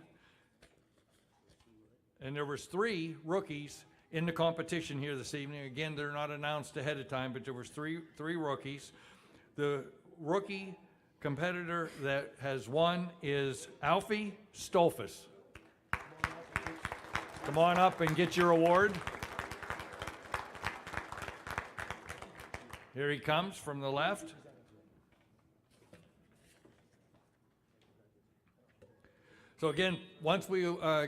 Speaker 2: And there was 3 rookies in the competition here this evening. Again, they're not announced ahead of time, but there was three rookies. The rookie competitor that has won is Alfie Stolfus. Come on up and get your award. Here he comes from the left. So again, once we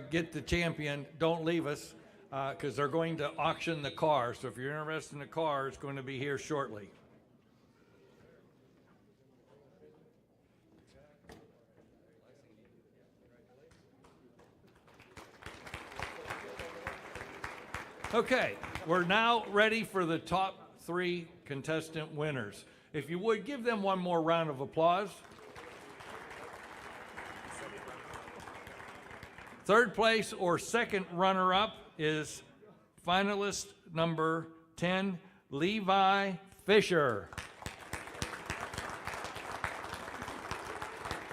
Speaker 2: get the champion, don't leave us because they're going to auction the car. So if you're interested in the car, it's going to be here shortly. Okay, we're now ready for the top 3 contestant winners. If you would, give them one more round of applause. Third place or second runner-up is finalist number 10, Levi Fisher.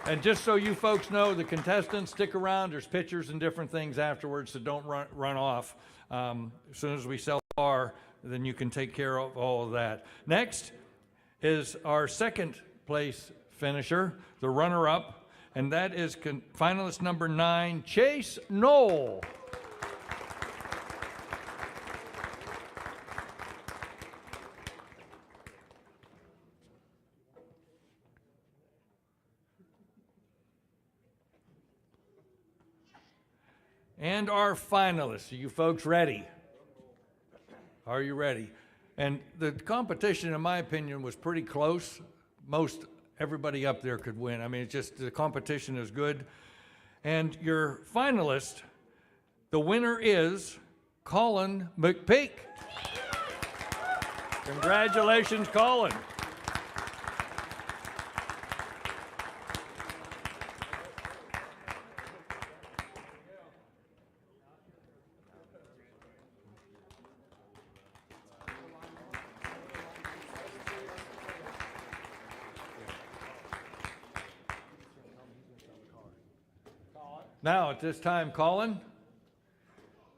Speaker 2: And just so you folks know, the contestants stick around. There's pictures and different things afterwards, so don't run off. As soon as we sell the car, then you can take care of all of that. Next, is our second place finisher, the runner-up, and that is finalist number 9, Chase Knoll. And our finalists, are you folks ready? Are you ready? And the competition, in my opinion, was pretty close. Most everybody up there could win. I mean, it's just the competition is good. And your finalist, the winner is Colin McPeak. Congratulations, Colin. Now, at this time, Colin,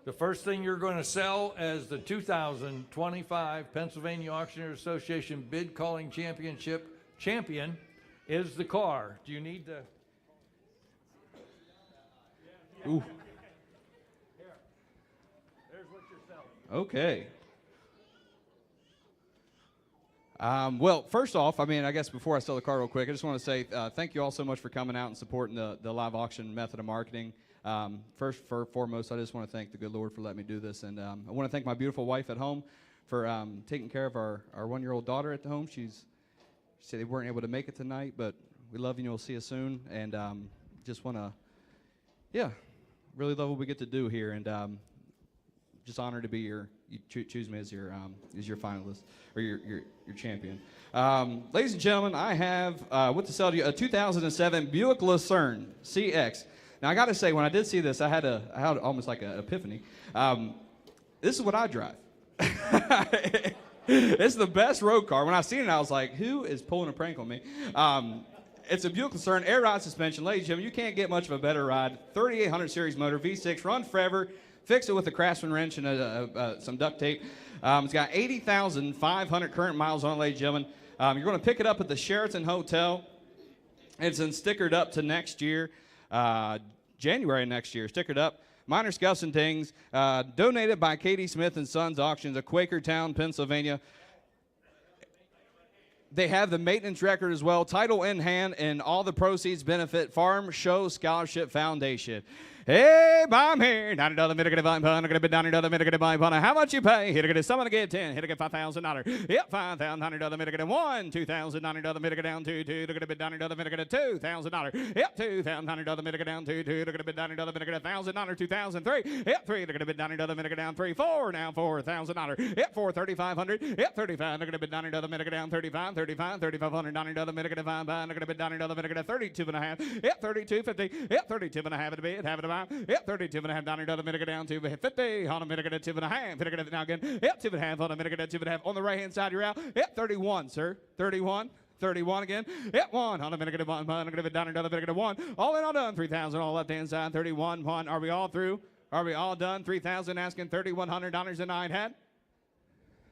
Speaker 2: the first thing you're going to sell as the 2025 Pennsylvania Auctioneers Association Bid Calling Championship champion is the car. Do you need to?
Speaker 22: Ooh.
Speaker 2: There's what you're selling.
Speaker 22: Okay. Well, first off, I mean, I guess before I sell the car real quick, I just want to say thank you all so much for coming out and supporting the live auction method of marketing. First, foremost, I just want to thank the good Lord for letting me do this. And I want to thank my beautiful wife at home for taking care of our 1-year-old daughter at the home. She said they weren't able to make it tonight, but we love you and we'll see you soon. And just want to, really love what we get to do here. And just honored to be you choose me as your finalist or your champion. Ladies and gentlemen, I have what to sell to you, a 2007 Buick Lucerne CX. Now I got to say, when I did see this, I had almost like an epiphany. This is what I drive. It's the best road car. When I seen it, I was like, who is pulling a prank on me? It's a Buick Lucerne air ride suspension. Ladies and gentlemen, you can't get much of a better ride. 3800 series motor, V6, run forever. Fix it with a Craftsman wrench and some duct tape. It's got 80,500 current miles on it, ladies and gentlemen. You're going to pick it up at the Sheraton Hotel. It's been stickered up to next year, January next year, stickered up. Minor scuffs and dings. Donated by Katie Smith and Sons Auctions of Quakertown, Pennsylvania. They have the maintenance record as well, title in hand, and all the proceeds benefit Farm Show Scholarship Foundation. Hey, I'm here. $90 mitigate buying pun. I'm going to be $90 mitigate buying pun. How much you pay? Here to get someone to get 10. Here to get $5,000. Yep, $5,000 mitigate 1. $2,000 mitigate down 2. Two to get a bit $90 mitigate $2,000. Yep, $2,000 mitigate down 2. Two to get a bit $90 mitigate $1,000. 2003. Yep, 3 to get a bit $90 mitigate down 3. 4 now $4,000. Yep, 4 $3,500. Yep, 35 to get a bit $90 mitigate down 35. 35 $3,500 $90 mitigate 5. Buy to get a bit $90 mitigate 32 and a half. Yep, 32.50. Yep, 32 and a half at a bit. Have it about. Yep, 32 and a half $90 mitigate down to 50 on a mitigate 2 and a half. Mitigate now again. Yep, 2 and a half on a mitigate 2 and a half. On the right hand side, you're out. Yep, 31, sir. 31. 31 again. Yep, 1 on a mitigate 1. I'm going to $90 mitigate 1. All in, all done. 3,000 on the left hand side. 31. 1. Are we all through? Are we all done? 3,000 asking $3,100 a 9 hat.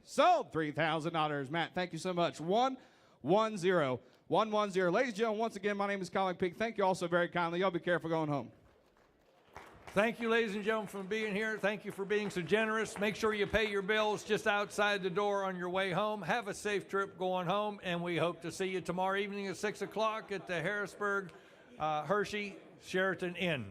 Speaker 22: Sold $3,000. Matt, thank you so much. 110. 110. Ladies and gentlemen, once again, my name is Colin Peak. Thank you all so very kindly. Y'all be careful going home.
Speaker 2: Thank you, ladies and gentlemen, for being here. Thank you for being so generous. Make sure you pay your bills just outside the door on your way home. Have a safe trip going home, and we hope to see you tomorrow evening at 6 o'clock at the Harrisburg Hershey Sheraton Inn.